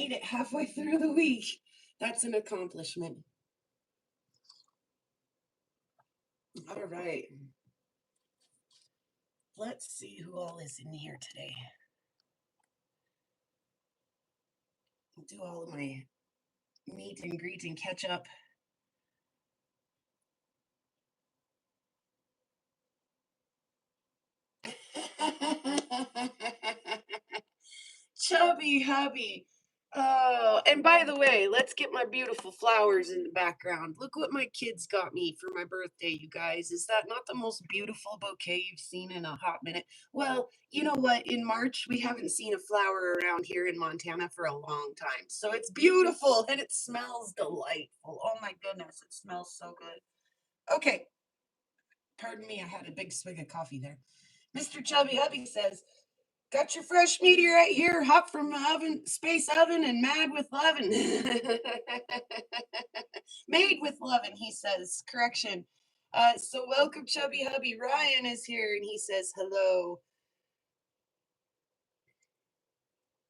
made it halfway through the week. That's an accomplishment. All right. Let's see who all is in here today. I'll do all of my meet and greet and catch up. Chubby hubby. Oh, and by the way, let's get my beautiful flowers in the background. Look what my kids got me for my birthday, you guys. Is that not the most beautiful bouquet you've seen in a hot minute? Well, you know what? In March, we haven't seen a flower around here in Montana for a long time. So it's beautiful and it smells delightful. Oh my goodness, it smells so good. Okay, pardon me, I had a big swig of coffee there. Mr. Chubby Hubby says, got your fresh meteorite here, hot from the oven, space oven, and mad with lovin'. Made with lovin', he says. Correction. So welcome, Chubby Hubby. Ryan is here, and he says hello.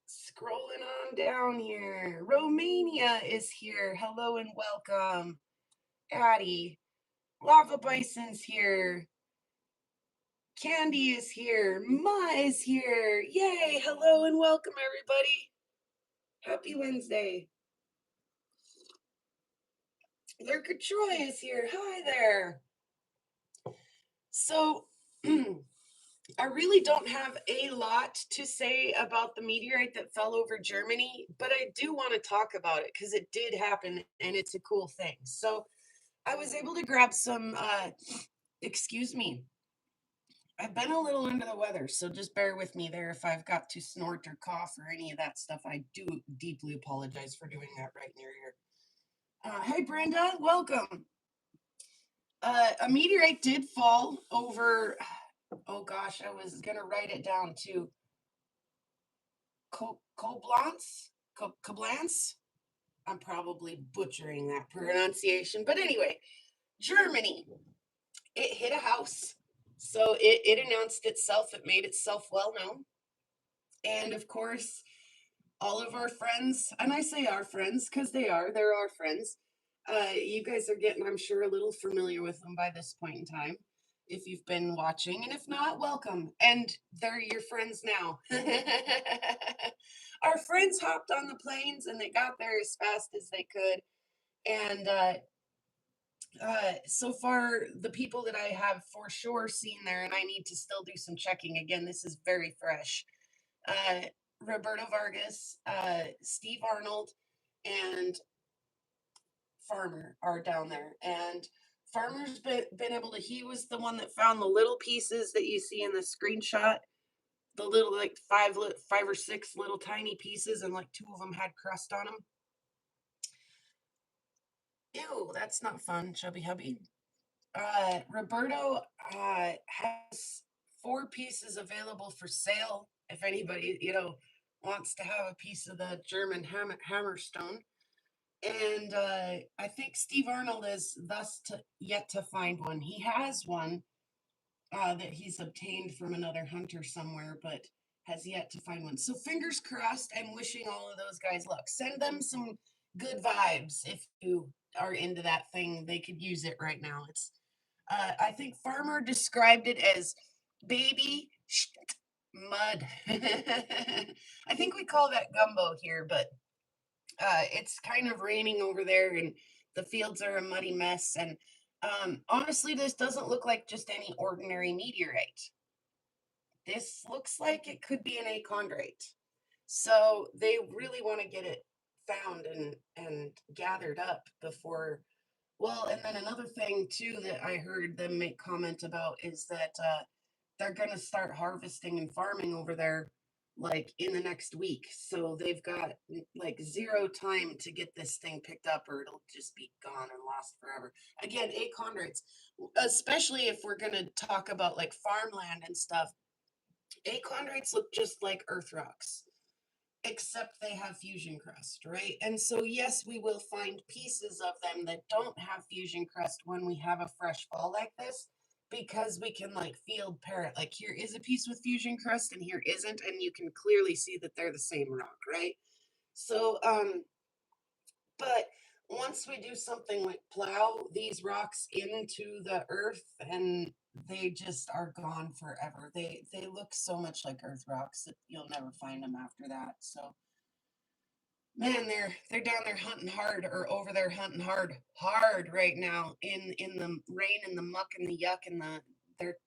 Scrolling on down here. Romania is here. Hello and welcome. Addie. Lava Bison's here. Candy is here. Ma is here. Yay. Hello and welcome, everybody. Happy Wednesday. Lurker Troy is here. Hi there. So, I really don't have a lot to say about the meteorite that fell over Germany, but I do want to talk about it because it did happen and it's a cool thing. So, I was able to grab some, excuse me, I've been a little under the weather, so just bear with me there if I've got to snort or cough or any of that stuff. I do deeply apologize for doing that right near here. Hey, Brenda, welcome. A meteorite did fall over. Oh gosh, I was gonna write it down too. Koblance, Koblance. I'm probably butchering that pronunciation, but anyway, Germany. It hit a house, so it announced itself. It made itself well known, and of course, all of our friends, and I say our friends because they're our friends. You guys are getting, I'm sure, a little familiar with them by this point in time if you've been watching, and if not, welcome. And they're your friends now. Our friends hopped on the planes and they got there as fast as they could. And so far, the people that I have for sure seen there, and I need to still do some checking again, this is very fresh. Uh, Roberto Vargas, Steve Arnold, and Farmer are down there. And Farmer's been able to, he was the one that found the little pieces that you see in the screenshot, the little like five or six little tiny pieces, and like two of them had crust on them. Ew, that's not fun, Chubby Hubby. Roberto has 4 pieces available for sale if anybody, wants to have a piece of the German hammerstone. And I think Steve Arnold is yet to find one. He has one that he's obtained from another hunter somewhere, but has yet to find one. So fingers crossed. I'm wishing all of those guys luck. Send them some good vibes if you are into that thing. They could use it right now. It's I think Farmer described it as baby mud. I think we call that gumbo here, but it's kind of raining over there and the fields are a muddy mess. And honestly, this doesn't look like just any ordinary meteorite. This looks like it could be an achondrite. So they really want to get it found and gathered up before. Well, and then another thing too that I heard them make comment about is that they're going to start harvesting and farming over there like in the next week. So they've got like zero time to get this thing picked up or it'll just be gone and lost forever. Again, achondrites, especially if we're going to talk about like farmland and stuff, achondrites look just like earth rocks except they have fusion crust, right? And so, yes, we will find pieces of them that don't have fusion crust when we have a fresh fall like this, because we can like field pair it. Like here is a piece with fusion crust and here isn't, and you can clearly see that they're the same rock, right? So, but once we do something like plow these rocks into the earth, and they just are gone forever. They look so much like earth rocks that you'll never find them after that. So man, they're down there hunting hard, or over there hunting hard right now in the rain and the muck and the yuck and the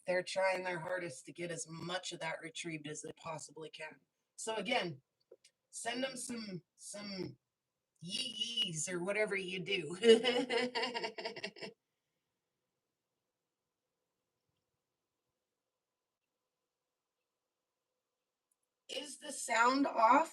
they're trying their hardest to get as much of that retrieved as they possibly can. So again, send them some yees or whatever you do. Is the sound off?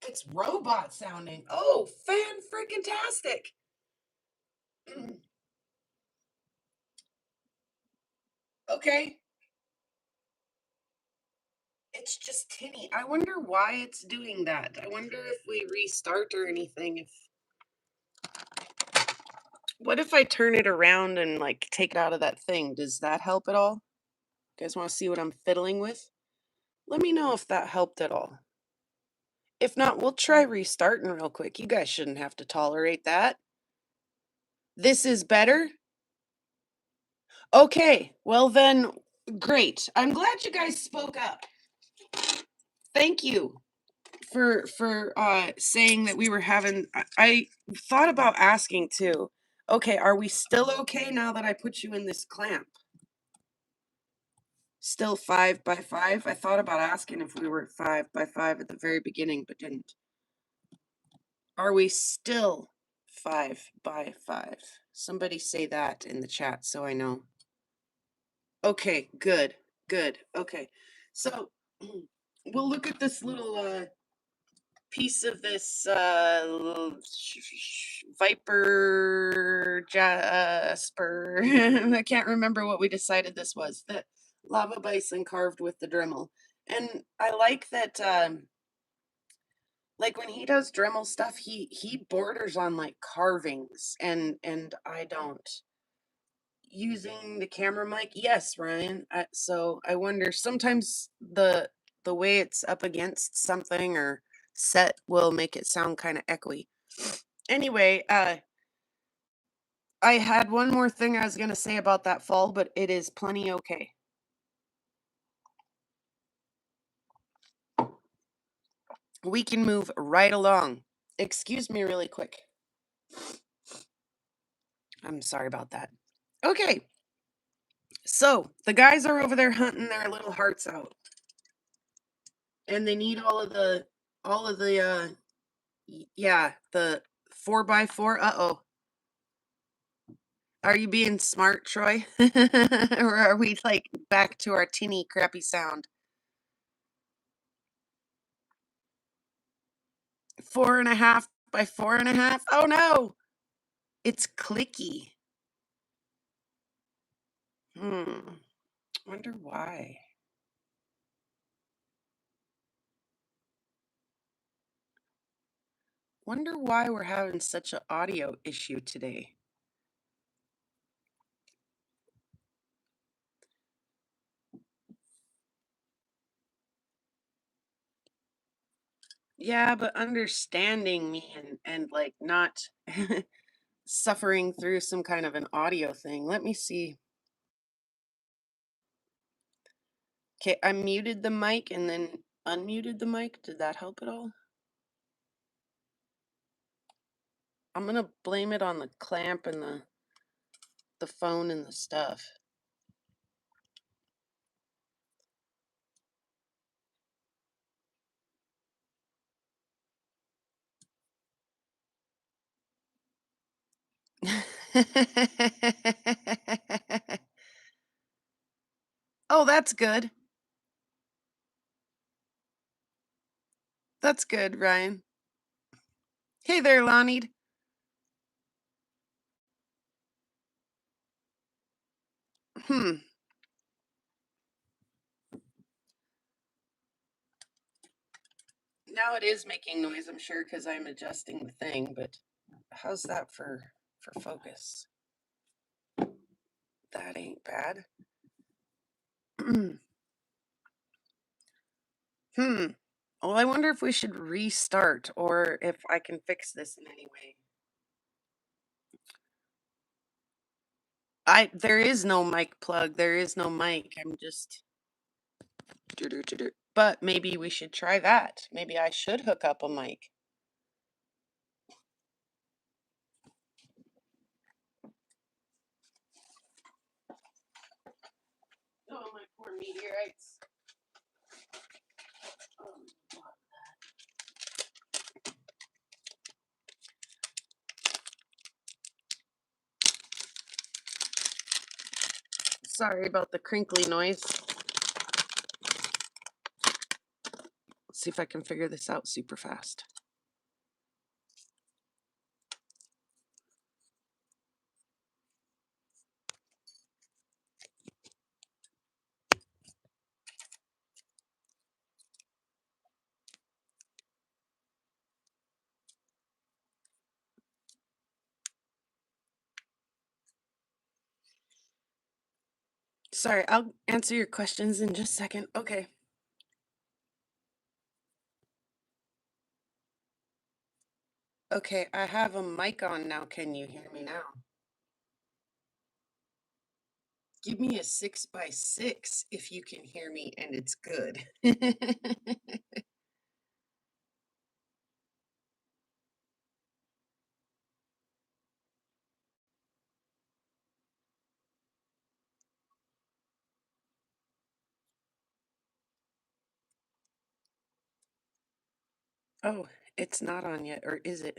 It's robot sounding. Oh, fan freaking tastic. Okay. It's just tinny. I wonder why it's doing that. I wonder if we restart or anything. If what if I turn it around and like take it out of that thing? Does that help at all? You guys want to see what I'm fiddling with? Let me know if that helped at all. If not, we'll try restarting real quick. You guys shouldn't have to tolerate that. This is better? Okay. Well then, great. I'm glad you guys spoke up. Thank you for saying that we were having I thought about asking too. Okay, are we still okay now that I put you in this clamp? Still 5 by 5? I thought about asking if we were at 5 by 5 at the very beginning, but didn't. Are we still 5 by 5? Somebody say that in the chat so I know. Okay, good, good. Okay, so we'll look at this little piece of this viper jasper. I can't remember what we decided this was. The lava bison carved with the Dremel. And I like that like when he does Dremel stuff, he borders on like carvings, and I don't. Using the camera mic, yes, Ryan. So I wonder sometimes the way it's up against something or set will make it sound kind of echoey. Anyway, I had one more thing I was gonna say about that fall, but it is plenty okay. We can move right along. Excuse me really quick. I'm sorry about that. Okay. So the guys are over there hunting their little hearts out. And they need all of the yeah, the 4 by 4. Uh-oh. Are you being smart, Troy? Or are we like back to our tinny crappy sound? 4.5 by 4.5. Oh no, it's clicky. Wonder why. Wonder why we're having such an audio issue today. Yeah, but understanding me and like not suffering through some kind of an audio thing. Let me see. Okay, I muted the mic and then unmuted the mic. Did that help at all? I'm gonna blame it on the clamp and the phone and the stuff. Oh, that's good. That's good, Ryan. Hey there, Lonnie. Hmm. Now it is making noise, I'm sure, because I'm adjusting the thing, but how's that for focus? That ain't bad. Hmm. Well, I wonder if we should restart or if I can fix this in any way. There is no mic plug. There is no mic. I'm just but maybe we should try that. Maybe I should hook up a mic. Oh, my poor meteorites. Oh, sorry about the crinkly noise. Let's see if I can figure this out super fast. Sorry, I'll answer your questions in just a second. Okay. Okay, I have a mic on now. Can you hear me now? Give me a 6x6 if you can hear me and it's good. Oh, it's not on yet, or is it?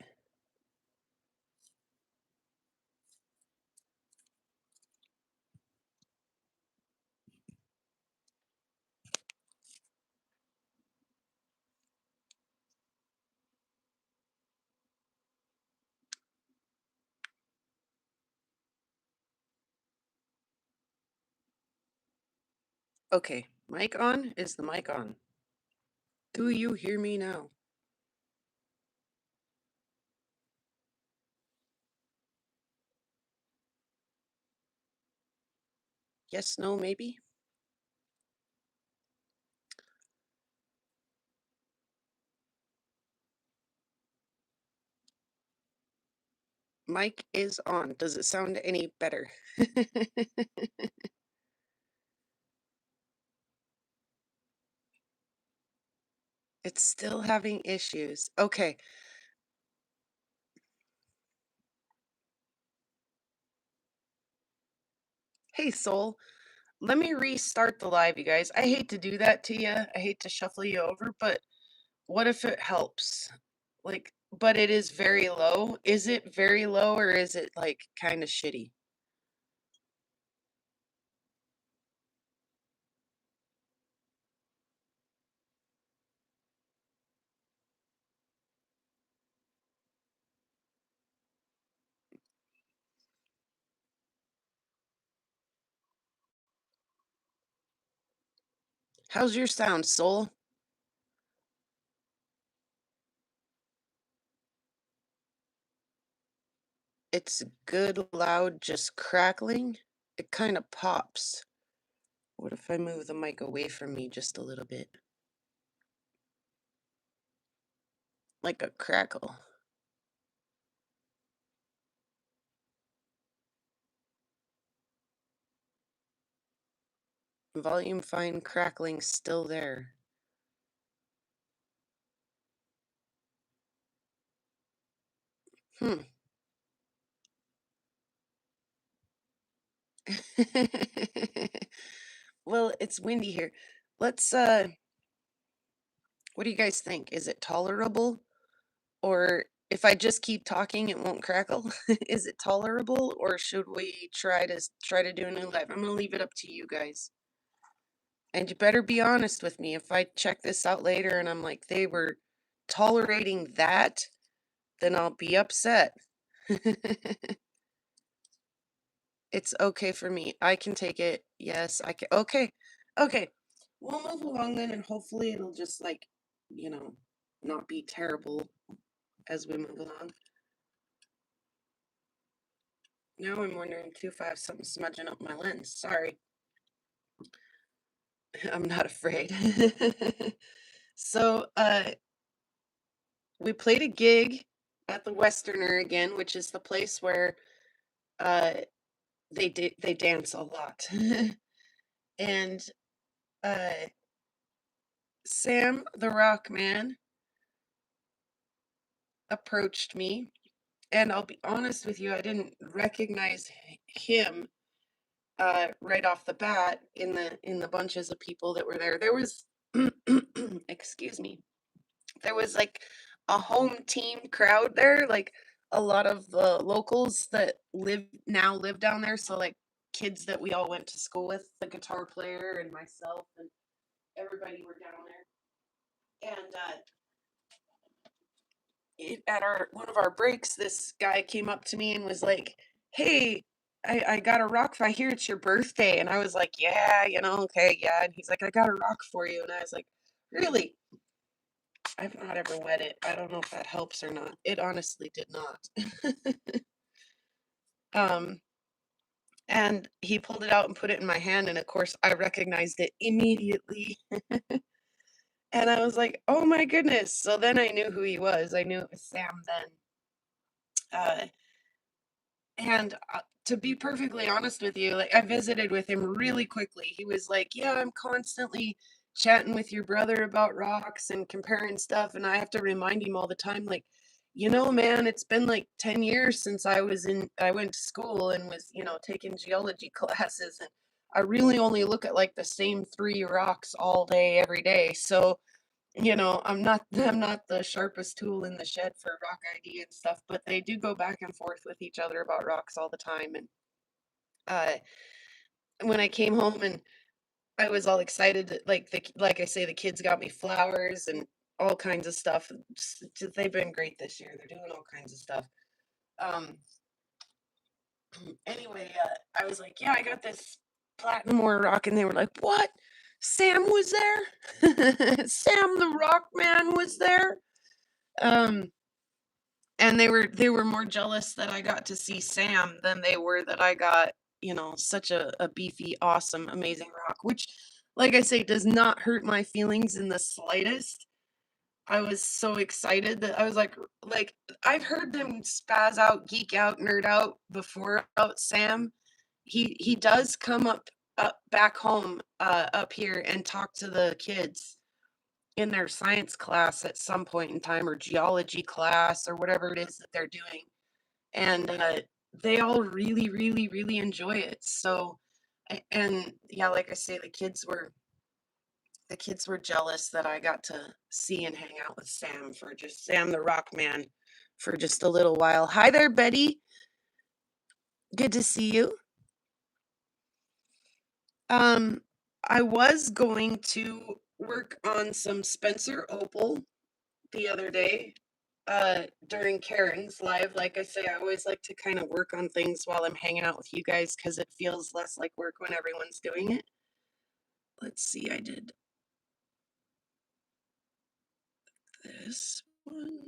Okay, mic on? Is the mic on? Do you hear me now? Yes, no, maybe? Mic is on. Does it sound any better? It's still having issues. Okay. Hey, Soul. Let me restart the live, you guys. I hate to do that to you. I hate to shuffle you over, but what if it helps? Like, but it is very low. Is it very low or is it like kind of shitty? How's your sound, Soul? It's good, loud, just crackling. It kind of pops. What if I move the mic away from me just a little bit? Like a crackle. Volume fine, crackling still there. Hmm. Well, it's windy here. Let's what do you guys think? Is it tolerable? Or if I just keep talking, it won't crackle? Is it tolerable or should we try to do a new live? I'm gonna leave it up to you guys. And you better be honest with me. If I check this out later and I'm like, they were tolerating that, then I'll be upset. It's okay for me. I can take it. Yes, I can. Okay. Okay. We'll move along then and hopefully it'll just like, you know, not be terrible as we move along. Now I'm wondering too if I have something smudging up my lens. Sorry. I'm not afraid. So, we played a gig at the Westerner again, which is the place where uh they dance a lot. And uh Sam the Rock Man approached me, and I'll be honest with you, I didn't recognize him right off the bat in the bunches of people that were there. There was excuse me. There was like a home team crowd there, like a lot of the locals that live down there. So like kids that we all went to school with, the guitar player and myself and everybody were down there. And at our one of our breaks, this guy came up to me and was like, "Hey, I got a rock. I hear it's your birthday." And I was like, "Yeah, okay, yeah." And he's like, "I got a rock for you." And I was like, "Really?" I've not ever wet it. I don't know if that helps or not. It honestly did not. Um, and he pulled it out and put it in my hand, and of course I recognized it immediately. And I was like, "Oh my goodness." So then I knew who he was. I knew it was Sam then. Uh, and to be perfectly honest with you, like I visited with him really quickly. He was like, "Yeah, I'm constantly chatting with your brother about rocks and comparing stuff." And I have to remind him all the time, like, man, it's been like 10 years since I went to school and was, taking geology classes. And I really only look at like the same three rocks all day, every day. So, I'm not the sharpest tool in the shed for rock ID and stuff, but they do go back and forth with each other about rocks all the time. And uh, when I came home and I was all excited, like I say, the kids got me flowers and all kinds of stuff. They've been great this year. They're doing all kinds of stuff. Um, anyway, I was like, "Yeah, I got this platinum ore rock," and they were like, "What? Sam was there? Sam the Rock Man was there?" Um, and they were more jealous that I got to see Sam than they were that I got, such a beefy, awesome, amazing rock, which, like I say, does not hurt my feelings in the slightest. I was so excited that I was like I've heard them spaz out, geek out, nerd out before about Sam. He does come up back home up here and talk to the kids in their science class at some point in time, or geology class, or whatever it is that they're doing. And they all really, really, really enjoy it. So, and yeah, like I say, the kids were jealous that I got to see and hang out with Sam the Rock Man for just a little while. Hi there, Betty. Good to see you. Um, I was going to work on some Spencer Opal the other day during Karen's live. Like I say, I always like to kind of work on things while I'm hanging out with you guys because it feels less like work when everyone's doing it. Let's see, I did this one.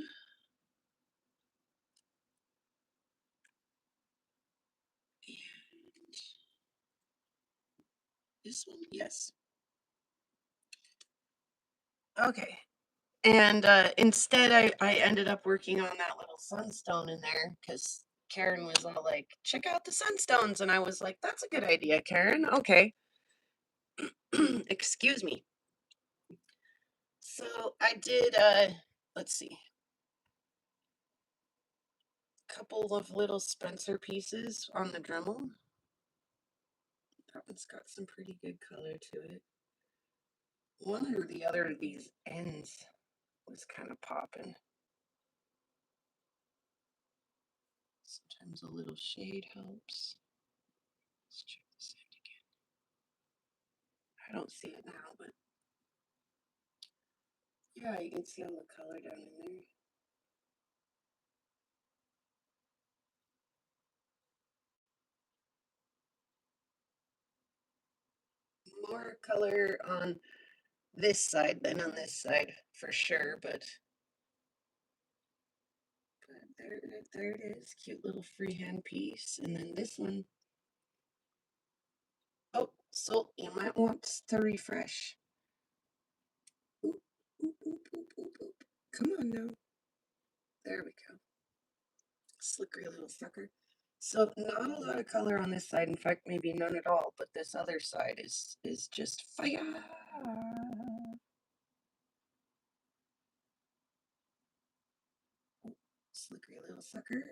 And this one, yes. Okay. And instead, I ended up working on that little sunstone in there because Karen was all like, "Check out the sunstones," and I was like, "That's a good idea, Karen. Okay." Excuse me. So I did. Let's see, couple of little Spencer pieces on the Dremel. That one's got some pretty good color to it. One or the other of these ends was kind of popping. Sometimes a little shade helps. Let's check this end again. I don't see it now, but yeah, you can see all the color down in there. More color on this side than on this side for sure, but There it is. Cute little freehand piece. And then this one. Oh, so you might want to refresh. Oop, oop, oop, oop, oop, oop. Come on now. There we go. Slippery little sucker. So not a lot of color on this side. In fact, maybe none at all. But this other side is just fire. Slippery little sucker.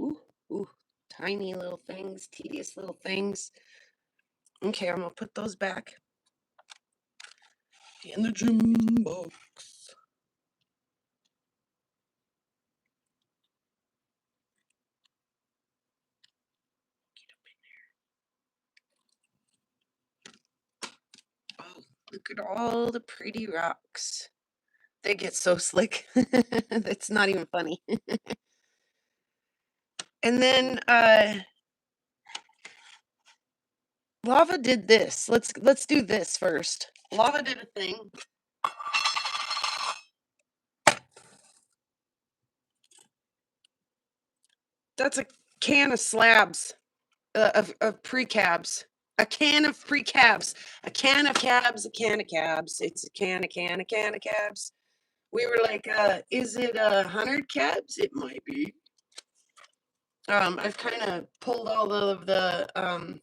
Ooh, ooh, tiny little things, tedious little things. Okay, I'm gonna put those back in the gym box. Oh, look at all the pretty rocks. They get so slick. It's not even funny. And then lava did this. Let's do this first. Lava did a thing. That's a can of slabs, of pre-cabs. A can of pre-cabs. A can of cabs, a can of cabs. It's a can of cabs. We were like, is it 100 cabs? It might be. I've kind of pulled all of the, I'm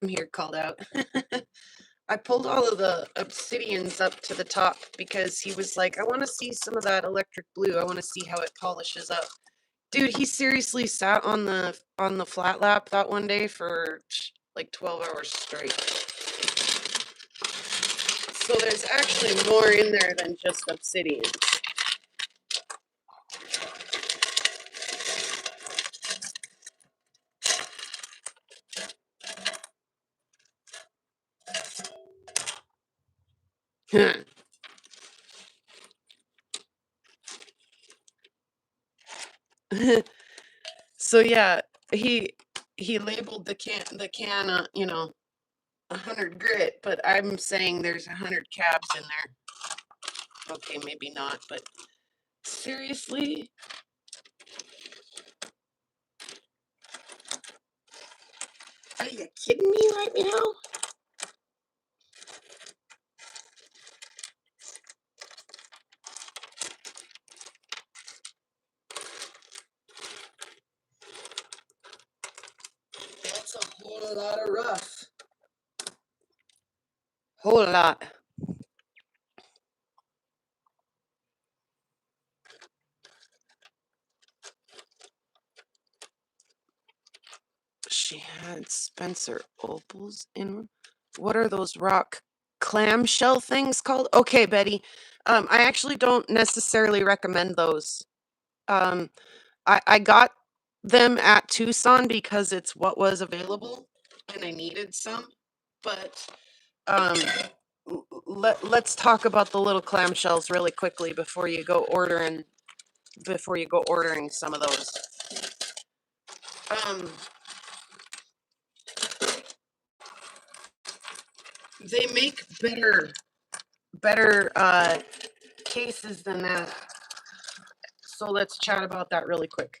here called out. I pulled all of the obsidians up to the top because he was like, I want to see some of that electric blue. I want to see how it polishes up. Dude, he seriously sat on the flat lap that one day for like 12 hours straight. So there's actually more in there than just obsidian. So yeah, he labeled the can, 100 grit, but I'm saying there's 100 cabs in there. Okay, maybe not, but seriously, are you kidding me right now? That's a whole lot of rough. Whole lot. She had Spencer opals in. What are those rock clamshell things called? Okay, Betty. I actually don't necessarily recommend those. Um, I got them at Tucson because it's what was available and I needed some. But um, let's talk about the little clamshells really quickly before you go ordering some of those. Um, they make better cases than that. So let's chat about that really quick.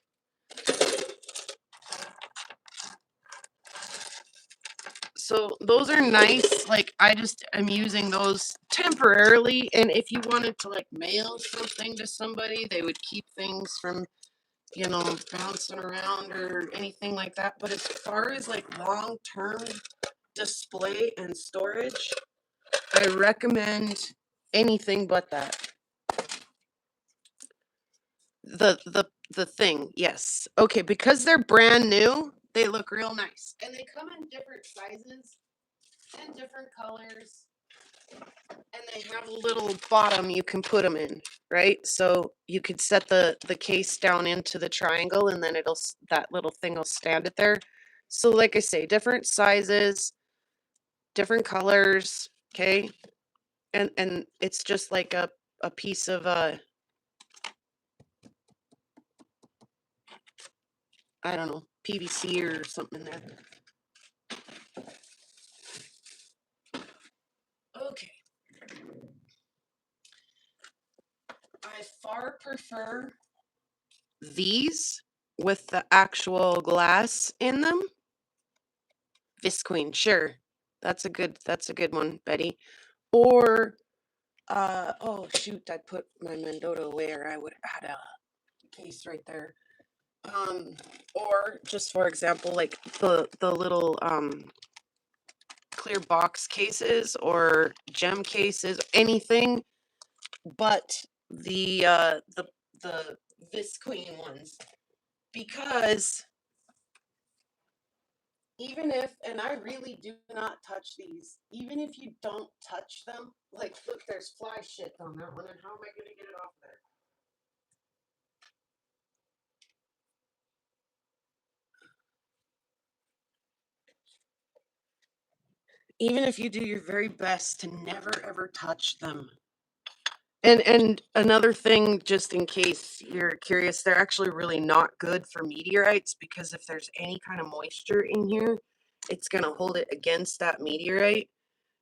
So those are nice. Like I'm using those temporarily. And if you wanted to like mail something to somebody, they would keep things from, bouncing around or anything like that. But as far as like long-term display and storage, I recommend anything but that. The thing, yes. Okay, because they're brand new, they look real nice. And they come in different sizes and different colors. And they have a little bottom you can put them in, right? So you could set the case down into the triangle and then that little thing will stand it there. So like I say, different sizes, different colors, okay? And it's just like a piece of I don't know, PVC or something in there. Okay. I far prefer these with the actual glass in them. Visqueen, sure. That's a good one, Betty. Or oh shoot, I put my Mendota away or I would have had a case right there. Or just for example, like the little clear box cases or gem cases, anything but the Visqueen ones. Because even if, and I really do not touch these, even if you don't touch them, like look, there's fly shit on that one, and how am I gonna get it off there? Even if you do your very best to never ever touch them. And another thing, just in case you're curious, they're actually really not good for meteorites because if there's any kind of moisture in here, it's gonna hold it against that meteorite.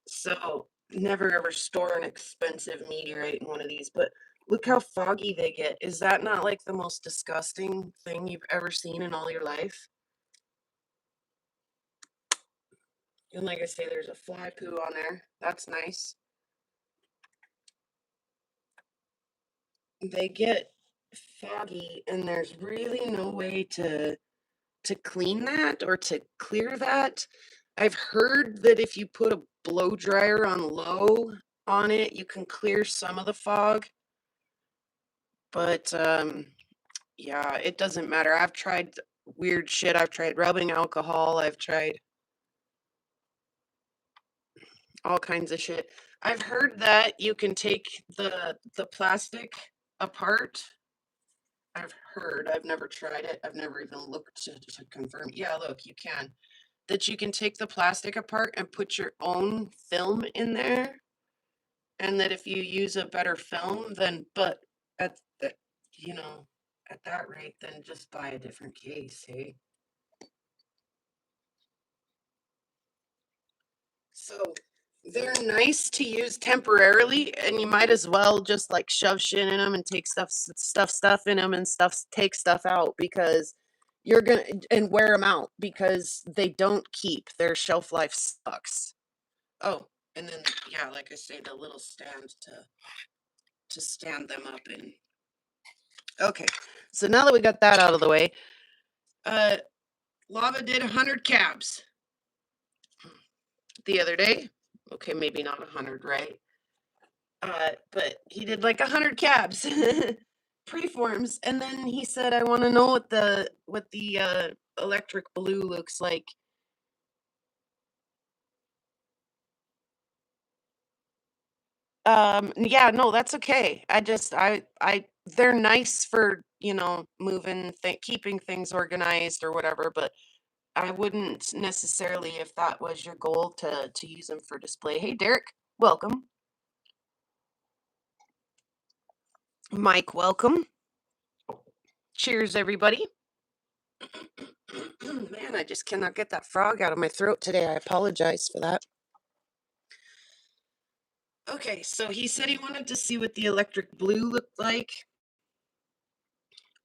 So never ever store an expensive meteorite in one of these. But look how foggy they get. Is that not like the most disgusting thing you've ever seen in all your life? And like I say, there's a fly poo on there. That's nice. They get foggy and there's really no way to clean that or to clear that. I've heard that if you put a blow dryer on low on it, you can clear some of the fog. But yeah, it doesn't matter. I've tried weird shit. I've tried rubbing alcohol. I've tried all kinds of shit. I've heard that you can take the plastic apart. I've heard. I've never tried it. I've never even looked to confirm. Yeah, look, you can. That you can take the plastic apart and put your own film in there. And that if you use a better film, then but at that you know, at that rate, then just buy a different case, hey? So they're nice to use temporarily, and you might as well just like shove shit in them and take stuff in them and take stuff out because you're gonna and wear them out because they don't keep. Their shelf life sucks. Oh, and then yeah, like I say, the little stand to stand them up in. Okay, so now that we got that out of the way, uh, Lava did 100 cabs the other day. Okay, maybe not 100, right? But he did like 100 cabs preforms, and then he said, "I want to know what the electric blue looks like." Yeah, no, that's okay. They're nice for moving, keeping things organized or whatever, but I wouldn't necessarily, if that was your goal, to use them for display. Hey, Derek, welcome. Mike, welcome. Cheers, everybody. Man, I just cannot get that frog out of my throat today. I apologize for that. Okay, so he said he wanted to see what the electric blue looked like.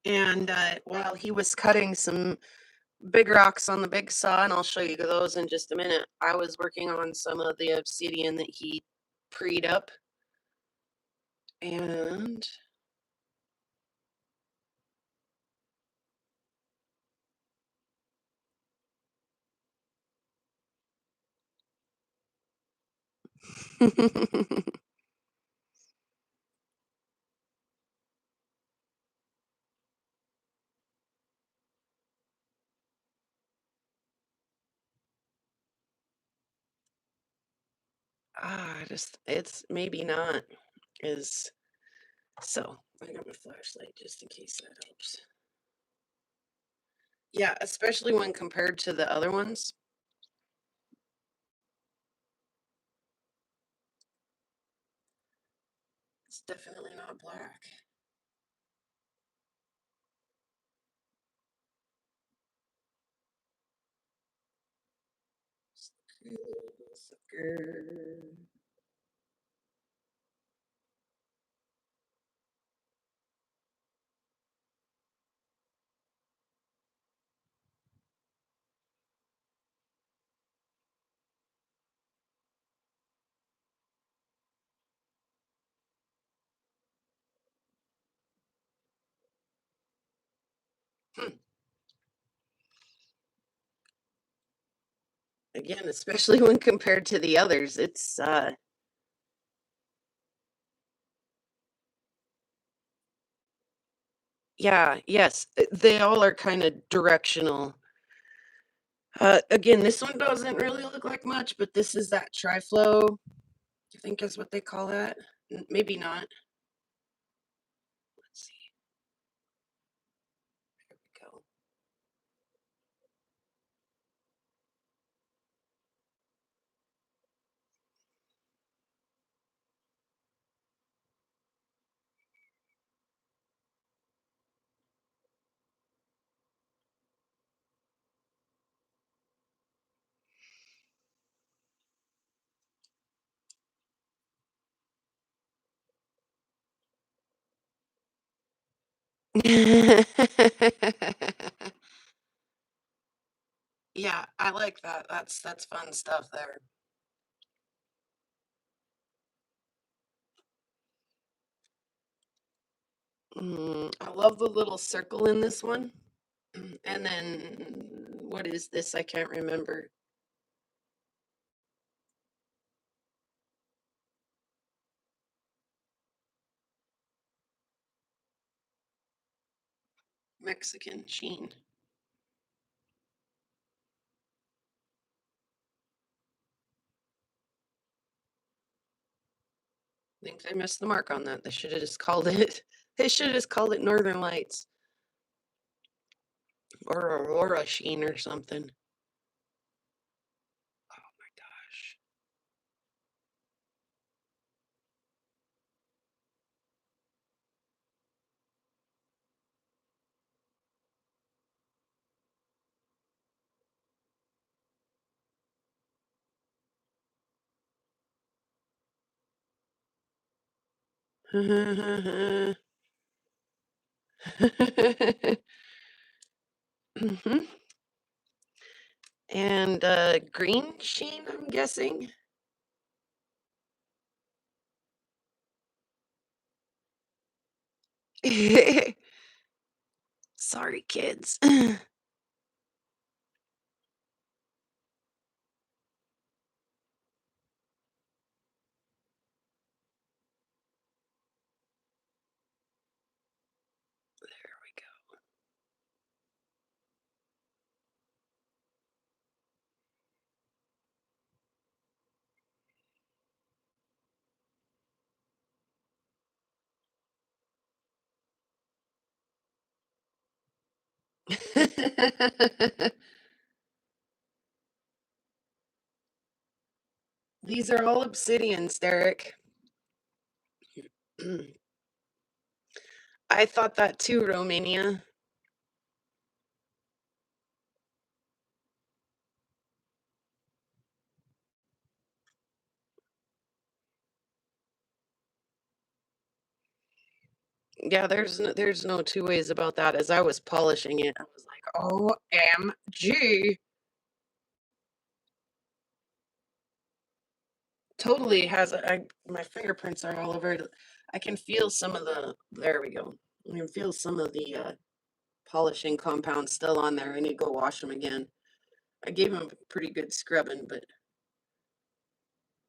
And while he was cutting some big rocks on the big saw, and I'll show you those in just a minute, I was working on some of the obsidian that he preed up. And it's maybe not is so I got my flashlight just in case that helps. Yeah, especially when compared to the other ones. It's definitely not black. Sucker. Hmm. Again, especially when compared to the others, it's yeah, yes, they all are kind of directional. Again, this one doesn't really look like much, but this is that triflow. Do you think is what they call that? Maybe not. Let's see. Here we go. Yeah, I like that. That's fun stuff there. I love the little circle in this one. And then what is this? I can't remember. Mexican sheen. I think they missed the mark on that. They should have just called it. They should have just called it Northern Lights or Aurora sheen or something. Oh my gosh. Mhm. And green sheen, I'm guessing. Sorry, kids. There we go. These are all obsidians, Derek. I thought that too, Romania. Yeah, there's no two ways about that. As I was polishing it, I was like, OMG. Totally has my fingerprints are all over it. I can feel some of the there we go. I can feel some of the polishing compound still on there. I need to go wash them again. I gave them a pretty good scrubbing, but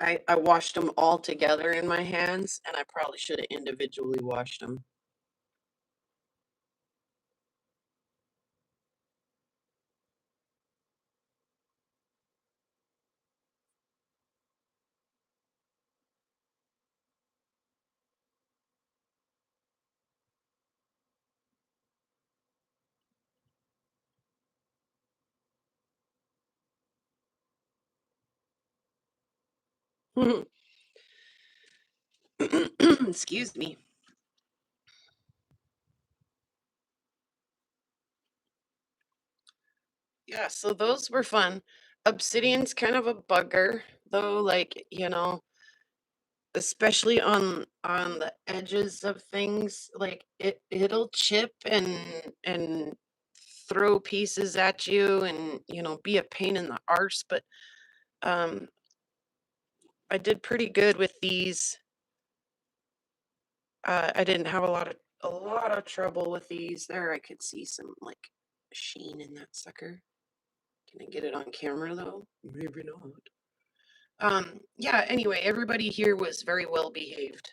I washed them all together in my hands, and I probably should have individually washed them. Excuse me. Yeah, so those were fun. Obsidian's kind of a bugger, though, like, especially on the edges of things, like it'll chip and throw pieces at you and, be a pain in the arse, but um I did pretty good with these. I didn't have a lot of trouble with these. There, I could see some like sheen in that sucker. Can I get it on camera though? Maybe not. Yeah, anyway, everybody here was very well behaved.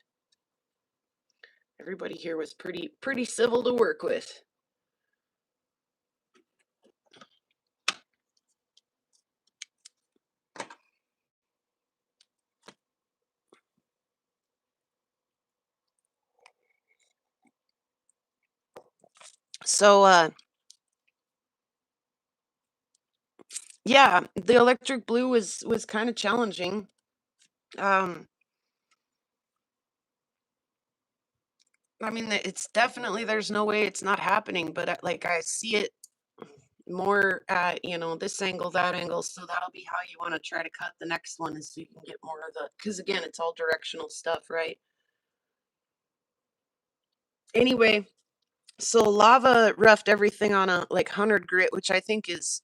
Everybody here was pretty civil to work with. So yeah, the electric blue was kind of challenging. Um I mean, it's definitely there's no way it's not happening, but like I see it more at, this angle, that angle, so that'll be how you want to try to cut the next one is so you can get more of the because again, it's all directional stuff, right? Anyway, so lava roughed everything on a like 100 grit, which I think is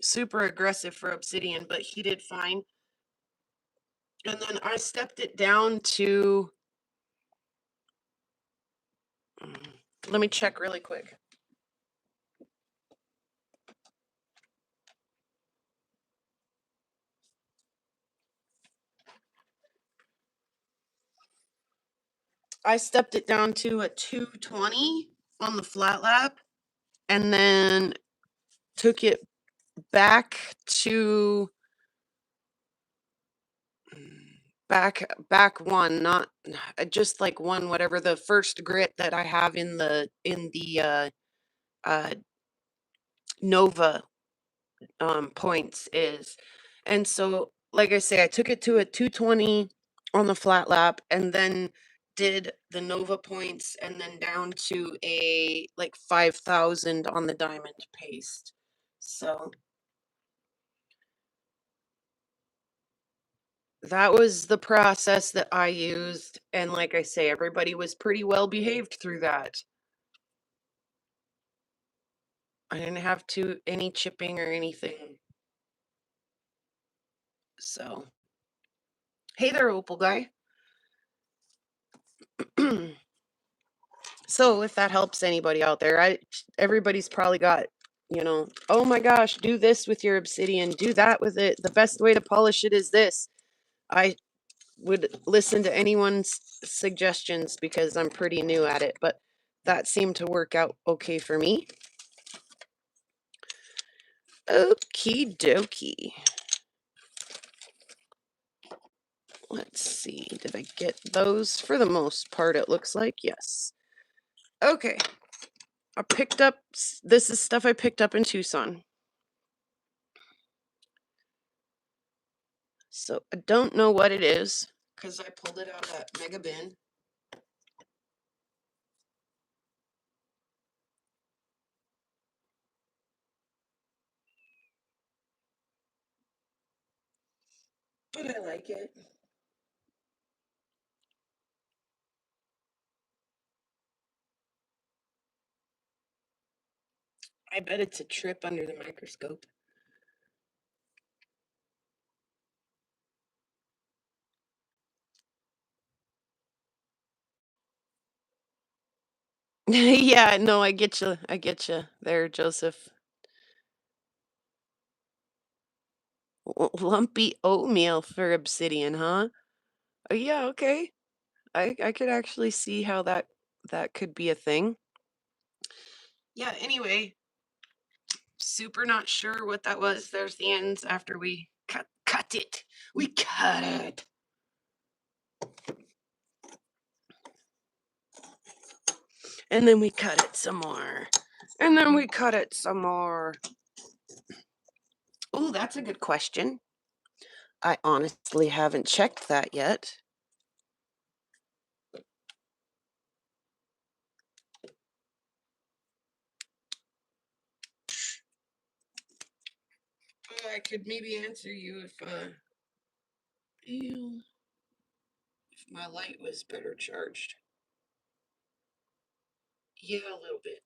super aggressive for obsidian, but he did fine. And then I stepped it down to let me check really quick. I stepped it down to a 220 on the flat lap and then took it back to back one, not just like one, whatever the first grit that I have in the uh Nova points is. And so, like I say, I took it to a 220 on the flat lap and then did the Nova points and then down to a like 5,000 on the diamond paste. So that was the process that I used. And like I say, everybody was pretty well behaved through that. I didn't have to any chipping or anything. So, hey there, Opal guy. So if that helps anybody out there, everybody's probably got, oh my gosh, do this with your obsidian, do that with it. The best way to polish it is this. I would listen to anyone's suggestions because I'm pretty new at it, but that seemed to work out okay for me. Okie dokie. Let's see, did I get those? For the most part, it looks like, yes. Okay, this is stuff I picked up in Tucson. So I don't know what it is because I pulled it out of that mega bin. But I like it. I bet it's a trip under the microscope. Yeah, no, I get you. I get you there, Joseph. Lumpy oatmeal for obsidian, huh? Yeah, okay. I could actually see how that could be a thing. Yeah, anyway, super not sure what that was. There's the ends after we cut it. We cut it. And then we cut it some more. And then we cut it some more. Oh, that's a good question. I honestly haven't checked that yet. Oh, I could maybe answer you if my light was better charged. Yeah, a little bit.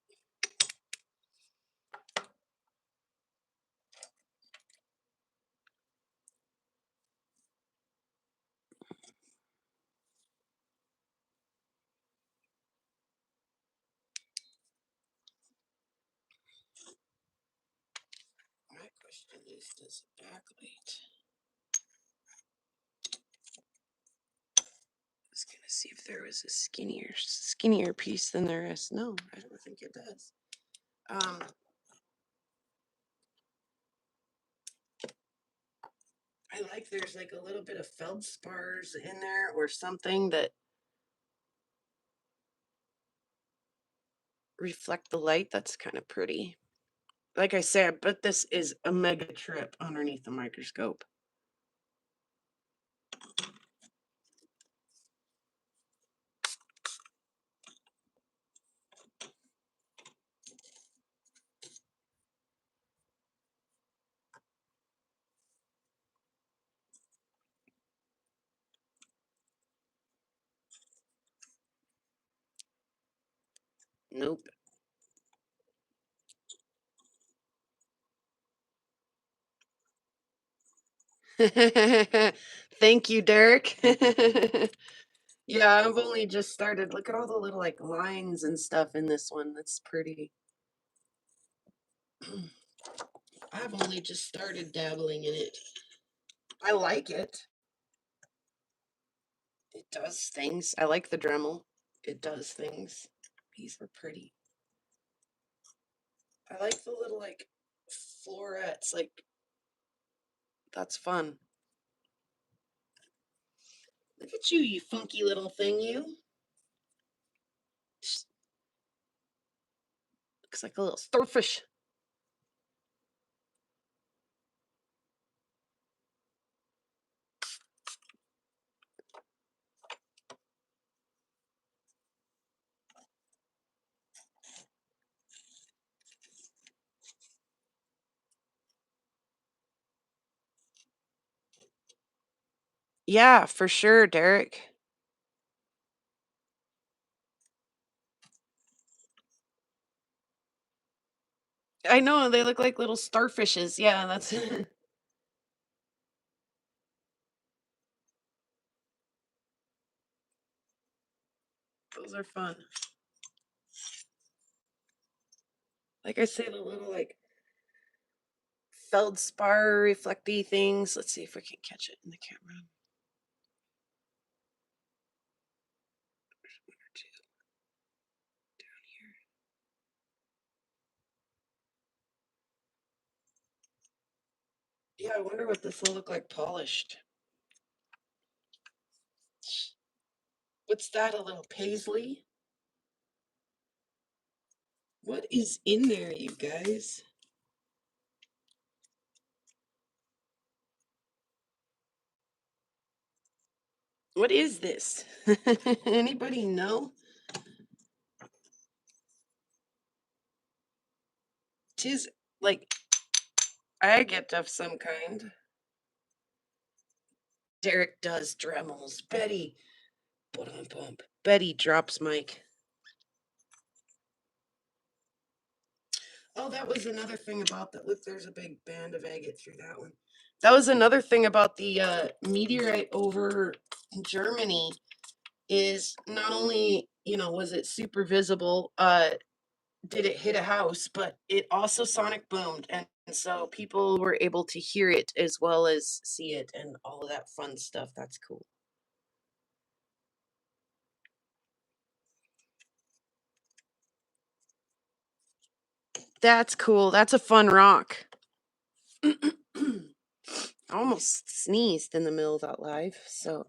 My question is, does it backlight? I was gonna see if there was a skinnier piece than there is. No, I don't think it does. I like there's like a little bit of feldspars in there or something that reflect the light. That's kind of pretty. Like I say, I bet this is a mega trip underneath the microscope. Nope. Thank you, Derek. Yeah, I've only just started. Look at all the little like lines and stuff in this one. That's pretty. I've only just started dabbling in it. I like it. It does things. I like the Dremel. It does things. These are pretty. I like the little like florets. Like that's fun. Look at you, you funky little thing, you. Looks like a little starfish. Yeah, for sure, Derek. I know they look like little starfishes. Yeah, that's those are fun. Like I say, the little like feldspar reflecty things. Let's see if we can catch it in the camera. There's one or two down here. Yeah, I wonder what this will look like polished. What's that? A little paisley? What is in there, you guys? What is this? Anybody know? Tis like agate of some kind. Derek does Dremels. Betty, bump. Betty drops mic. Oh, that was another thing about that. Look, there's a big band of agate through that one. That was another thing about the meteorite over Germany is not only, was it super visible, did it hit a house, but it also sonic boomed. And so people were able to hear it as well as see it and all of that fun stuff. That's cool. That's cool. That's a fun rock. I almost sneezed in the middle of that live,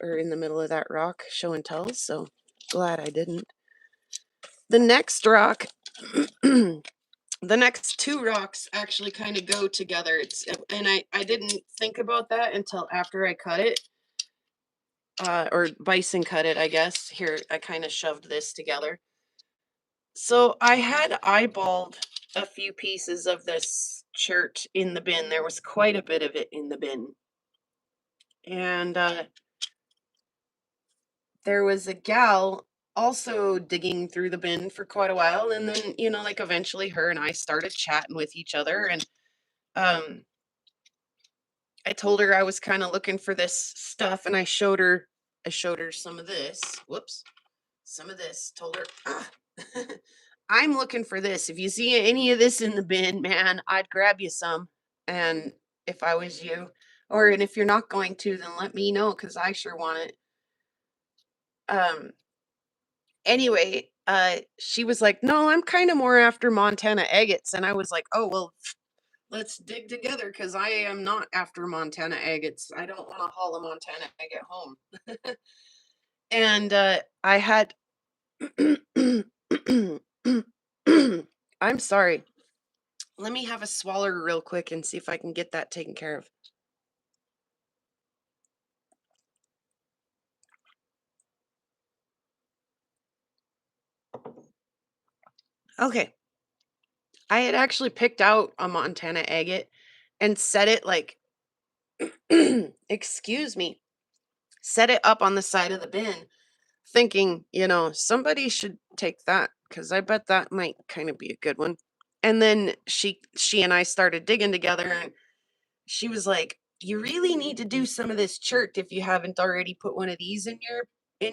or in the middle of that rock show and tell, so glad I didn't. The next rock, the next two rocks actually kind of go together. And I didn't think about that until after I cut it, or Bison cut it, I guess. Here, I kind of shoved this together. So I had eyeballed a few pieces of this chert in the bin. There was quite a bit of it in the bin. And there was a gal also digging through the bin for quite a while. And then, like eventually her and I started chatting with each other. And um, I told her I was kind of looking for this stuff, and I showed her some of this. Whoops. Some of this. Told her, I'm looking for this. If you see any of this in the bin, man, I'd grab you some. And if I was you, and if you're not going to, then let me know because I sure want it. Anyway, she was like, no, I'm kind of more after Montana agates. And I was like, oh, well, let's dig together because I am not after Montana agates. I don't want to haul a Montana agate home. And I had, I'm sorry. Let me have a swaller real quick and see if I can get that taken care of. Okay. I had actually picked out a Montana agate and set it like, excuse me, set it up on the side of the bin, thinking, somebody should take that because I bet that might kind of be a good one. And then she and I started digging together, and she was like, "You really need to do some of this chert if you haven't already put one of these in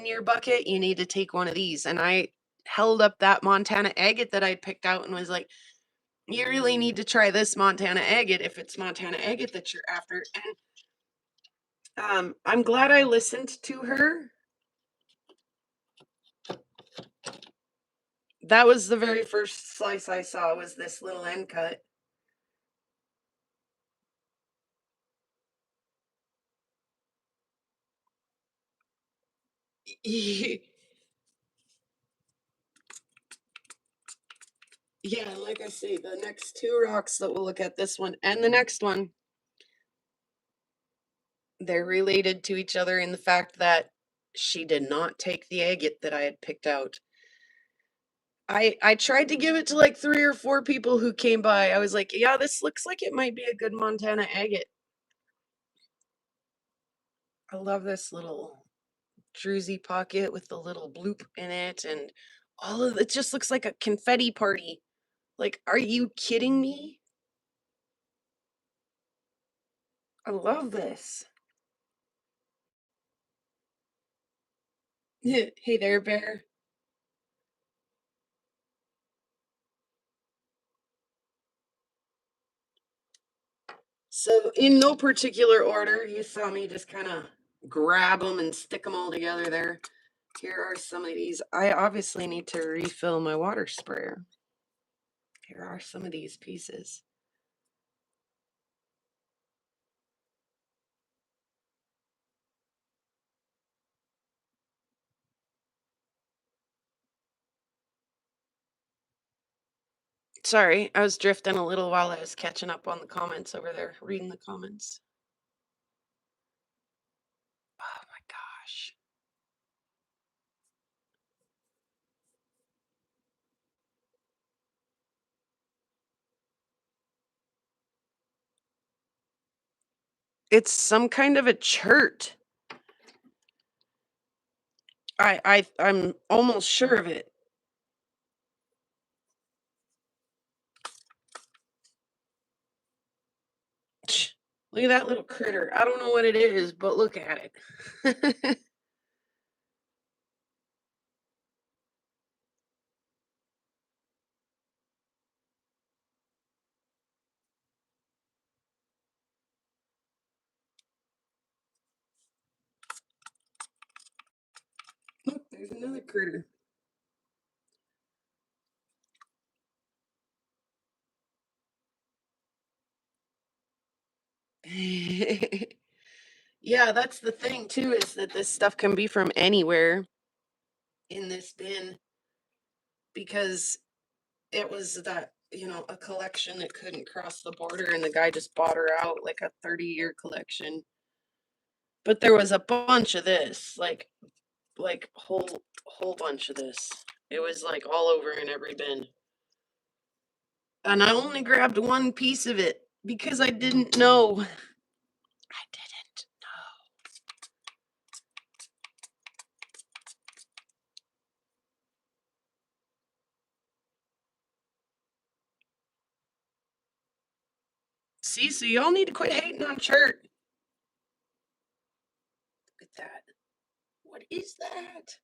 your bucket. You need to take one of these." And I held up that Montana agate that I'd picked out and was like, "You really need to try this Montana agate if it's Montana agate that you're after." And I'm glad I listened to her. That was the very first slice I saw, was this little end cut. Yeah, like I say, the next two rocks that we'll look at, this one and the next one, they're related to each other in the fact that she did not take the agate that I had picked out. I tried to give it to like 3 or 4 people who came by. I was like, yeah, this looks like it might be a good Montana agate. I love this little druzy pocket with the little bloop in it, and all of it just looks like a confetti party. Like, are you kidding me? I love this. Hey there, bear. So, in no particular order, you saw me just kind of grab them and stick them all together there. Here are some of these. I obviously need to refill my water sprayer. Here are some of these pieces. Sorry, I was drifting a little while I was catching up on the comments over there, reading the comments. Oh my gosh. It's some kind of a chert. I'm almost sure of it. Look at that little critter. I don't know what it is, but look at it. Look, there's another critter. Yeah, that's the thing too, is that this stuff can be from anywhere in this bin because it was that, a collection that couldn't cross the border, and the guy just bought her out like a 30-year collection. But there was a bunch of this, like whole bunch of this. It was like all over in every bin. and I only grabbed one piece of it because I didn't know. I didn't know. See, so y'all need to quit hating on church. Look at that. What is that?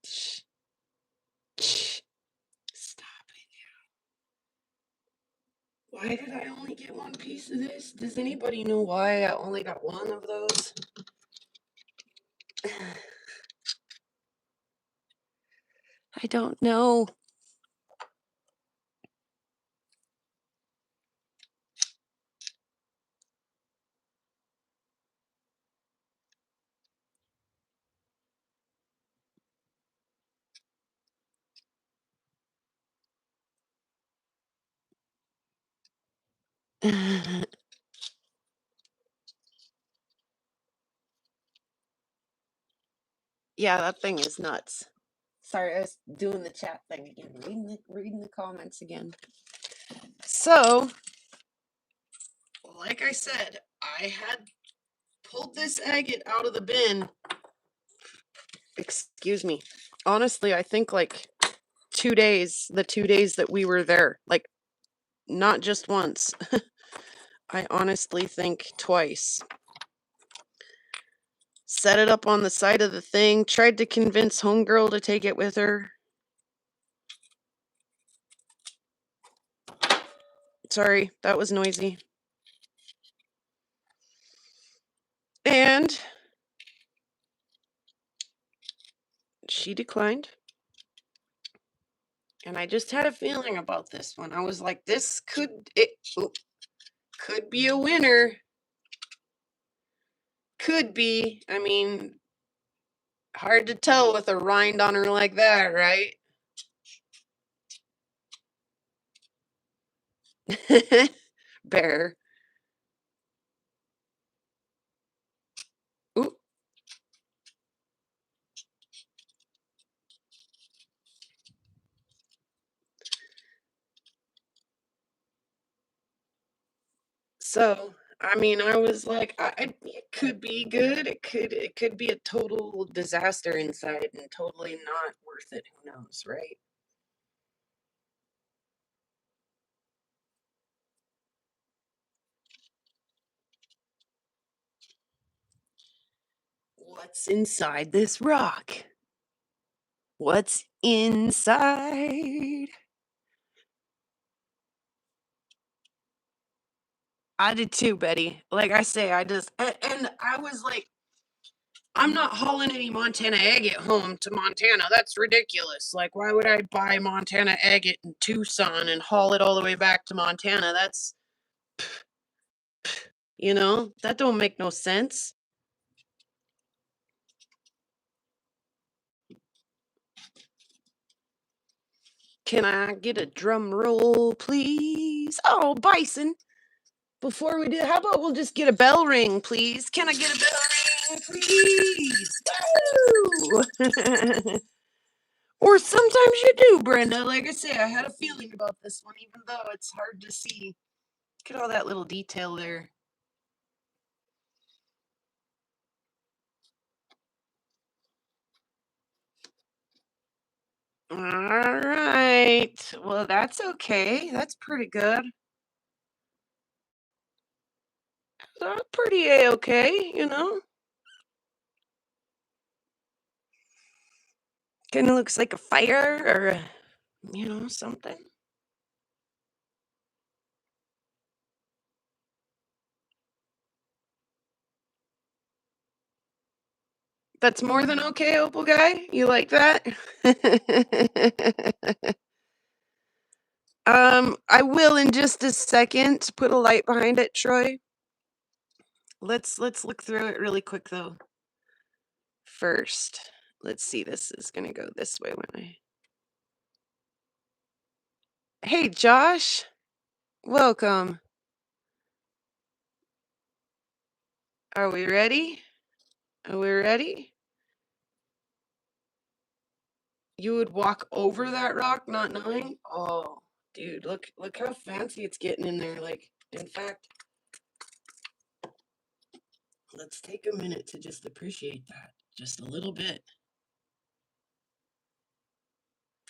Shh, shh, stop it. Why did I only get one piece of this? Does anybody know why I only got one of those? I don't know. Yeah, that thing is nuts. Sorry, I was doing the chat thing again, reading the comments again. So, like I said, I had pulled this agate out of the bin. Excuse me. Honestly, I think like 2 days, the 2 days that we were there, like not just once. I honestly think twice. Set it up on the side of the thing, tried to convince homegirl to take it with her. Sorry, that was noisy. And she declined. And I just had a feeling about this one. I was like, this could be a winner. Could be. I mean, hard to tell with a rind on her like that, right? Bear. Ooh. So, I mean, I was like, it could be good. It could be a total disaster inside and totally not worth it. Who knows, right? What's inside this rock? What's inside? I did too, Betty. Like I say, and I was like, I'm not hauling any Montana agate home to Montana. That's ridiculous. Like, why would I buy Montana agate in Tucson and haul it all the way back to Montana? That's, that don't make no sense. Can I get a drum roll, please? Oh, Bison. Before we do, how about we'll just get a bell ring, please? Can I get a bell ring, please? Woo! Or sometimes you do, Brenda. Like I say, I had a feeling about this one, even though it's hard to see. Look at all that little detail there. All right. Well, that's okay. That's pretty good. That's pretty a-okay. Kind of looks like a fire or, something. That's more than okay, Opal guy. You like that? I will in just a second. Put a light behind it, Troy. Let's look through it really quick though. First, let's see. This is gonna go this way when I. Hey, Josh. Welcome. Are we ready? Are we ready? You would walk over that rock not knowing? Oh, dude, look how fancy it's getting in there. Like, in fact, let's take a minute to just appreciate that just a little bit.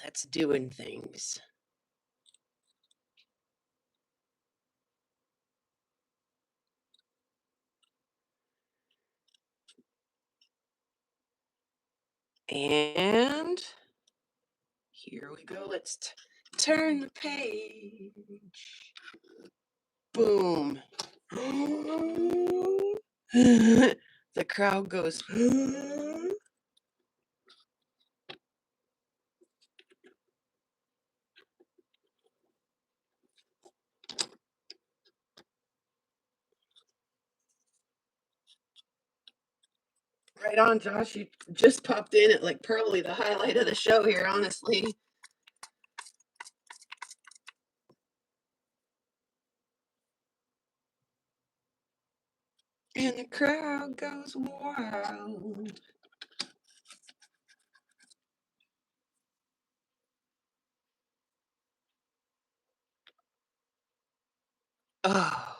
That's doing things. And here we go. Let's turn the page. Boom. The crowd goes. Right on, Josh. You just popped in at like probably the highlight of the show here, honestly. And the crowd goes wild. Oh,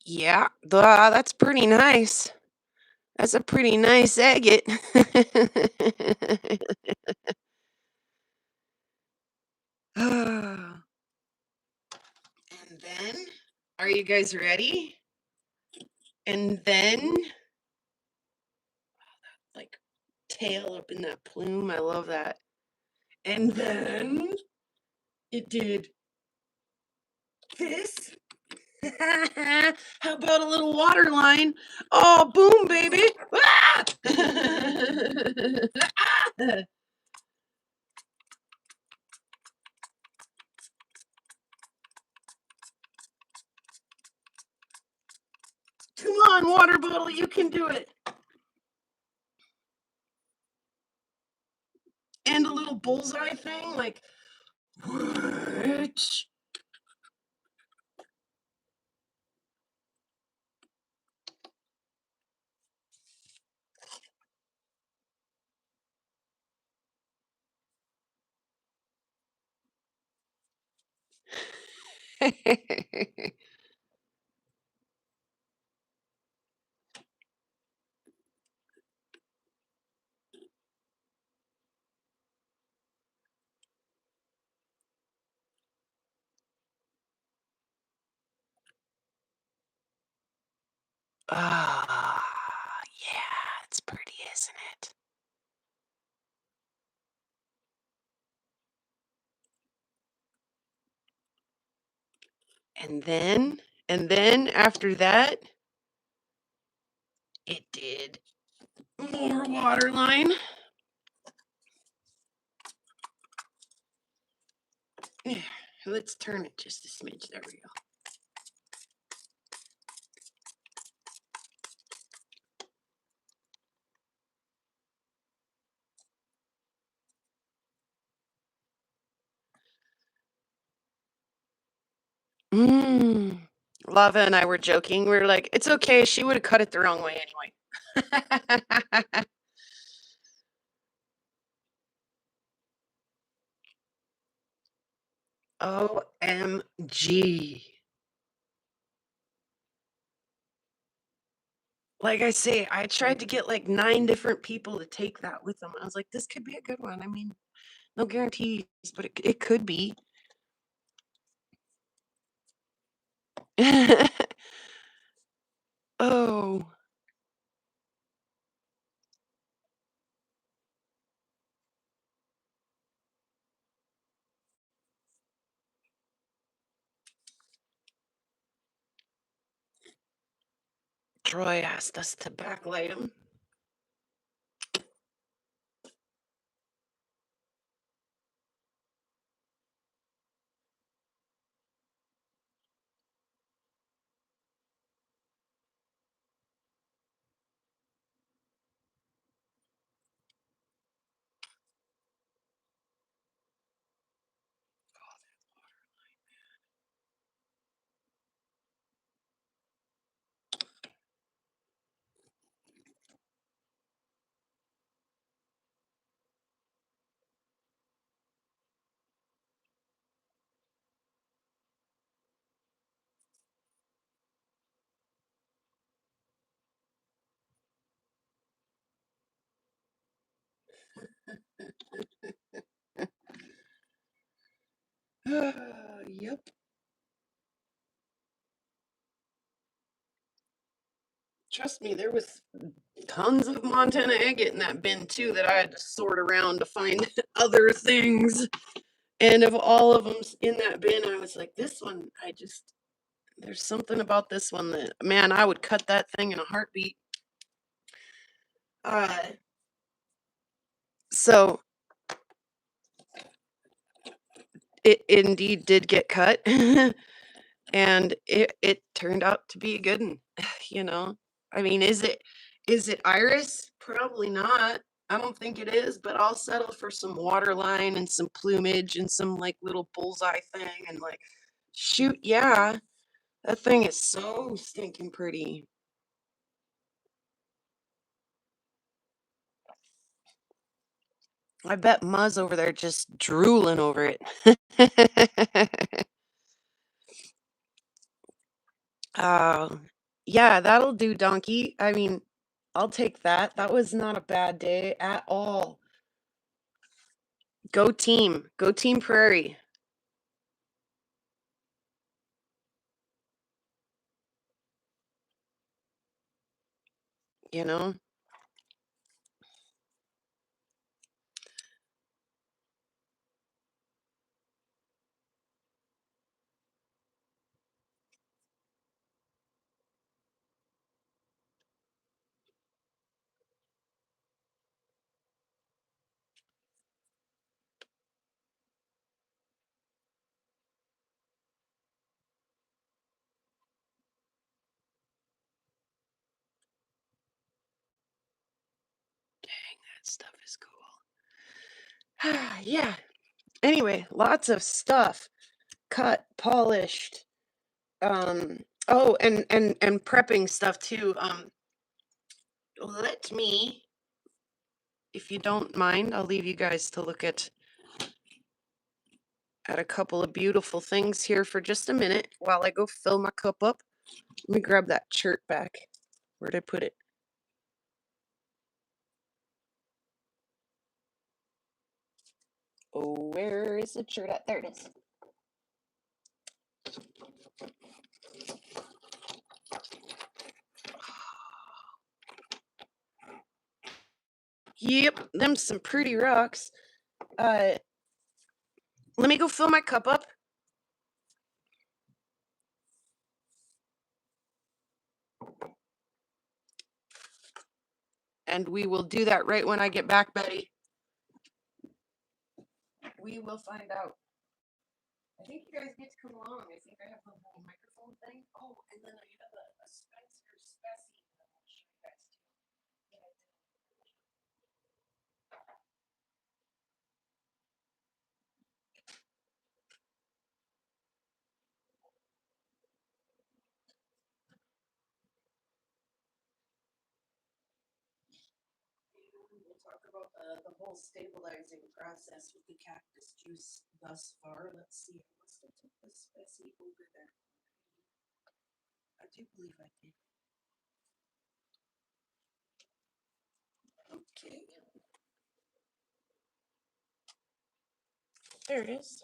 yeah, that's pretty nice. That's a pretty nice agate. Ah, and then, are you guys ready? And then, like, tail up in that plume. I love that. And then it did this. How about a little water line? Oh, boom, baby. Ah! Come on, water bottle, you can do it. And a little bullseye thing, like, what? Ah, yeah, it's pretty, isn't it? And then, and then after that, it did more water line. Yeah, let's turn it just a smidge. There we go. Lava and I were joking. We were like, it's okay. She would have cut it the wrong way anyway. OMG. Like I say, I tried to get like 9 different people to take that with them. I was like, this could be a good one. I mean, no guarantees, but it could be. Oh, Troy asked us to backlight him. Yep. Trust me, there was tons of Montana agate in that bin too that I had to sort around to find other things. And of all of them in that bin, I was like, this one, there's something about this one that, man, I would cut that thing in a heartbeat. Uh, so it indeed did get cut. And it turned out to be a good one, you know. I mean, is it iris? Probably not. I don't think it is, but I'll settle for some waterline and some plumage and some like little bullseye thing and like shoot, yeah. That thing is so stinking pretty. I bet Muzz over there just drooling over it. Uh, yeah, that'll do, donkey. I mean, I'll take that. That was not a bad day at all. Go team. Go team Prairie, you know? That stuff is cool. Yeah. Anyway, lots of stuff. Cut, polished. Oh, and prepping stuff too. Let me, if you don't mind, I'll leave you guys to look at a couple of beautiful things here for just a minute while I go fill my cup up. Let me grab that shirt back. Where'd I put it? Oh, where is the shirt at? There it is. Yep, them some pretty rocks. Uh, let me go fill my cup up. And we will do that right when I get back, Betty. We will find out. I think you guys get to come along. I think I have the whole microphone thing. Oh, and then I have a Spencer Spessy that I'll show you guys too. We'll talk about the whole stabilizing process with the cactus juice thus far. Let's see. I must have took the Spessy over there. I do believe I did. Okay. There it is.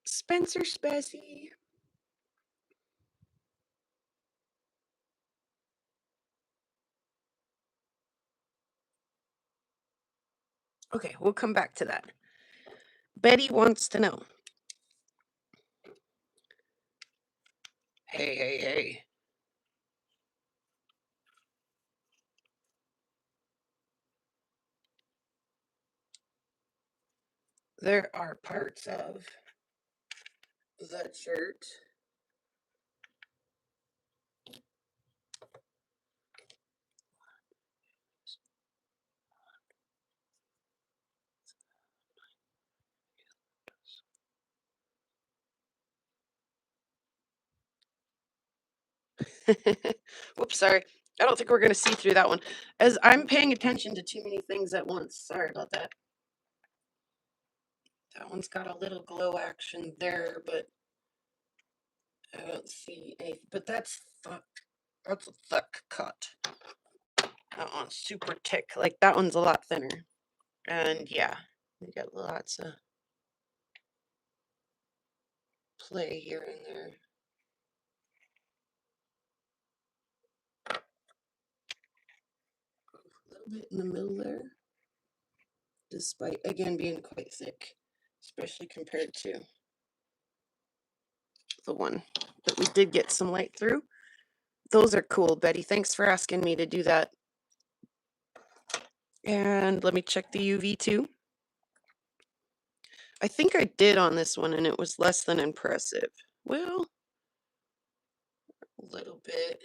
Spencer Spessy. Okay, we'll come back to that. Betty wants to know. Hey, hey, hey. There are parts of the shirt. Whoops, sorry. I don't think we're going to see through that one. As I'm paying attention to too many things at once. Sorry about that. That one's got a little glow action there, but I don't see any. But that's that's a thick cut. That one's super thick. Like that one's a lot thinner. And yeah, we got lots of play here and there. A little bit in the middle there, despite again being quite thick, especially compared to the one that we did get some light through. Those are cool, Betty. Thanks for asking me to do that. And let me check the UV too. I think I did on this one and it was less than impressive. Well, a little bit.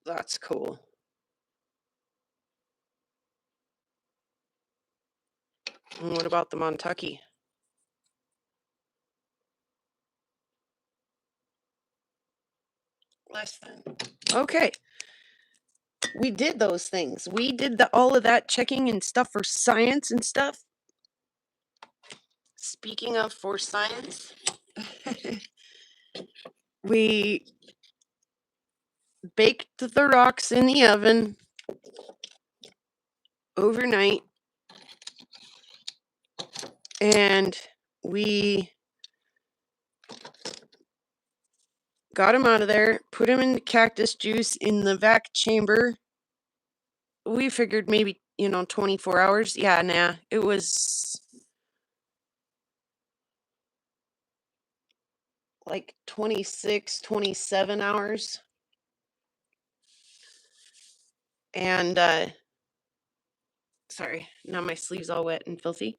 That's cool. And what about the Montucky? Less than. Okay. We did those things. We did all of that checking and stuff for science and stuff. Speaking of for science, we baked the rocks in the oven overnight, and we got them out of there, put them in the cactus juice in the vac chamber. We figured maybe, 24 hours. Yeah, nah, it was like 26, 27 hours. And sorry, now my sleeve's all wet and filthy.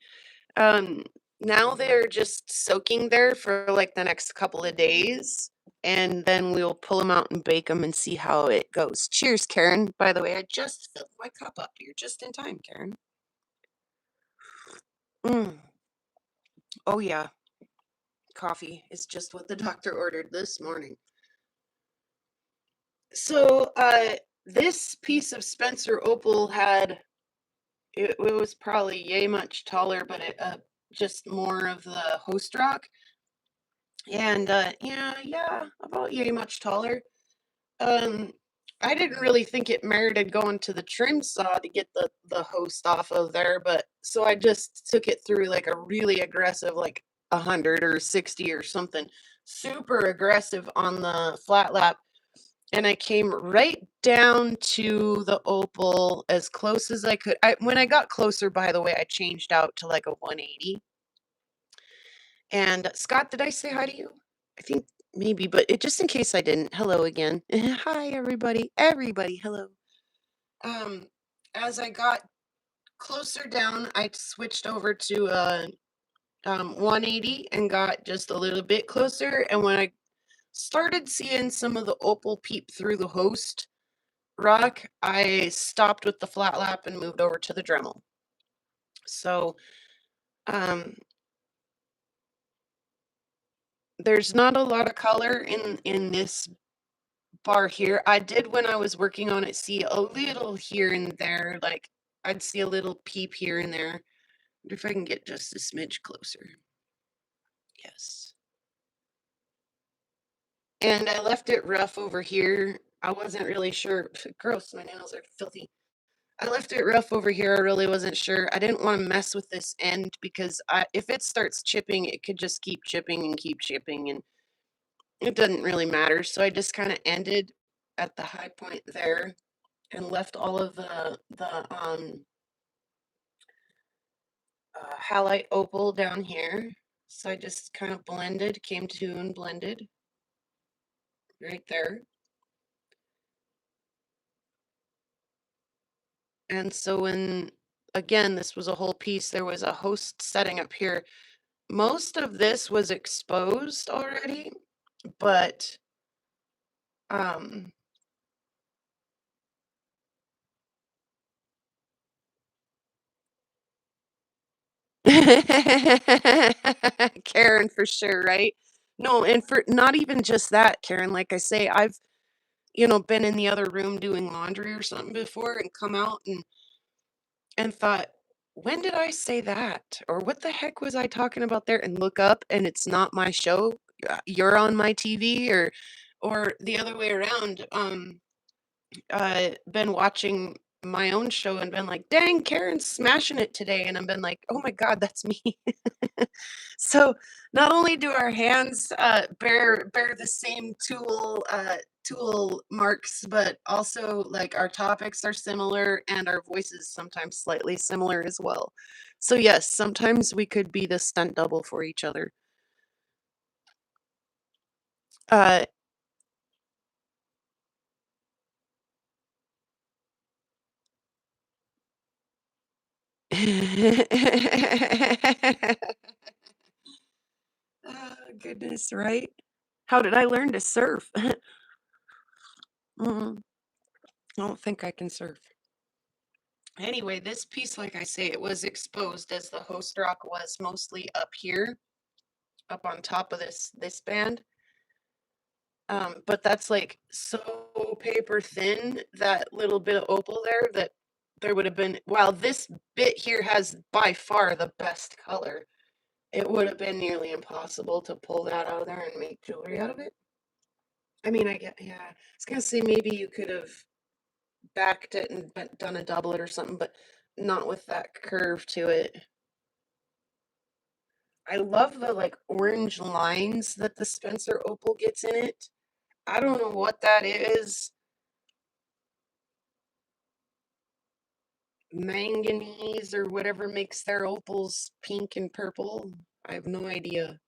Now they're just soaking there for like the next couple of days, and then we'll pull them out and bake them and see how it goes. Cheers, Karen. By the way, I just filled my cup up. You're just in time, Karen. Oh yeah, coffee is just what the doctor ordered this morning. So, this piece of Spencer opal had it was probably yay much taller, but it just more of the host rock. And yeah, about yay much taller. Um, I didn't really think it merited going to the trim saw to get the host off of there, but so I just took it through like a really aggressive, like 100 or 60 or something, super aggressive on the flat lap. And I came right down to the opal as close as I could. When I got closer, by the way, I changed out to like a 180. And Scott, did I say hi to you? I think maybe, but just in case I didn't, hello again. Hi, everybody. Everybody, hello. As I got closer down, I switched over to 180 and got just a little bit closer. And when I started seeing some of the opal peep through the host rock, I stopped with the flat lap and moved over to the Dremel. So, there's not a lot of color in this bar here. I did when I was working on it see a little here and there, like I'd see a little peep here and there. Wonder if I can get just a smidge closer. Yes. And I left it rough over here. I wasn't really sure. Gross, my nails are filthy. I left it rough over here. I really wasn't sure. I didn't want to mess with this end because if it starts chipping, it could just keep chipping and keep chipping. And It didn't really matter, so I just kinda ended at the high point there and left all of the halite opal down here. So I just kind of blended, came to and blended right there. And so when, again, this was a whole piece, there was a host setting up here. Most of this was exposed already, but um Karen for sure, right? No, and for not even just that, Karen, like I say, I've, been in the other room doing laundry or something before and come out and thought, when did I say that? Or what the heck was I talking about there? And look up and it's not my show. You're on my TV or the other way around. Been watching my own show and been like, dang, Karen's smashing it today. And I've been like, oh my God, that's me. So not only do our hands bear the same tool marks, but also like our topics are similar and our voices sometimes slightly similar as well. So yes, sometimes we could be the stunt double for each other. Uh, oh, goodness, right? How did I learn to surf? Mm, I don't think I can surf. Anyway, this piece, like I say, it was exposed as the host rock was mostly up here, up on top of this band. But that's like so paper thin, that little bit of opal there that there would have been, while this bit here has by far the best color, it would have been nearly impossible to pull that out of there and make jewelry out of it. I mean, I get, yeah, I was gonna say maybe you could have backed it and done a doublet or something, but not with that curve to it. I love the like orange lines that the Spencer opal gets in it. I don't know what that is. Manganese or whatever makes their opals pink and purple. I have no idea,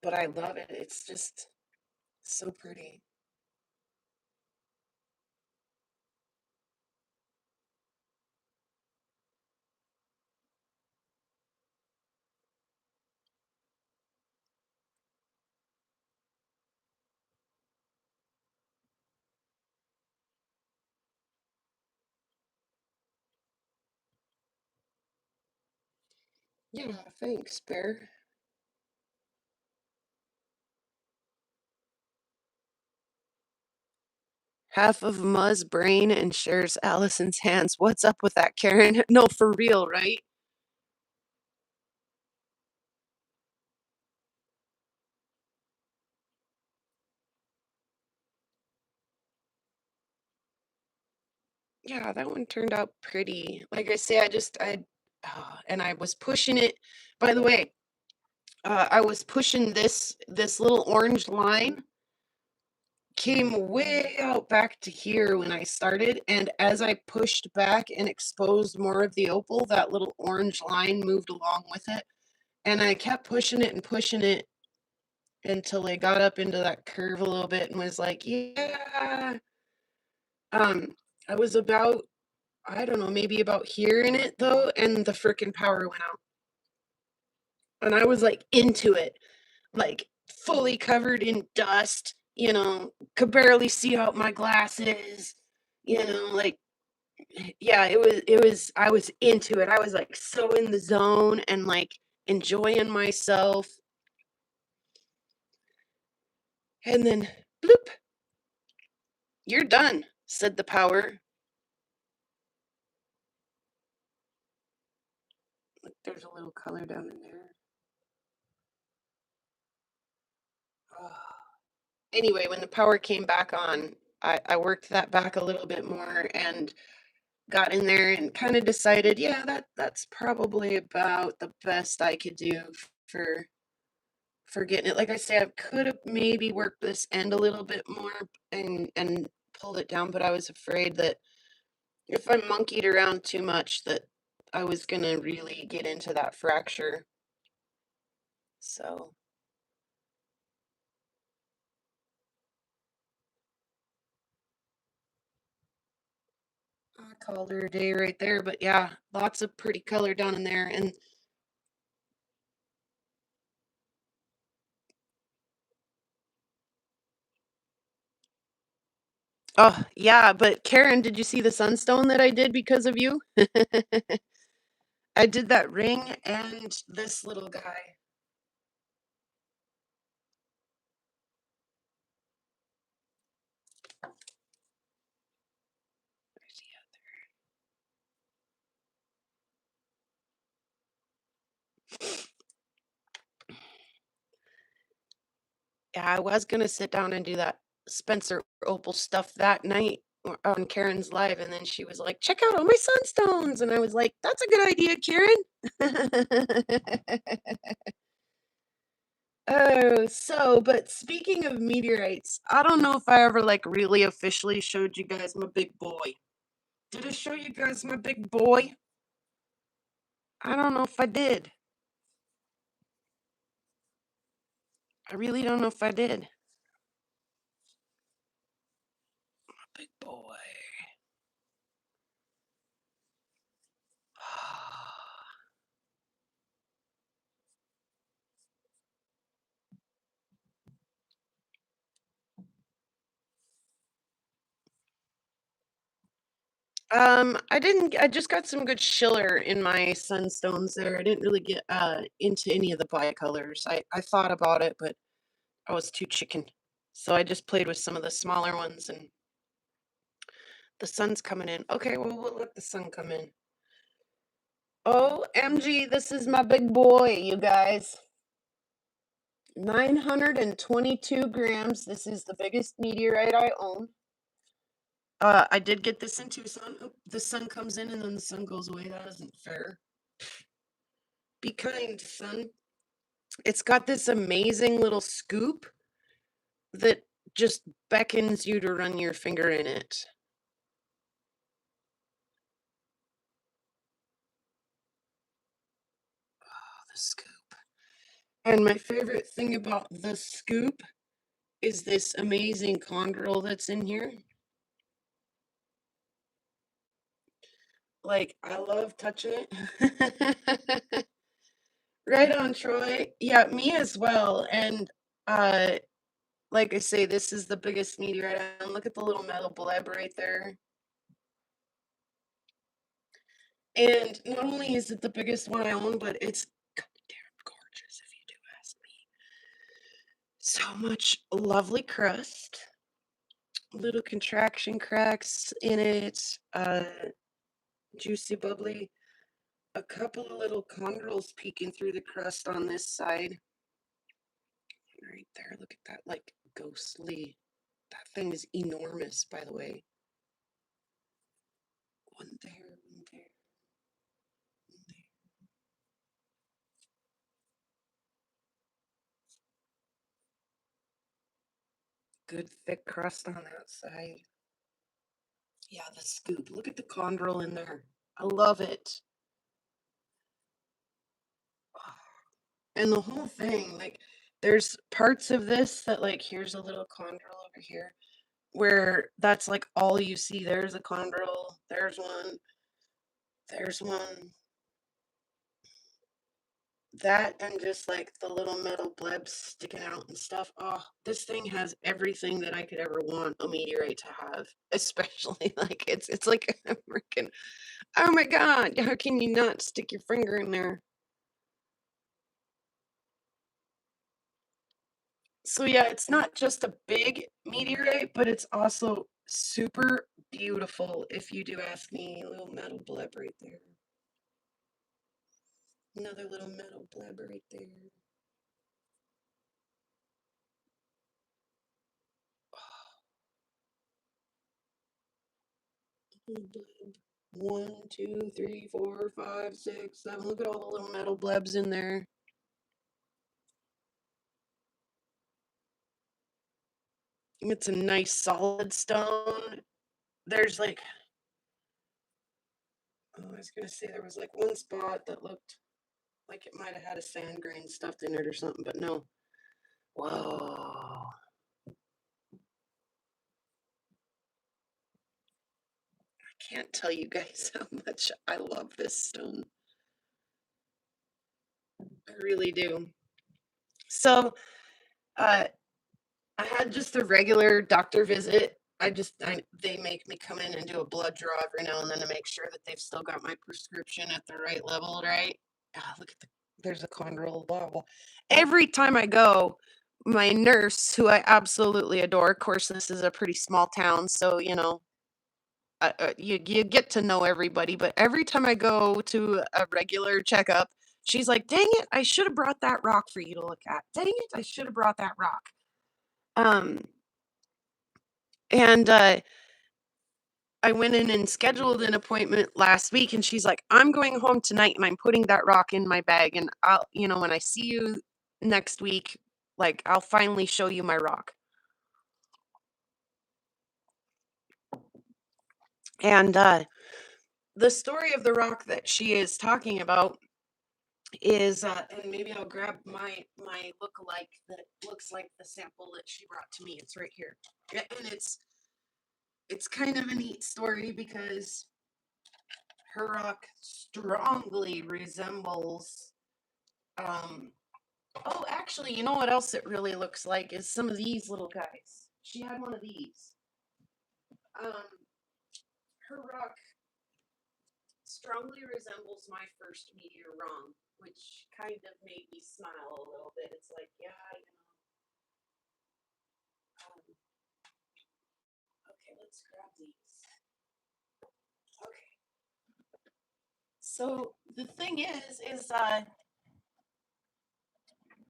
but I love it. It's just so pretty. Yeah, thanks, Bear. Half of Ma's brain and shares Allison's hands. What's up with that, Karen? No, for real, right? Yeah, that one turned out pretty. Like I say, and I was pushing it. By the way, I was pushing this little orange line came way out back to here when I started, and as I pushed back and exposed more of the opal, that little orange line moved along with it, and I kept pushing it and pushing it until I got up into that curve a little bit and was like, yeah. Um, I was about, I don't know, maybe about here in it though, and the frickin' power went out. And I was like into it, like fully covered in dust, could barely see out my glasses, like yeah, I was into it. I was like so in the zone and like enjoying myself. And then bloop, you're done, said the power. Look, there's a little color down in there. Oh. Anyway, when the power came back on, I worked that back a little bit more and got in there and kind of decided, yeah, that's probably about the best I could do for for getting it. Like I said, I could have maybe worked this end a little bit more and pulled it down, but I was afraid that if I monkeyed around too much that I was gonna really get into that fracture. So I called her a day right there, but yeah, lots of pretty color down in there. And oh, yeah, but Karen, did you see the sunstone that I did because of you? I did that ring and this little guy. Yeah, I was gonna sit down and do that Spencer Opal stuff that night on Karen's live, and then she was like, "Check out all my sunstones," and I was like, "That's a good idea, Karen." Oh, so, but speaking of meteorites, I don't know if I ever like really officially showed you guys my big boy. Did I show you guys my big boy? I don't know if I did. I really don't know if I did. Big boy. I didn't I just got some good schiller in my sunstones there. I didn't really get into any of the bicolors. I thought about it, but I was too chicken. So I just played with some of the smaller ones and the sun's coming in. Okay, well we'll let the sun come in. OMG, this is my big boy, you guys. 922 grams. This is the biggest meteorite I own. I did get this in Tucson. Oh, the sun comes in and then the sun goes away. That isn't fair. Be kind, sun. It's got this amazing little scoop that just beckons you to run your finger in it. Oh, the scoop. And my favorite thing about the scoop is this amazing chondrule that's in here. Like, I love touching it. Right on, Troy. Yeah, me as well. And uh like I say, this is the biggest meteorite. And look at the little metal bleb right there. And not only is it the biggest one I own, but it's goddamn gorgeous if you do ask me. So much lovely crust, little contraction cracks in it, juicy bubbly, a couple of little chondrules peeking through the crust on this side. Right there, look at that, like ghostly. That thing is enormous, by the way. One there, one there, one there. Good thick crust on that side. Yeah, the scoop. Look at the chondrule in there. I love it. And the whole thing, like, there's parts of this that, like, here's a little chondrule over here, where that's like all you see. There's a chondrule, there's one, that, and just like the little metal blebs sticking out and stuff. Oh, this thing has everything that I could ever want a meteorite to have, especially like it's like a freaking, oh my God, how can you not stick your finger in there? So yeah, it's not just a big meteorite, but it's also super beautiful, if you do ask me. A little metal bleb right there. Another little metal bleb right there. Little bleb. One, two, three, four, five, six, seven. Look at all the little metal blebs in there. It's a nice solid stone. There's like, oh, I was gonna say there was like one spot that looked like it might have had a sand grain stuffed in it or something, but no. Whoa. I can't tell you guys how much I love this stone. I really do. So, uh, I had just a regular doctor visit. They make me come in and do a blood draw every now and then to make sure that they've still got my prescription at the right level, right? Ah, look at there's a condrol, blah, blah. Every time I go, my nurse, who I absolutely adore, of course, this is a pretty small town, so, you get to know everybody, but every time I go to a regular checkup, she's like, "Dang it, I should have brought that rock for you to look at. Dang it, I should have brought that rock." Um, and I went in and scheduled an appointment last week, and she's like, "I'm going home tonight, and I'm putting that rock in my bag, and when I see you next week, like, I'll finally show you my rock." And the story of the rock that she is talking about is, and maybe I'll grab my look-alike that looks like the sample that she brought to me. It's right here, and it's kind of a neat story because her rock strongly resembles. Oh, actually, you know what else it really looks like is some of these little guys. She had one of these. Um, her rock strongly resembles my first meteor wrong, which kind of made me smile a little bit. It's like, yeah, okay, let's grab these. Okay. So the thing is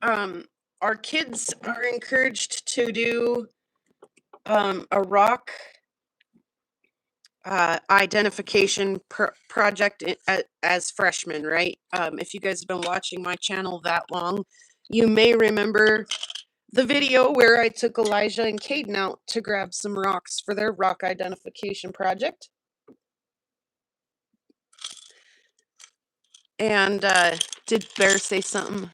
um, our kids are encouraged to do a rock identification project as freshmen, right? If you guys have been watching my channel that long, you may remember the video where I took Elijah and Caden out to grab some rocks for their rock identification project. And did Bear say something?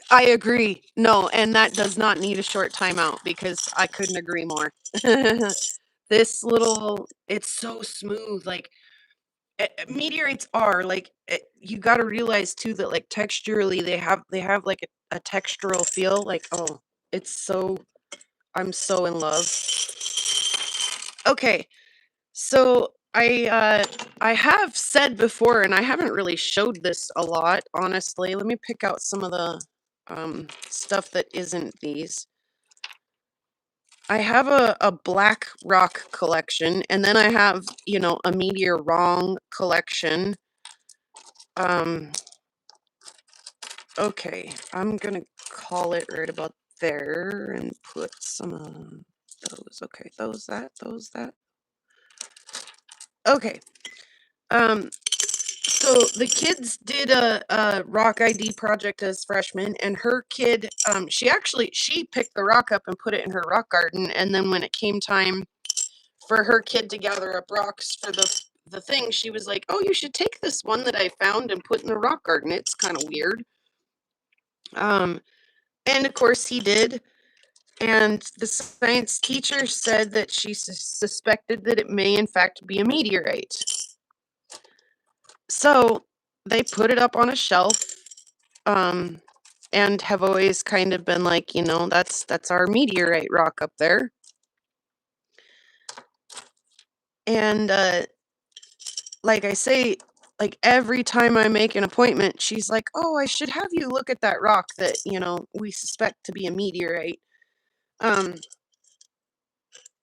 I agree. No, and that does not need a short timeout because I couldn't agree more. This little, it's so smooth. Like, meteorites are like, you got to realize too that like texturally they have like a textural feel. Like, oh, it's so, I'm so in love. Okay, so I have said before, and I haven't really showed this a lot, honestly. Let me pick out some of the stuff that isn't these. I have a black rock collection, and then I have, a meteor wrong collection. Okay, I'm gonna call it right about there and put some of those. Okay, those, that. Okay. So the kids did a rock ID project as freshmen, and her kid, she picked the rock up and put it in her rock garden, and then when it came time for her kid to gather up rocks for the thing, she was like, "Oh, you should take this one that I found and put in the rock garden. It's kind of weird." Um, and of course he did. And the science teacher said that she suspected that it may in fact be a meteorite. So they put it up on a shelf, um, and have always kind of been like, that's our meteorite rock up there. And like I say, like every time I make an appointment, she's like, "Oh, I should have you look at that rock that we suspect to be a meteorite." Um,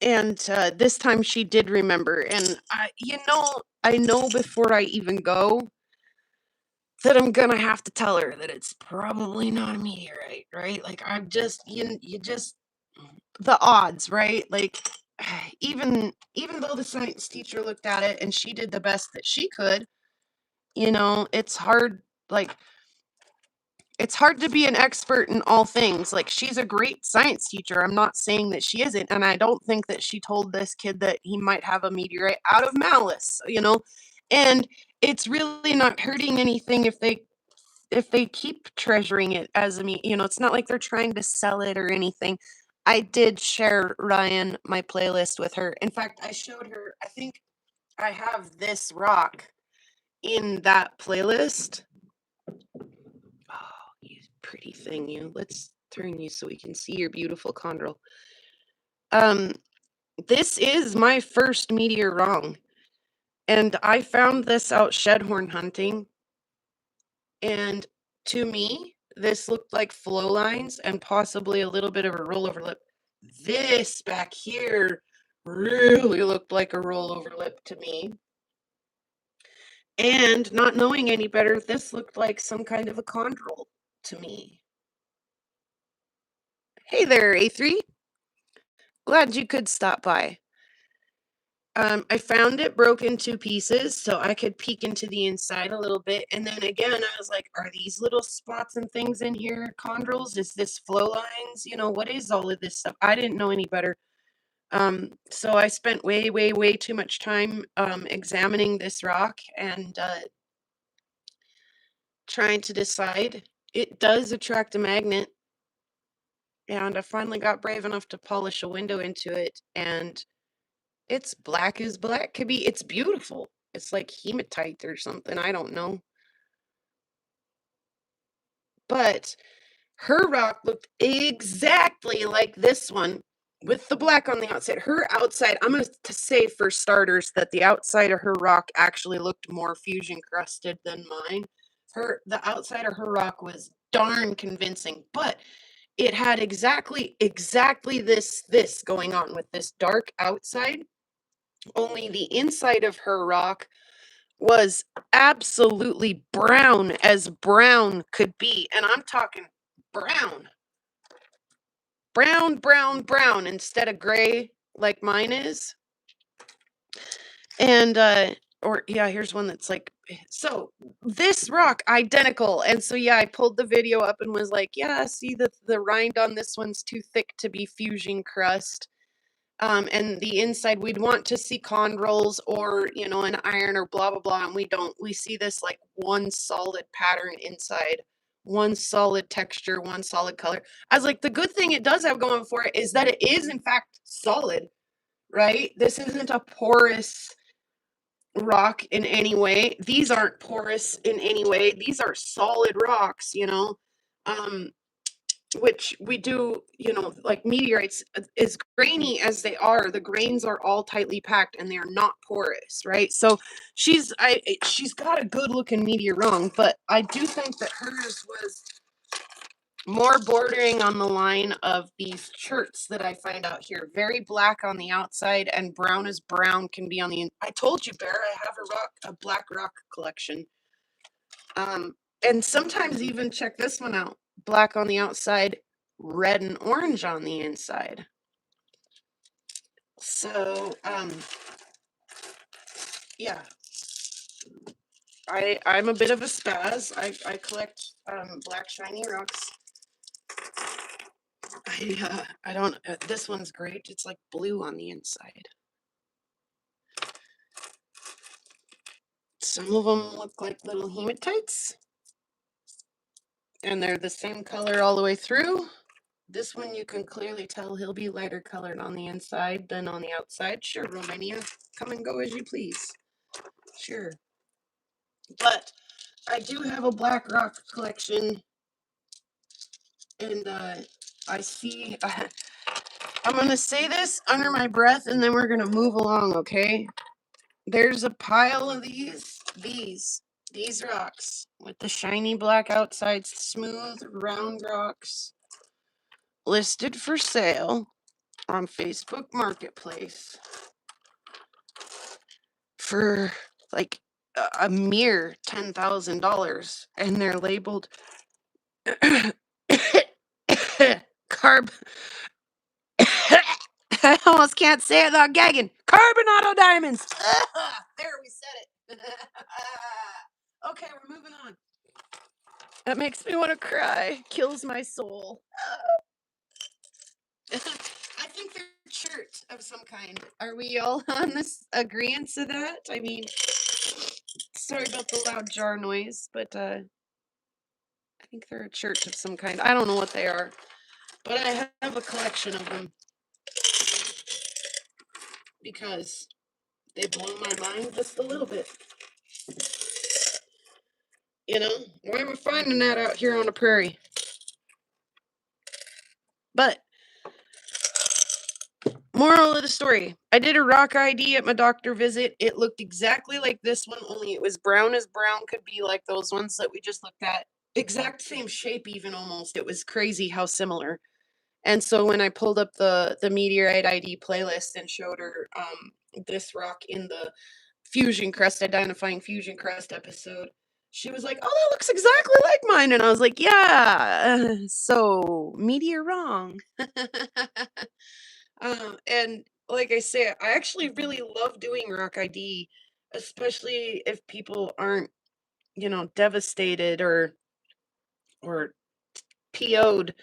and this time she did remember, and I know before I even go that I'm gonna have to tell her that it's probably not a meteorite, right? Like, I'm just you just the odds, right? Like, even though the science teacher looked at it and she did the best that she could, it's hard. Like, It's hard to be an expert in all things. Like, she's a great science teacher. I'm not saying that she isn't. And I don't think that she told this kid that he might have a meteorite out of malice, you know? And it's really not hurting anything if they keep treasuring it as it's not like they're trying to sell it or anything. I did share Ryan my playlist with her. In fact, I showed her, I think I have this rock in that playlist. Oh, you pretty thing, you. Let's turn you so we can see your beautiful chondrule. This is my first meteor wrong. And I found this out shedhorn hunting. And to me, this looked like flow lines and possibly a little bit of a rollover lip. This back here really looked like a rollover lip to me. And not knowing any better, this looked like some kind of a chondrule to me. Hey there, A3. Glad you could stop by. I found it broke into pieces so I could peek into the inside a little bit. And then again, I was like, are these little spots and things in here chondrules? Is this flow lines? What is all of this stuff? I didn't know any better. So I spent way, way, way too much time examining this rock and trying to decide. It does attract a magnet. And I finally got brave enough to polish a window into it, and it's black as black could be. It's beautiful. It's like hematite or something. I don't know. But her rock looked exactly like this one with the black on the outside. Her outside, I'm going to say for starters that the outside of her rock actually looked more fusion crusted than mine. The outside of her rock was darn convincing, but it had exactly this going on with this dark outside. Only the inside of her rock was absolutely brown as brown could be. And I'm talking brown. Brown instead of gray like mine is. And here's one that's like, so this rock identical. And so I pulled the video up and was like, yeah, see the rind on this one's too thick to be fusion crust. And the inside, we'd want to see chondrules or, an iron or blah, blah, blah. And we don't. We see this like one solid pattern inside, one solid texture, one solid color. I was like, the good thing it does have going for it is that it is, in fact, solid, right? This isn't a porous rock in any way. These aren't porous in any way. These are solid rocks, which we do, like meteorites, as grainy as they are, the grains are all tightly packed and they are not porous, right? So she's got a good looking meteor wrong, but I do think that hers was more bordering on the line of these cherts that I find out here. Very black on the outside and brown as brown can be on the I told you, Bear, I have a black rock collection. And sometimes even check this one out. Black on the outside, red and orange on the inside. So, yeah. I'm a bit of a spaz. I collect black shiny rocks. I don't. This one's great. It's like blue on the inside. Some of them look like little hematites, and they're the same color all the way through. This one you can clearly tell he'll be lighter colored on the inside than on the outside. Sure, Romania, come and go as you please. Sure. But I do have a black rock collection, and I see. I'm going to say this under my breath, and then we're going to move along, okay? There's a pile of these rocks with the shiny black outsides, smooth, round rocks, listed for sale on Facebook Marketplace for like a mere $10,000, and they're labeled carb. I almost can't say it without gagging. Carbonado diamonds. There, we said it. Okay, we're moving on. That makes me want to cry. Kills my soul. I think they're church of some kind. Are we all on this agreement to that? I mean, sorry about the loud jar noise, but I think they're a church of some kind. I don't know what they are, but I have a collection of them because they blow my mind just a little bit. You know, why am I finding that out here on the prairie? But moral of the story, I did a rock ID at my doctor visit. It looked exactly like this one, only it was brown as brown could be, like those ones that we just looked at. Exact same shape, even almost. It was crazy how similar. And so when I pulled up the Meteorite ID playlist and showed her this rock in the fusion crust, identifying fusion crust episode, she was like, "Oh, that looks exactly like mine." And I was like, "Yeah, so meteor wrong." And like I say, I actually really love doing rock ID, especially if people aren't, devastated or PO'd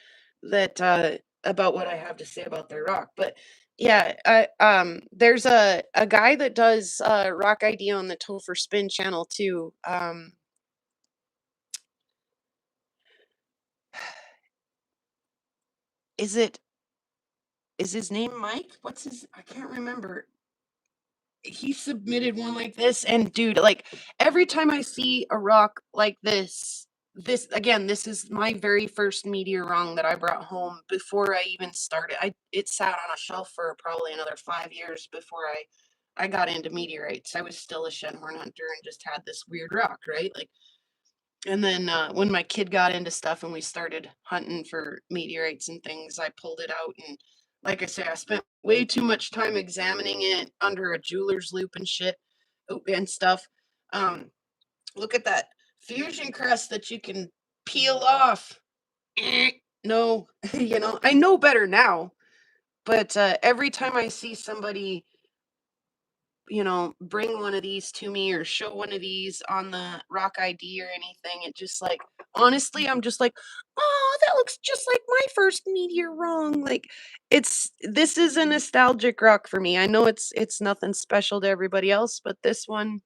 that about what I have to say about their rock. But yeah, there's a guy that does rock ID on the Topher Spin channel too. Is it is his name Mike? What's his I can't remember. He submitted one like this, and dude, like every time I see a rock like this again, this is my very first meteor rong that I brought home before I even started. It sat on a shelf for probably another 5 years before I got into meteorites. I was still a Shenhorn hunter and just had this weird rock, right? Like, and then when my kid got into stuff and we started hunting for meteorites and things, I pulled it out, and like I say, I spent way too much time examining it under a jeweler's loop and shit and stuff. Um, Look at that fusion crust that you can peel off. No, I know better now, but every time I see somebody bring one of these to me or show one of these on the rock ID or anything. It just like, honestly, I'm just like, oh, that looks just like my first meteor wrong. Like this is a nostalgic rock for me. I know it's nothing special to everybody else, but this one's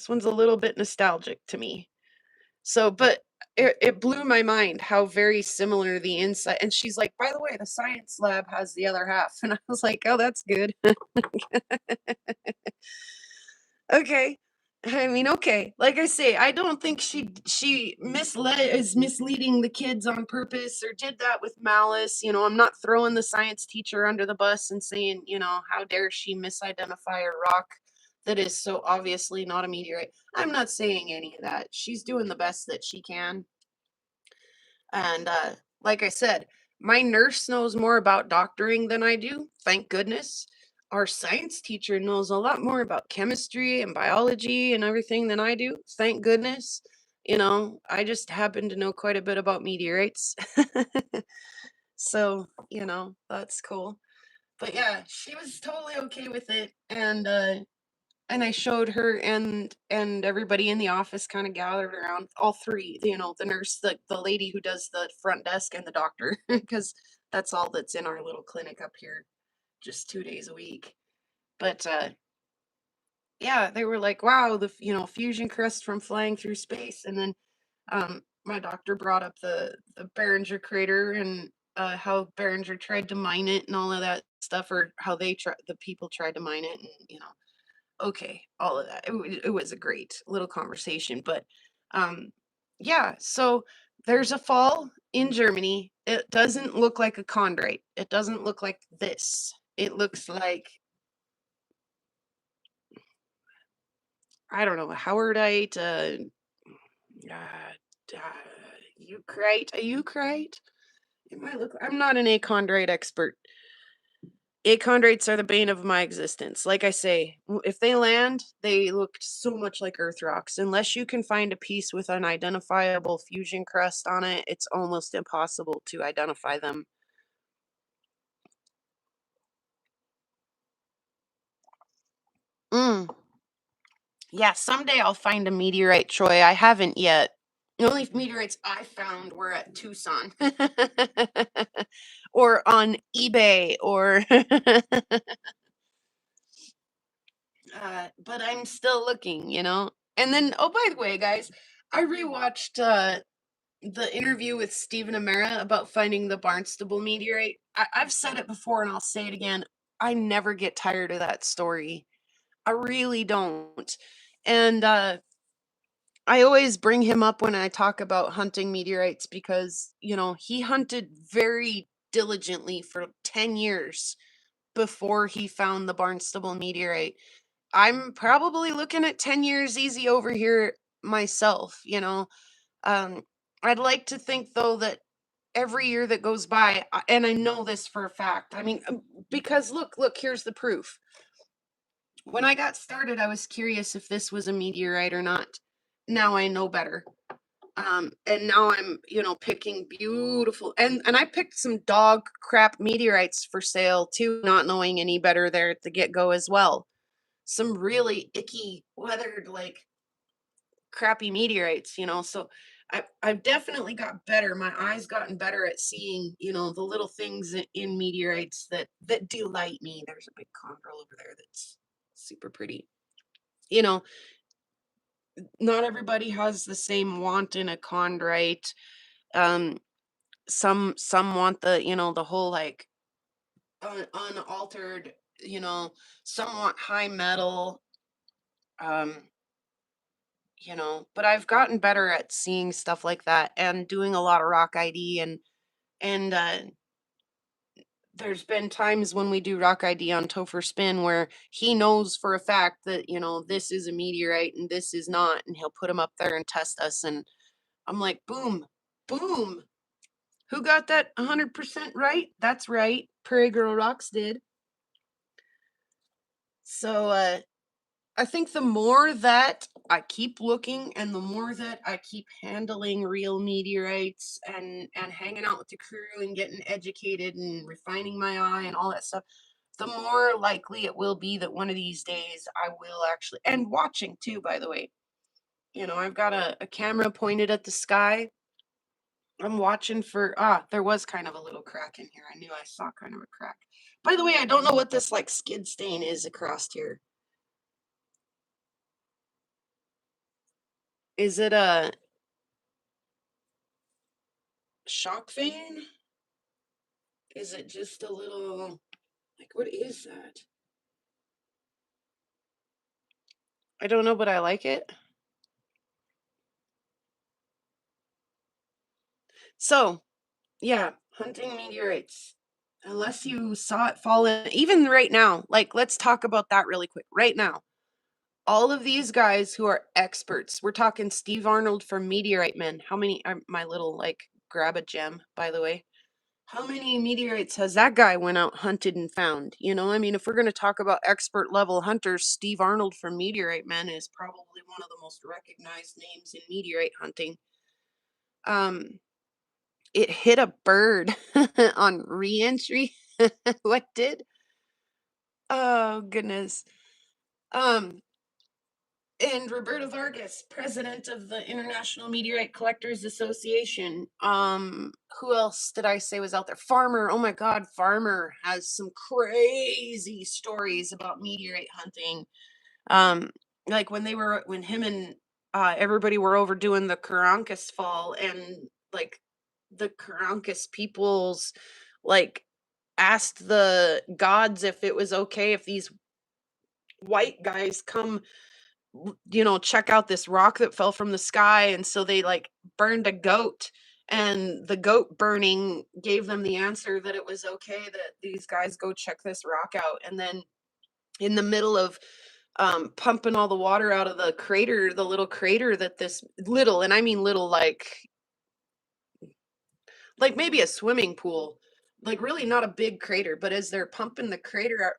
a little bit nostalgic to me. So, but it blew my mind how very similar the inside. And she's like, by the way, the science lab has the other half. And I was like, oh, that's good. Okay. I mean, okay. Like I say, I don't think she is misleading the kids on purpose or did that with malice. I'm not throwing the science teacher under the bus and saying, how dare she misidentify a rock that is so obviously not a meteorite. I'm not saying any of that. She's doing the best that she can. And like I said, my nurse knows more about doctoring than I do, thank goodness. Our science teacher knows a lot more about chemistry and biology and everything than I do, thank goodness. I just happen to know quite a bit about meteorites. So, that's cool. But yeah, she was totally okay with it. And I showed her, and everybody in the office kind of gathered around, all three, the nurse, the lady who does the front desk, and the doctor, because that's all that's in our little clinic up here, just 2 days a week. But yeah, they were like, wow, the fusion crust from flying through space. And then my doctor brought up the Behringer crater, and how Behringer tried to mine it and all of that stuff, or how the people tried to mine it, and okay, all of that. It was a great little conversation, but um, yeah. So there's a fall in Germany. It doesn't look like a chondrite. It doesn't look like this. It looks like, I don't know, a Howardite, eucrite, a eucrite. I'm not an achondrite expert. Achondrites are the bane of my existence. Like I say, if they land, they look so much like Earth rocks. Unless you can find a piece with an identifiable fusion crust on it, it's almost impossible to identify them. Mm. Yeah, someday I'll find a meteorite, Troy. I haven't yet. The only meteorites I found were at Tucson or on eBay or but I'm still looking, you know. And then oh by the way, guys, I rewatched the interview with Stephen Amera about finding the Barnstable meteorite. I've said it before and I'll say it again. I never get tired of that story. I really don't. And I always bring him up when I talk about hunting meteorites because, you know, he hunted very diligently for 10 years before he found the Barnstable meteorite. I'm probably looking at 10 years easy over here myself, you know. Um, I'd like to think though that every year that goes by, and I know this for a fact. I mean, because look, here's the proof. When I got started, I was curious if this was a meteorite or not. Now I know better. And now I'm, you know, picking beautiful and I picked some dog crap meteorites for sale too, not knowing any better there at the get-go as well. Some really icky, weathered, like crappy meteorites, you know. So I've definitely got better. My eyes gotten better at seeing, you know, the little things in meteorites that delight me. There's a big condor over there that's super pretty. You know, not everybody has the same want in a chondrite. Um, some want the, you know, the whole like unaltered, you know, some want high metal. Um, you know, but I've gotten better at seeing stuff like that and doing a lot of rock ID and there's been times when we do rock ID on Topher Spin where he knows for a fact that, you know, this is a meteorite and this is not, and he'll put them up there and test us. And I'm like, boom, boom. Who got that 100% right? That's right. Prairie Girl Rocks did. So, I think the more that I keep looking and the more that I keep handling real meteorites and hanging out with the crew and getting educated and refining my eye and all that stuff, the more likely it will be that one of these days I will actually and watching too, by the way. You know, I've got a camera pointed at the sky. I'm watching for there was kind of a little crack in here. I knew I saw kind of a crack. By the way, I don't know what this like skid stain is across here. Is it a shock vein? Is it just a little, like, what is that? I don't know, but I like it. So, yeah, hunting meteorites. Unless you saw it fall in, even right now, like, let's talk about that really quick. Right now, all of these guys who are experts, we're talking Steve Arnold from Meteorite Men. How many are my little, like, grab a gem, by the way? How many meteorites has that guy went out hunted and found? You know, I mean, if we're going to talk about expert level hunters, Steve Arnold from Meteorite Men is probably one of the most recognized names in meteorite hunting. Um, it hit a bird on reentry. What did? Oh goodness. Um, and Roberto Vargas, president of the International Meteorite Collectors Association. Who else did I say was out there? Farmer. Oh my God, Farmer has some crazy stories about meteorite hunting. Um, like when him and everybody were over doing the Carancas fall, and like the Carancas peoples, like asked the gods if it was okay if these white guys come you know, check out this rock that fell from the sky. And so they like burned a goat, and the goat burning gave them the answer that it was okay that these guys go check this rock out. And then in the middle of pumping all the water out of the crater, the little crater that this little, and I mean little, like maybe a swimming pool, like really not a big crater, but as they're pumping the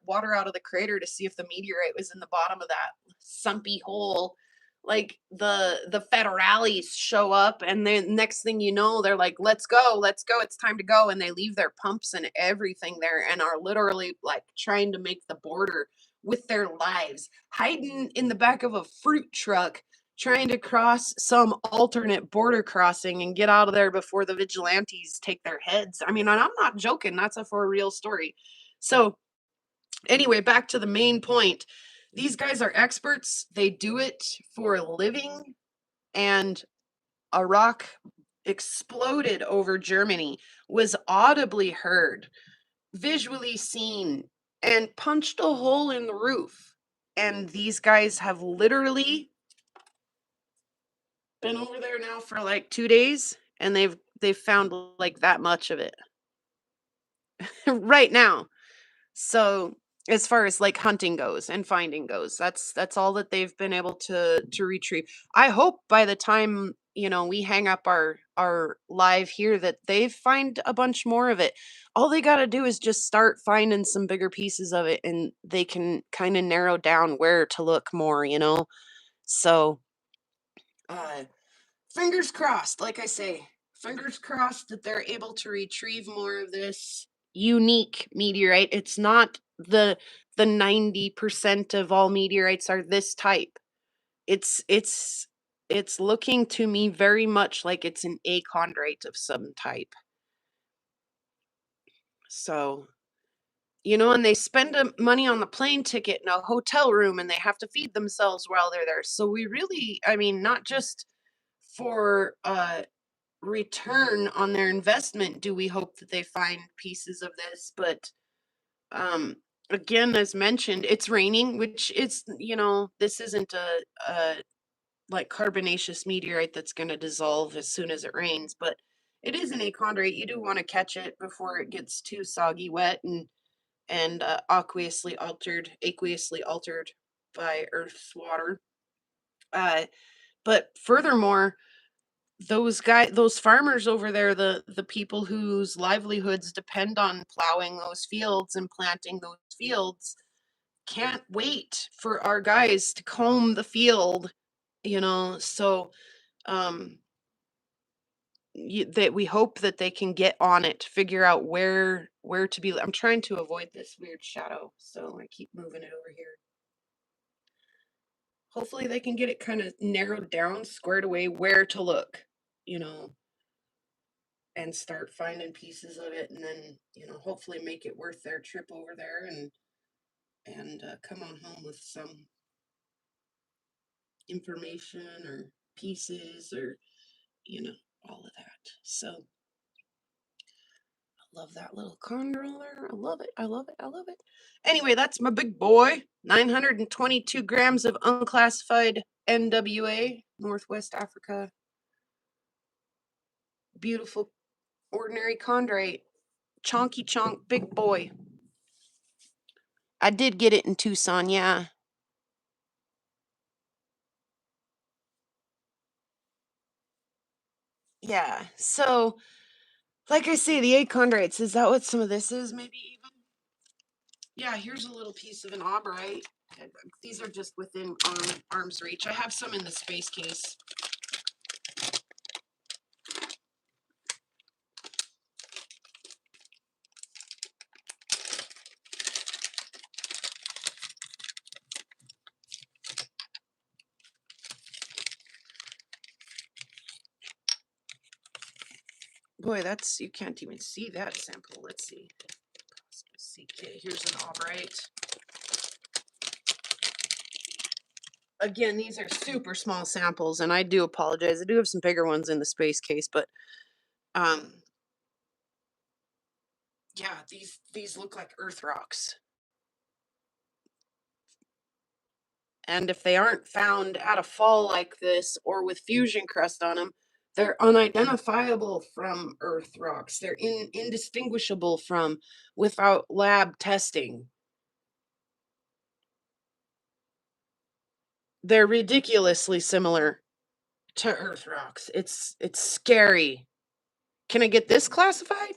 water out of the crater to see if the meteorite was in the bottom of that sumpy hole, like the federales show up, and then next thing you know, they're like, let's go, it's time to go, and they leave their pumps and everything there and are literally like trying to make the border with their lives, hiding in the back of a fruit truck, trying to cross some alternate border crossing and get out of there before the vigilantes take their heads. I mean, and I'm not joking, that's a for real story. So, anyway, back to the main point. These guys are experts. They do it for a living, and a rock exploded over Germany, was audibly heard, visually seen, and punched a hole in the roof. And these guys have literally been over there now for like 2 days, and they've found like that much of it right now. So as far as like hunting goes and finding goes, that's all that they've been able to retrieve. I hope by the time, we hang up our live here, that they find a bunch more of it. All they got to do is just start finding some bigger pieces of it, and they can kind of narrow down where to look more. So, uh fingers crossed, like I say, fingers crossed that they're able to retrieve more of this unique meteorite. It's not the 90% of all meteorites are this type. It's looking to me very much like it's an achondrite of some type. So, and they spend money on the plane ticket and a hotel room, and they have to feed themselves while they're there. So we really, I mean, not just for return on their investment do we hope that they find pieces of this, but um again, as mentioned, it's raining, which it's, this isn't a like carbonaceous meteorite that's going to dissolve as soon as it rains, but it is an achondrite. You do want to catch it before it gets too soggy wet and aqueously altered by earth's water. But furthermore, those farmers over there, the people whose livelihoods depend on plowing those fields and planting those fields, can't wait for our guys to comb the field. So um that we hope that they can get on it, figure out where to be. I'm trying to avoid this weird shadow, so I keep moving it over here. Hopefully they can get it kind of narrowed down, squared away, where to look, you know and start finding pieces of it, and then, hopefully make it worth their trip over there, and come on home with some information or pieces, or all of that. So I love that little condor there. I love it. I love it. I love it. Anyway, that's my big boy. 922 grams of unclassified NWA, Northwest Africa. Beautiful, ordinary chondrite. Chonky chonk, big boy. I did get it in Tucson, yeah. Yeah. So, like I say, the achondrites, is that what some of this is, maybe even? Yeah, here's a little piece of an auberite. These are just within arm's reach. I have some in the space case. Boy, you can't even see that sample. Let's see. Okay, here's an auberite. Again, these are super small samples, and I do apologize. I do have some bigger ones in the space case, but um, yeah, these look like earth rocks. And if they aren't found at a fall like this or with fusion crust on them, they're unidentifiable from earth rocks. They're indistinguishable from, without lab testing. They're ridiculously similar to earth rocks. It's scary. Can I get this classified?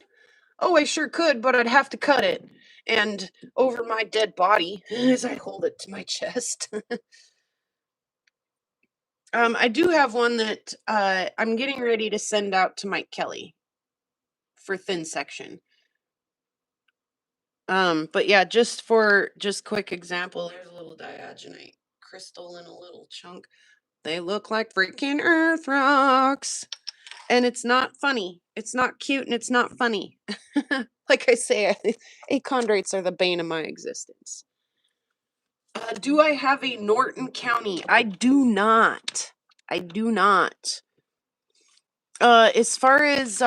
Oh, I sure could, but I'd have to cut it. And over my dead body as I hold it to my chest. I do have one that I'm getting ready to send out to Mike Kelly for thin section. But yeah, just quick example, there's a little diagonite crystal in a little chunk. They look like freaking earth rocks. And it's not funny. It's not cute and it's not funny. Like I say, achondrites are the bane of my existence. Do I have a Norton County? I do not. I do not. As far as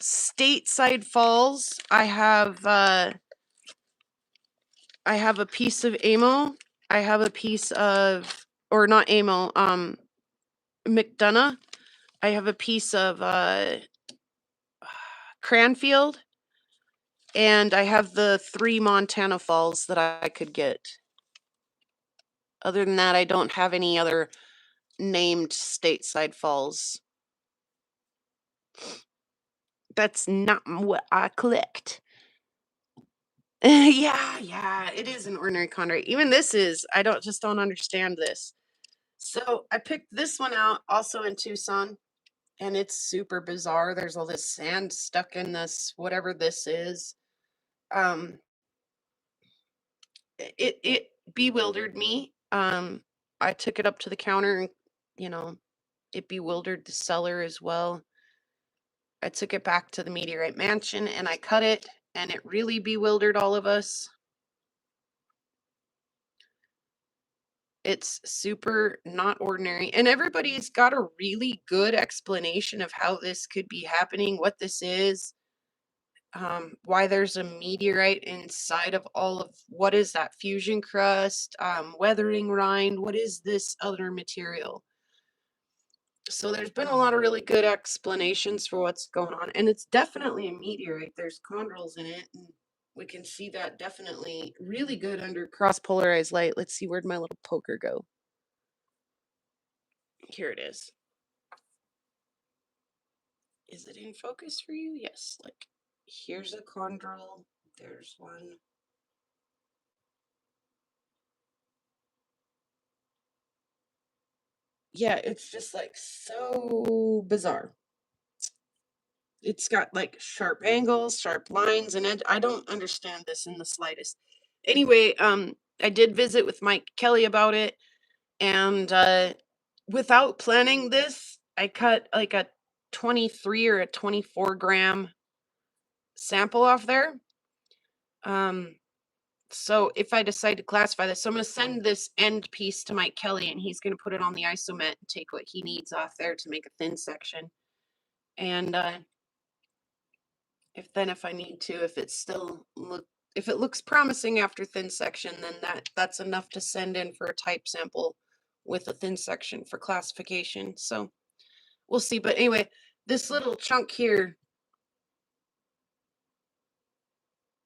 stateside falls, I have a piece of Amo. I have a piece of, or not Amo, McDonough. I have a piece of Cranfield, and I have the 3 Montana falls that I could get. Other than that, I don't have any other named stateside falls. That's not what I collect. Yeah, it is an ordinary chondrite. Even this is, I don't understand this. So I picked this one out also in Tucson, and it's super bizarre. There's all this sand stuck in this, whatever this is. Um, it bewildered me. I took it up to the counter and, you know, it bewildered the seller as well. I took it back to the Meteorite Mansion and I cut it, and it really bewildered all of us. It's super not ordinary, and everybody's got a really good explanation of how this could be happening, what this is, why there's a meteorite inside of all of what is that fusion crust, weathering rind, what is this other material? So there's been a lot of really good explanations for what's going on, and it's definitely a meteorite. There's chondrules in it, and we can see that definitely really good under cross-polarized light. Let's see, where'd my little poker go? Here it is. Is it in focus for you? Yes, like here's a chondrule, there's one. Yeah, it's just like so bizarre. It's got like sharp angles, sharp lines, and I don't understand this in the slightest. Anyway, I did visit with Mike Kelly about it, and without planning this, I cut like a 23 or a 24 gram sample off there. So if I decide to classify this, so I'm going to send this end piece to Mike Kelly, and he's going to put it on the isomet and take what he needs off there to make a thin section. And if I need to, if it looks promising after thin section, then that's enough to send in for a type sample with a thin section for classification. So we'll see. But anyway, this little chunk here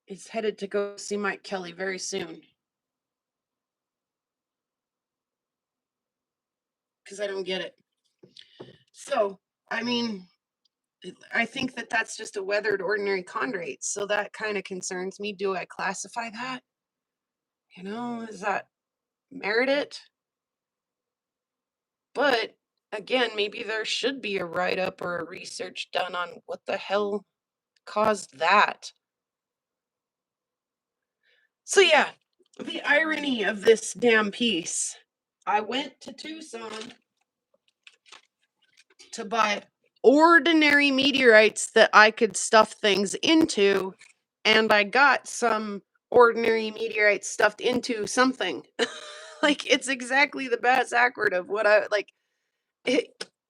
is headed to go see Mike Kelly very soon, because I don't get it. So, I mean, I think that that's just a weathered ordinary chondrite. So that kind of concerns me. Do I classify that? Does that merit it? But again, maybe there should be a write-up or a research done on what the hell caused that. So yeah, the irony of this damn piece. I went to Tucson to buy ordinary meteorites that I could stuff things into, and I got some ordinary meteorites stuffed into something. Like, it's exactly the backward of what I like.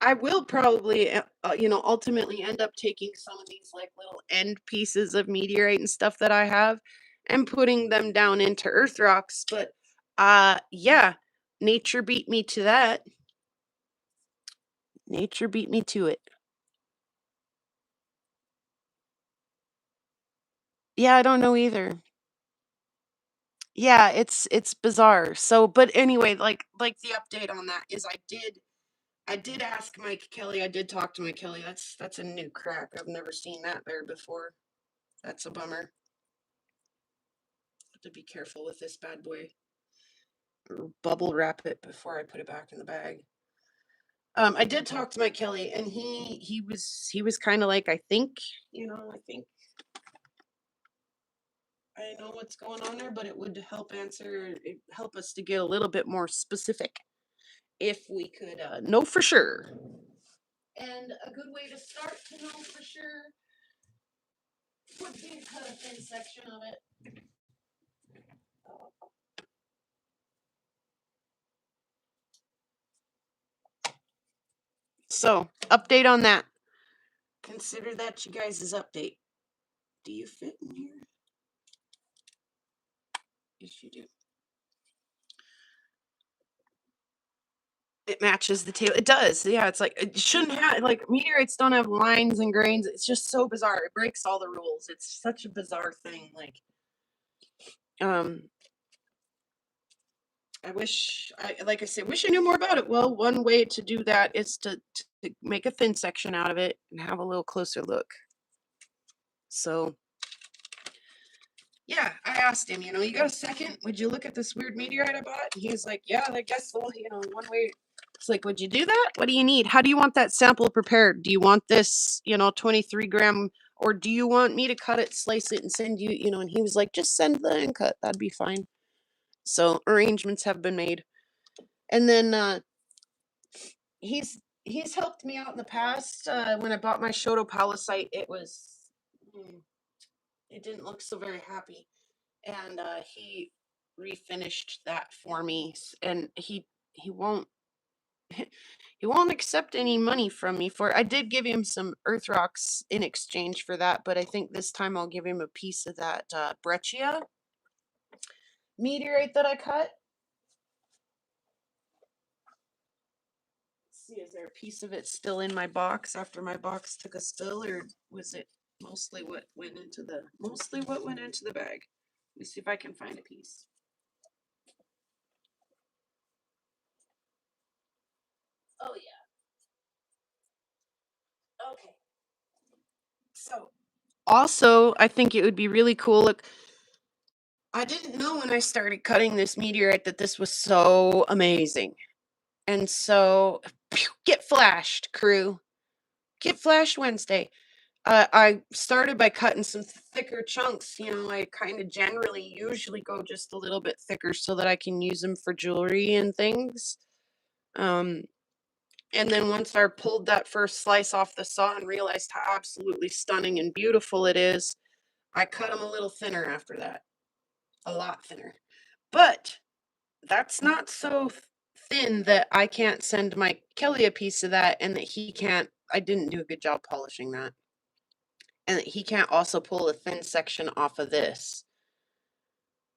I will probably, ultimately end up taking some of these like little end pieces of meteorite and stuff that I have and putting them down into earth rocks. But yeah, nature beat me to that. Nature beat me to it. Yeah, I don't know either. Yeah, it's bizarre. So, but anyway, like the update on that is I did ask Mike Kelly. I did talk to Mike Kelly. That's a new crack. I've never seen that there before. That's a bummer. Have to be careful with this bad boy. Or bubble wrap it before I put it back in the bag. I did talk to Mike Kelly, and he was kind of like, I think, I think I know what's going on there, but it would help us to get a little bit more specific. if we could know for sure. And a good way to start to know for sure would be to cut a thin section of it. So, update on that. Consider that you guys' update. Do you fit in here? Yes, you do. It matches the tail. It does. Yeah, it's like it shouldn't have like meteorites don't have lines and grains. It's just so bizarre. It breaks all the rules. It's such a bizarre thing. Um I wish I like I said, wish I knew more about it. Well, one way to do that is to make a thin section out of it and have a little closer look. So yeah, I asked him, you got a second? Would you look at this weird meteorite I bought? And he was like, yeah, I guess so, one way. It's like, would you do that? What do you need? How do you want that sample prepared? Do you want this, 23 gram, or do you want me to cut it, slice it, and send you, and he was like, just send the uncut. That'd be fine. So arrangements have been made. And then he's helped me out in the past. When I bought my Shotopalisite, it didn't look so very happy. And he refinished that for me, and he won't he won't accept any money from me for it. I did give him some earth rocks in exchange for that, but I think this time I'll give him a piece of that breccia meteorite that I cut. Let's see, is there a piece of it still in my box after my box took a spill, or was it mostly what went into the bag? Let me see if I can find a piece. Oh yeah. Okay. So also, I think it would be really cool. Look, I didn't know when I started cutting this meteorite that this was so amazing. And so, get flashed, crew. Get flashed Wednesday. I started by cutting some thicker chunks. I kind of generally usually go just a little bit thicker so that I can use them for jewelry and things. And then once I pulled that first slice off the saw and realized how absolutely stunning and beautiful it is, I cut them a little thinner after that. A lot thinner. But that's not so thin that I can't send Mike Kelly a piece of that, and that he can't. I didn't do a good job polishing that. And that he can't also pull a thin section off of this.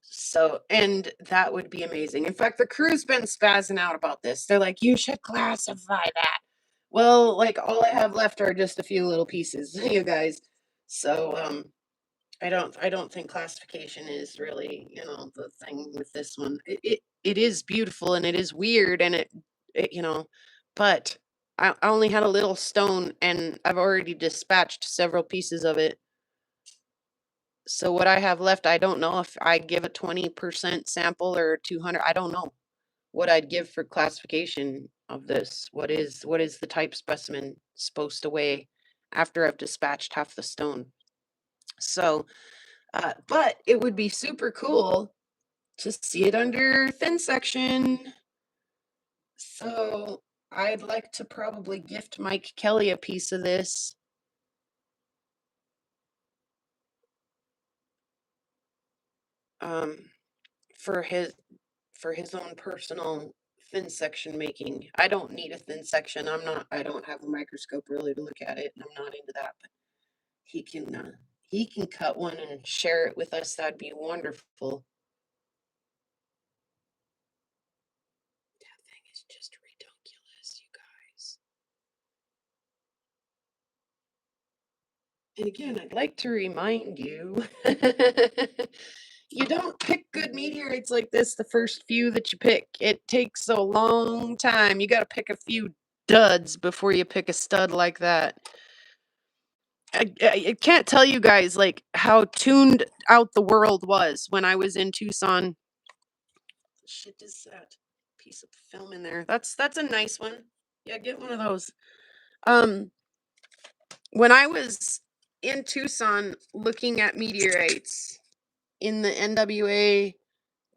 So, and that would be amazing. In fact, the crew's been spazzing out about this. They're like, you should classify that. Well, like all I have left are just a few little pieces, you guys. So, I don't think classification is really, the thing with this one. It is beautiful and it is weird, and but I only had a little stone and I've already dispatched several pieces of it. So what I have left, I don't know if I give a 20% sample or 200. I don't know what I'd give for classification of this. What is the type specimen supposed to weigh after I've dispatched half the stone? So but it would be super cool to see it under thin section. So I'd like to probably gift Mike Kelly a piece of this. For his own personal thin section making. I don't need a thin section. I don't have a microscope really to look at it, and I'm not into that, but he can cut one and share it with us. That'd be wonderful. That thing is just ridiculous, you guys. And again, I'd like to remind you, you don't pick good meteorites like this the first few that you pick. It takes a long time. You got to pick a few duds before you pick a stud like that. I can't tell you guys like how tuned out the world was when I was in Tucson. Shit is that piece of film in there? That's a nice one. Yeah, get one of those. When I was in Tucson looking at meteorites in the NWA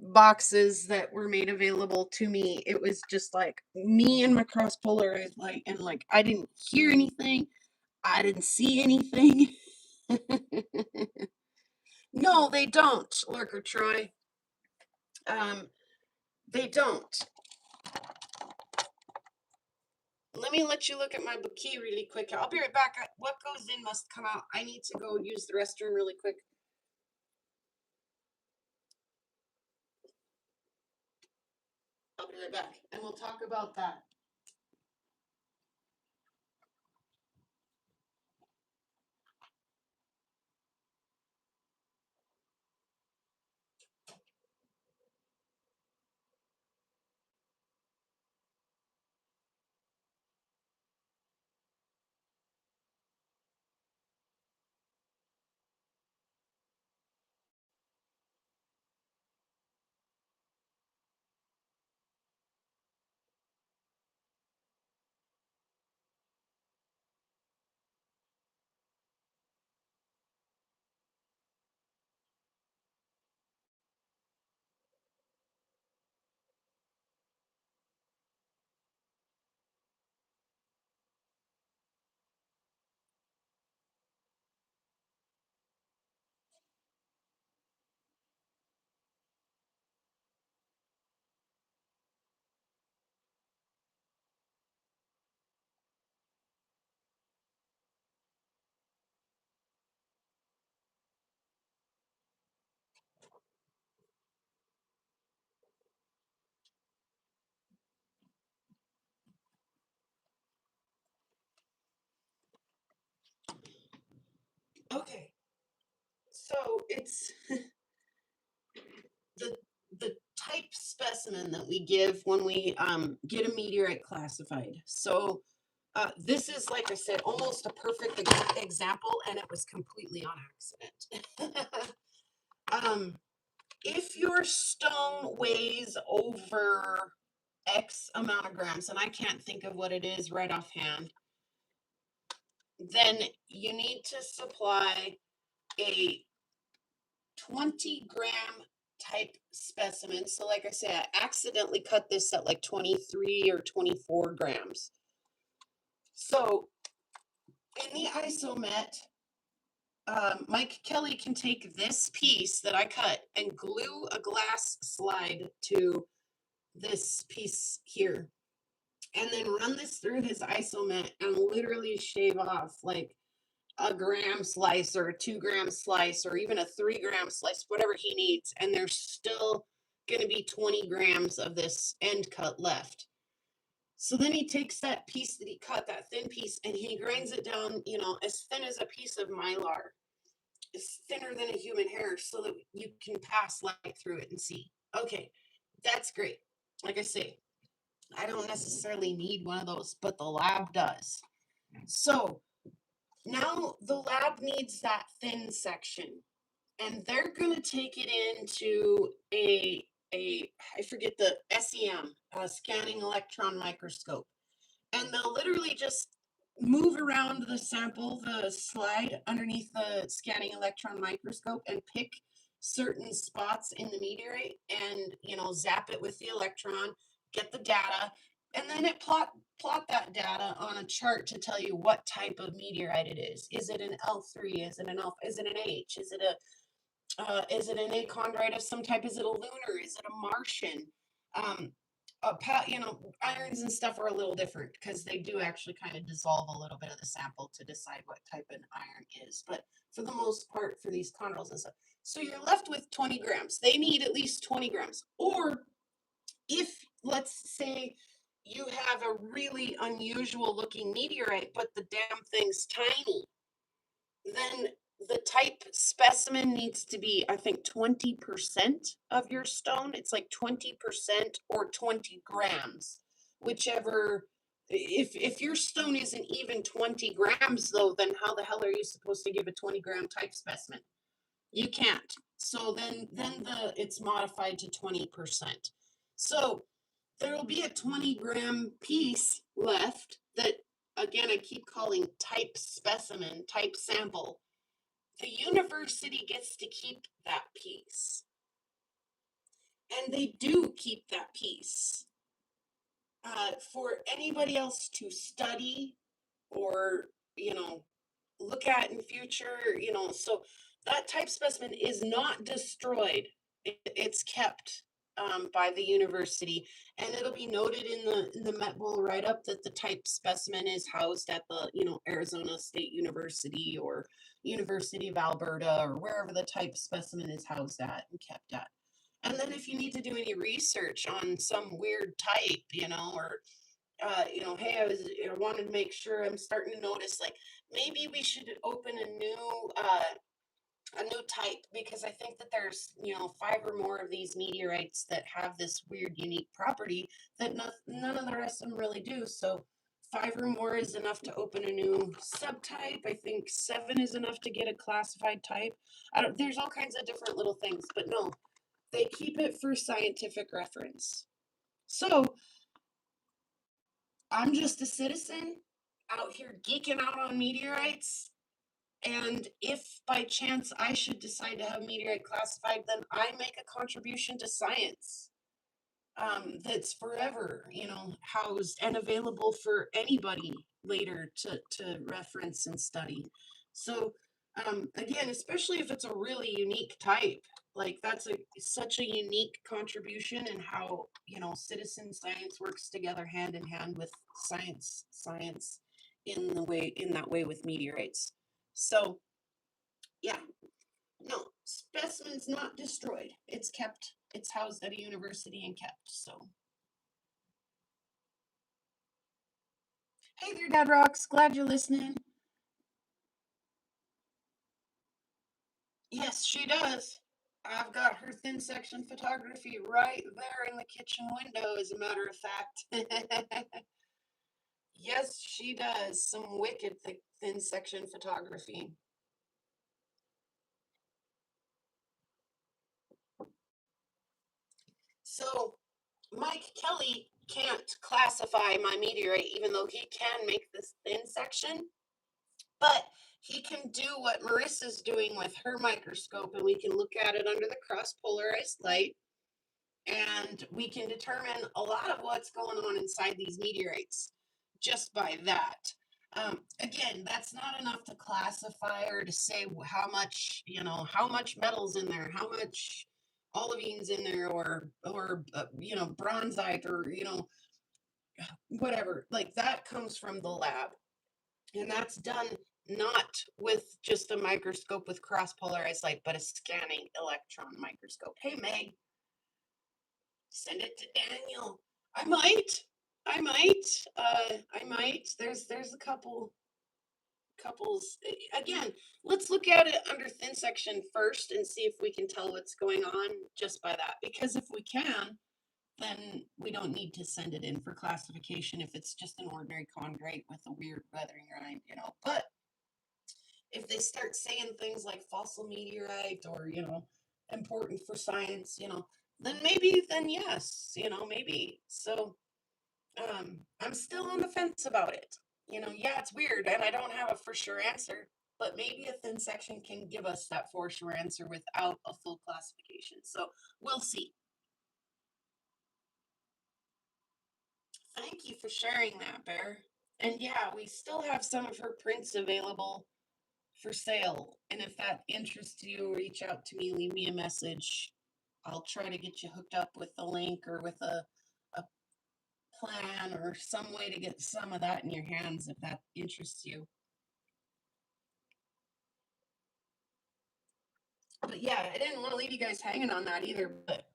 boxes that were made available to me, it was just like me and my cross polar, like, and like I didn't hear anything, I didn't see anything. No, they don't, Lurker Troy. They don't. Let me let you look at my key really quick. I'll be right back. What goes in must come out. I need to go use the restroom really quick. I'll be right back, and we'll talk about that. Okay, so it's the the type specimen that we give when we get a meteorite classified. So this is, like I said, almost a perfect example, and it was completely on accident. um, if your stone weighs over X amount of grams, and I can't think of what it is right offhand, then you need to supply a 20-gram type specimen. So, like I said, I accidentally cut this at like 23 or 24 grams. So, in the isomet, Mike Kelly can take this piece that I cut and glue a glass slide to this piece here, and then run this through his isomet and literally shave off like a gram slice or a 2-gram slice or even a 3-gram slice, whatever he needs. And there's still going to be 20 grams of this end cut left. So then he takes that piece that he cut, that thin piece, and he grinds it down, as thin as a piece of mylar. It's thinner than a human hair so that you can pass light through it and see. Okay, that's great. Like I say, I don't necessarily need one of those, but the lab does. So now the lab needs that thin section, and they're going to take it into a I forget the SEM, scanning electron microscope, and they'll literally just move around the sample, the slide underneath the scanning electron microscope, and pick certain spots in the meteorite, and zap it with the electron, get the data, and then it plot that data on a chart to tell you what type of meteorite it is. Is it an L3? Is it an Alpha? Is it an H? Is it an achondrite of some type? Is it a lunar? Is it a Martian? Um, irons and stuff are a little different because they do actually kind of dissolve a little bit of the sample to decide what type of iron is. But for the most part, for these chondrules and stuff, so you're left with 20 grams. They need at least 20 grams. Or if, let's say, you have a really unusual looking meteorite, but the damn thing's tiny, then the type specimen needs to be, I think, 20% of your stone. It's like 20% or 20 grams, whichever. If your stone isn't even 20 grams, though, then how the hell are you supposed to give a 20-gram type specimen? You can't. So then it's modified to 20%. So there will be a 20-gram piece left that, again, I keep calling type specimen, type sample. The university gets to keep that piece. And they do keep that peace. For anybody else to study or, you know, look at in future, so that type specimen is not destroyed. It's kept by the university, and it'll be noted in the Met Bowl write-up that the type specimen is housed at the, Arizona State University or University of Alberta or wherever the type specimen is housed at and kept at. And then if you need to do any research on some weird type, or hey, I wanted to make sure I'm starting to notice like maybe we should open a new type because I think that there's, five or more of these meteorites that have this weird unique property that none of the rest of them really do. So five or more is enough to open a new subtype. I think seven is enough to get a classified type. There's all kinds of different little things, but no, they keep it for scientific reference. So I'm just a citizen out here geeking out on meteorites. And if by chance I should decide to have meteorite classified, then I make a contribution to science that's forever, housed and available for anybody later to reference and study. So again, especially if it's a really unique type, like that's such a unique contribution and how, citizen science works together hand in hand with science in that way with meteorites. So yeah, no, specimen's not destroyed. It's kept. It's housed at a university and kept. So, hey there, Dad Rocks. Glad you're listening. Yes, she does. I've got her thin section photography right there in the kitchen window, as a matter of fact. Yes, she does. Some wicked thin section photography. So, Mike Kelly can't classify my meteorite, even though he can make this thin section. But he can do what Marissa's doing with her microscope, and we can look at it under the cross polarized light, and we can determine a lot of what's going on inside these meteorites just by that. Again, that's not enough to classify or to say how much, how much metal's in there, how much olovine's in there, or bronzite, or whatever. Like that comes from the lab. And that's done not with just a microscope with cross polarized light, but a scanning electron microscope. Hey, Meg, send it to Daniel. I might. I might. I might. There's a couples. Again, let's look at it under thin section first and see if we can tell what's going on just by that. Because if we can, then we don't need to send it in for classification if it's just an ordinary chondrite with a weird weathering rind, But if they start saying things like fossil meteorite or, important for science, then maybe, then yes, maybe. So I'm still on the fence about it. Yeah, it's weird and I don't have a for sure answer, but maybe a thin section can give us that for sure answer without a full classification. So we'll see. Thank you for sharing that, Bear. And yeah, we still have some of her prints available for sale. And if that interests you, reach out to me, leave me a message. I'll try to get you hooked up with the link or with a plan or some way to get some of that in your hands if that interests you. But yeah, I didn't want to leave you guys hanging on that either. But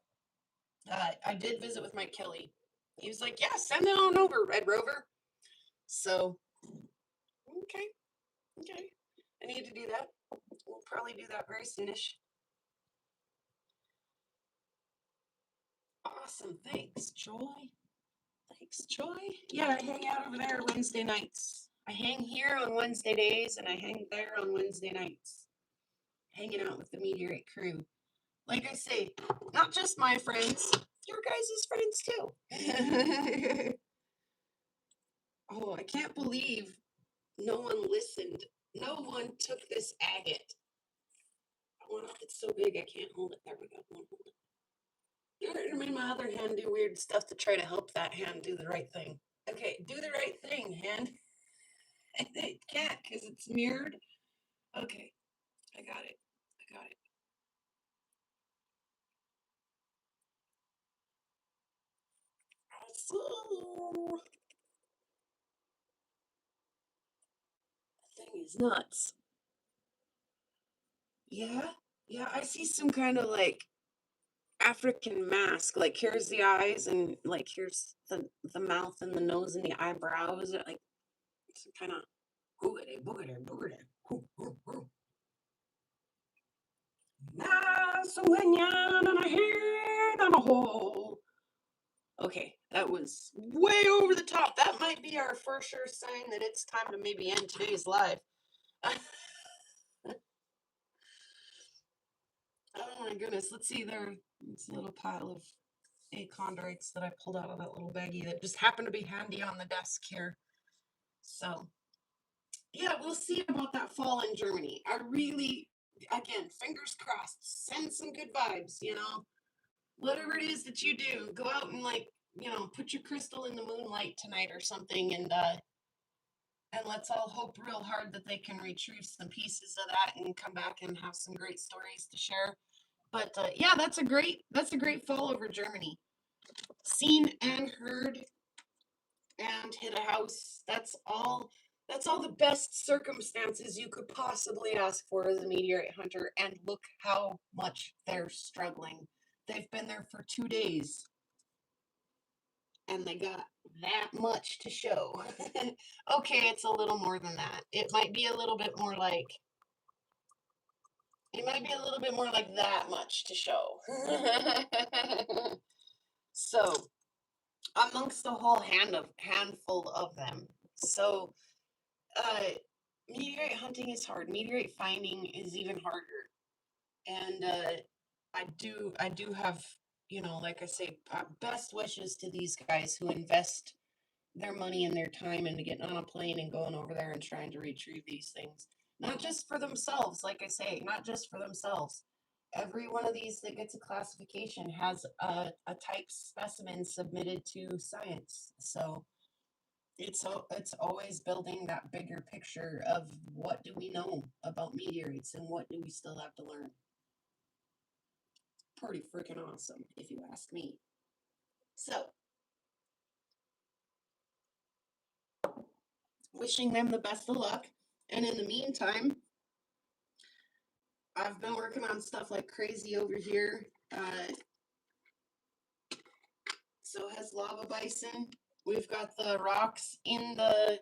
I did visit with Mike Kelly. He was like, "Yeah, send it on over, Red Rover." So, okay, okay. I need to do that. We'll probably do that very soonish. Awesome. Thanks, Joy. Thanks, Joy. Yeah, I hang out over there Wednesday nights. I hang here on Wednesday days and I hang there on Wednesday nights, hanging out with the Meteorite crew. Like I say, not just my friends, your guys' friends too. Oh, I can't believe no one listened. No one took this agate. It's so big I can't hold it. There we go. It made my other hand do weird stuff to try to help that hand do the right thing. Okay, do the right thing, hand. It can't because it's mirrored. Okay, I got it. I got it. So, that thing is nuts. Yeah, yeah, I see some kind of like African mask. Like here's the eyes and like here's the mouth and the nose and the eyebrows. Like some kind of boogity boogity boogity. Hoo, hoo, hoo. Nice when you're on a head on a hole. Okay, that was way over the top. That might be our for sure sign that it's time to maybe end today's live. Oh my goodness, let's see there. It's a little pile of achondrites that I pulled out of that little baggie that just happened to be handy on the desk here. So yeah, we'll see about that fall in Germany. I really, again, fingers crossed, send some good vibes, whatever it is that you do, go out and like, put your crystal in the moonlight tonight or something and let's all hope real hard that they can retrieve some pieces of that and come back and have some great stories to share. But yeah, that's a great fall over Germany. Seen and heard and hit a house. That's all the best circumstances you could possibly ask for as a meteorite hunter. And look how much they're struggling. They've been there for 2 days and they got that much to show. Okay, it's a little more than that. It might be a little bit more like that much to show. So, amongst a whole handful of them. So, uh, meteorite hunting is hard. Meteorite finding is even harder. And I do have, like I say, best wishes to these guys who invest their money and their time into getting on a plane and going over there and trying to retrieve these things. Not just for themselves, like I say, not just for themselves. Every one of these that gets a classification has a type specimen submitted to science. So it's always building that bigger picture of what do we know about meteorites and what do we still have to learn. Pretty freaking awesome, if you ask me. So, wishing them the best of luck. And in the meantime, I've been working on stuff like crazy over here. So has lava bison. We've got the rocks in the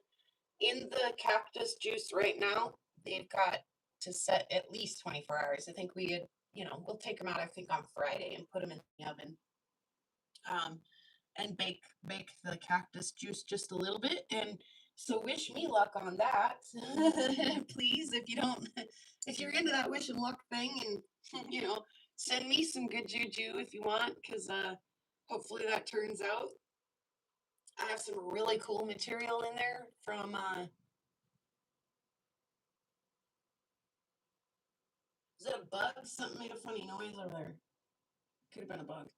cactus juice right now. They've got to set at least 24 hours. I think we'll take them out, I think, on Friday and put them in the oven. Um, and bake the cactus juice just a little bit. And so wish me luck on that. Please, if you're into that wish and luck thing and send me some good juju if you want, because hopefully that turns out. I have some really cool material in there from is it a bug? Something made a funny noise over there. Could have been a bug.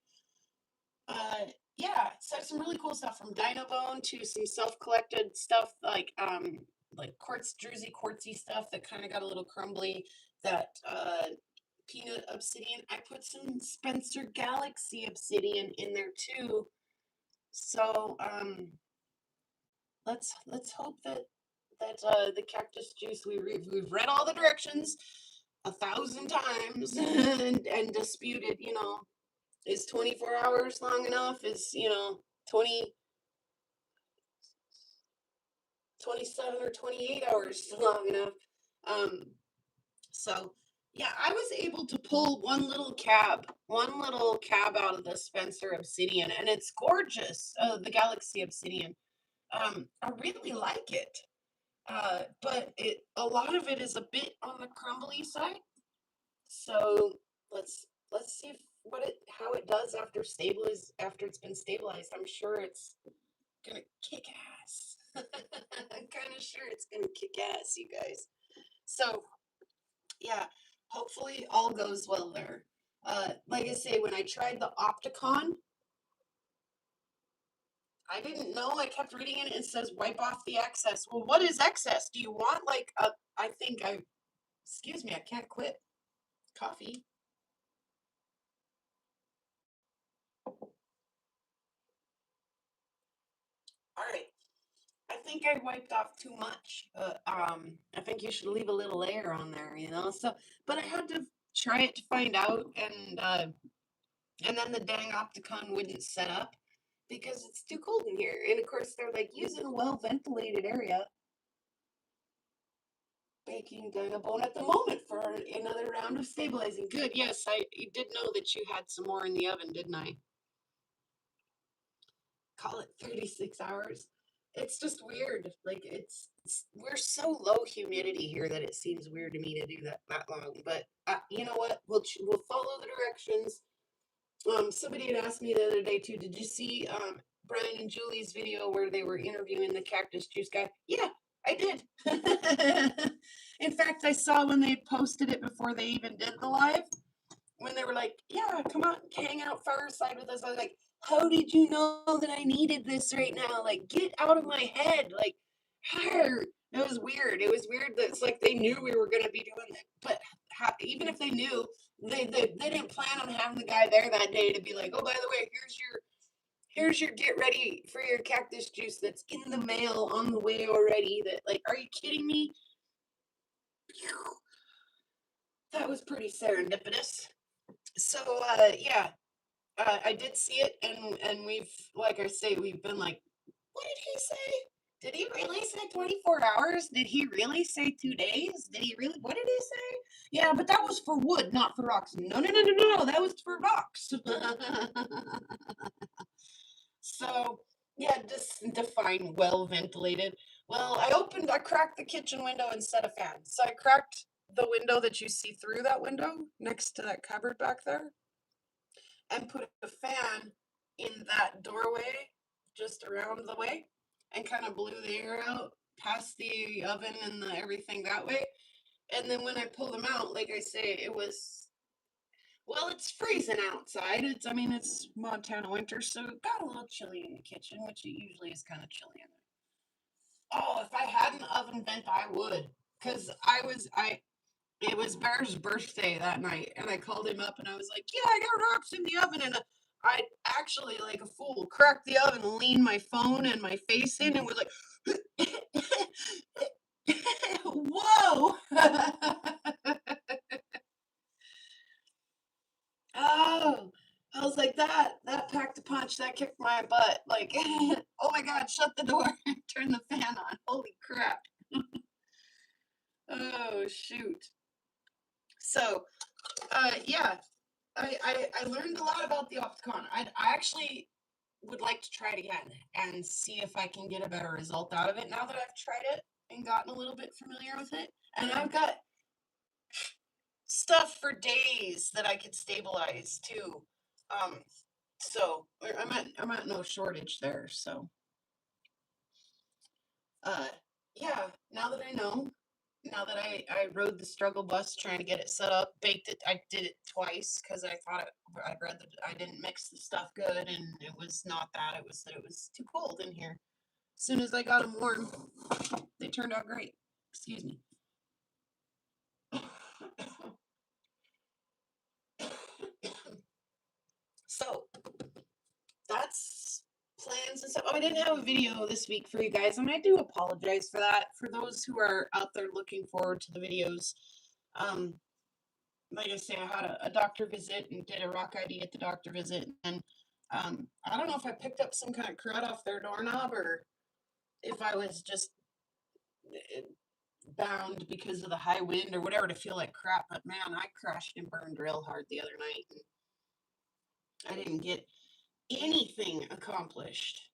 Uh, yeah, so some really cool stuff from Dino Bone to some self-collected stuff like quartz, druzy, quartzy stuff that kind of got a little crumbly. That peanut obsidian. I put some Spencer Galaxy obsidian in there too. So let's hope that the cactus juice we've read all the directions 1,000 times and disputed. Is 24 hours long enough? Is 20 27 or 28 hours long enough? Um, so yeah, I was able to pull one little cab out of the Spencer Obsidian, and it's gorgeous. The Galaxy Obsidian. I really like it. But a lot of it is a bit on the crumbly side. So let's see how it does after it's been stabilized. I'm sure it's gonna kick ass. I'm kind of sure it's gonna kick ass, you guys. So yeah, hopefully all goes well there. Like I say, when I tried the Opticon, I didn't know. I kept reading it. It says wipe off the excess. Well, what is excess? Do you want like a? I think I. Excuse me. I can't quit coffee. All right. I think I wiped off too much. I think you should leave a little layer on there, you know. So, but I had to try it to find out, and then the dang Opticon wouldn't set up because it's too cold in here. And of course, they're like using a well ventilated area, baking bone at the moment for another round of stabilizing. Good. Yes, I you did know that you had some more in the oven, didn't I? Call it 36 hours. It's just weird. Like we're so low humidity here that it seems weird to me to do that long. But you know what? We'll follow the directions. Somebody had asked me the other day too. Did you see Brian and Julie's video where they were interviewing the cactus juice guy? Yeah, I did. In fact, I saw when they posted it before they even did the live, when they were like, "Yeah, come on, hang out fireside with us." I was like, "How did you know that I needed this right now? Like, get out of my head!" Like, it was weird. It was weird that it's like they knew we were gonna be doing that, but even if they knew, they didn't plan on having the guy there that day to be like, "Oh, by the way, here's your get ready for your cactus juice that's in the mail on the way already." That like, are you kidding me? That was pretty serendipitous. So yeah, I did see it, and we've, like I say, we've been like, what did he say? Did he really say 24 hours? Did he really say 2 days? Did he really? What did he say? Yeah, but that was for wood, not for rocks. No, no, no, no, no, that was for rocks. So, yeah, just define well ventilated. Well, I cracked the kitchen window and set a fan. So I cracked the window that you see through that window next to that cupboard back there and put a fan in that doorway just around the way and kind of blew the air out past the oven and everything that way. And then when I pulled them out, like I say, it was, well, it's freezing outside. I mean, it's Montana winter, so it got a little chilly in the kitchen, which it usually is kind of chilly in there. Oh, if I had an oven vent, I would. Because it was Bear's birthday that night, and I called him up and I was like, "Yeah, I got rocks in the oven." And I actually, like a fool, cracked the oven, leaned my phone and my face in, and was like, "Whoa!" Oh, I was like, that packed a punch, that kicked my butt. Like, oh my God, shut the door, turn the fan on. Holy crap. Oh, shoot. So, yeah, I learned a lot about the Opticon. I actually would like to try it again and see if I can get a better result out of it now that I've tried it and gotten a little bit familiar with it. And I've got stuff for days that I could stabilize too. Um, so I'm at no shortage there. So uh, yeah, now that I know, now that I rode the struggle bus trying to get it set up, baked it. I did it twice because I thought I'd read that I didn't mix the stuff good, and it was not that. It was that it was too cold in here. As soon as I got them warm, they turned out great. Excuse me. So that's plans and stuff. Oh, I didn't have a video this week for you guys, and I do apologize for that. For those who are out there looking forward to the videos, um, like I say, I had a doctor visit and did a rock ID at the doctor visit, and I don't know if I picked up some kind of crud off their doorknob or if I was just bound because of the high wind or whatever to feel like crap. But man, I crashed and burned real hard the other night, and I didn't get anything accomplished.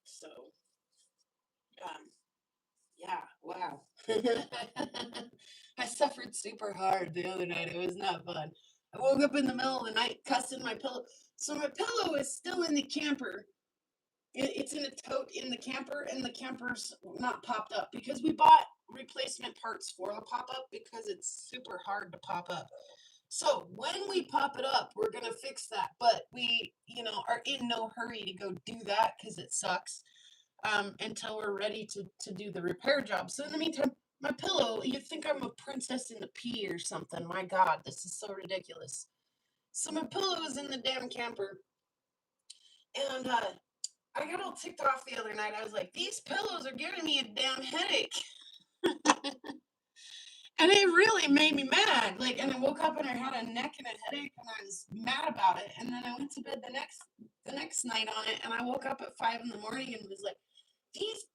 So, um, yeah, wow. I suffered super hard the other night. It was not fun. I woke up in the middle of the night cussing my pillow. So my pillow is still in the camper. It's in a tote in the camper, and the camper's not popped up because replacement parts for the pop-up because it's super hard to pop up. So when we pop it up, we're gonna fix that. But we, are in no hurry to go do that because it sucks. Until we're ready to do the repair job. So in the meantime, my pillow, you'd think I'm a princess in the pea or something. My God, this is so ridiculous. So my pillow is in the damn camper, and I got all ticked off the other night. I was like, these pillows are giving me a damn headache. And it really made me mad. Like, and I woke up and I had a neck and a headache, and I was mad about it. And then I went to bed the next night on it, and I woke up at 5 in the morning and was like, these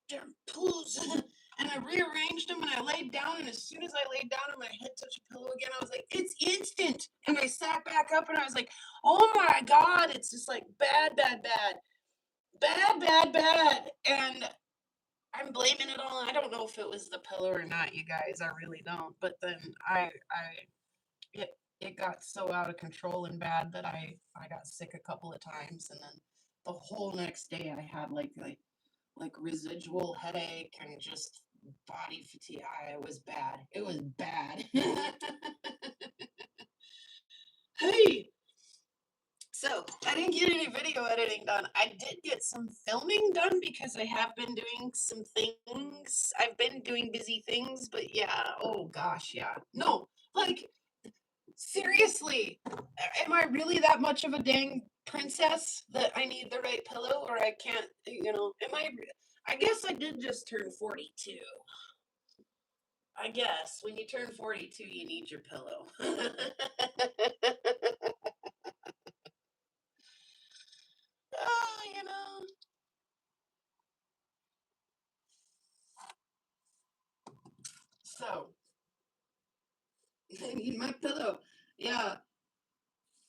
damn pillows. And I rearranged them and I laid down. And as soon as I laid down and my head touched the pillow again, I was like, it's instant. And I sat back up and I was like, oh my God, it's just like bad, bad, bad, bad, bad, bad. And I'm blaming it all. I don't know if it was the pillow or not, you guys. I really don't. But then it it got so out of control and bad that I got sick a couple of times, and then the whole next day I had like residual headache and just body fatigue. It was bad. It was bad. Hey, so I didn't get any video editing done. I did get some filming done because I have been doing some things. I've been doing busy things, but yeah, oh gosh, yeah. No, like seriously, am I really that much of a dang princess that I need the right pillow or I can't, am I guess I did just turn 42. I guess when you turn 42, you need your pillow. Oh, So, I need my pillow. Yeah,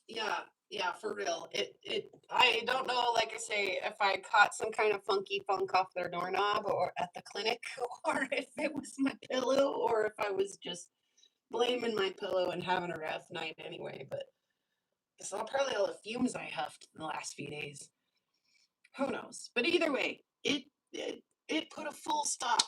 yeah, yeah, for real. I don't know, like I say, if I caught some kind of funky funk off their doorknob or at the clinic, or if it was my pillow, or if I was just blaming my pillow and having a rough night anyway. But it's probably all the fumes I huffed in the last few days. Who knows? But either way, it put a full stop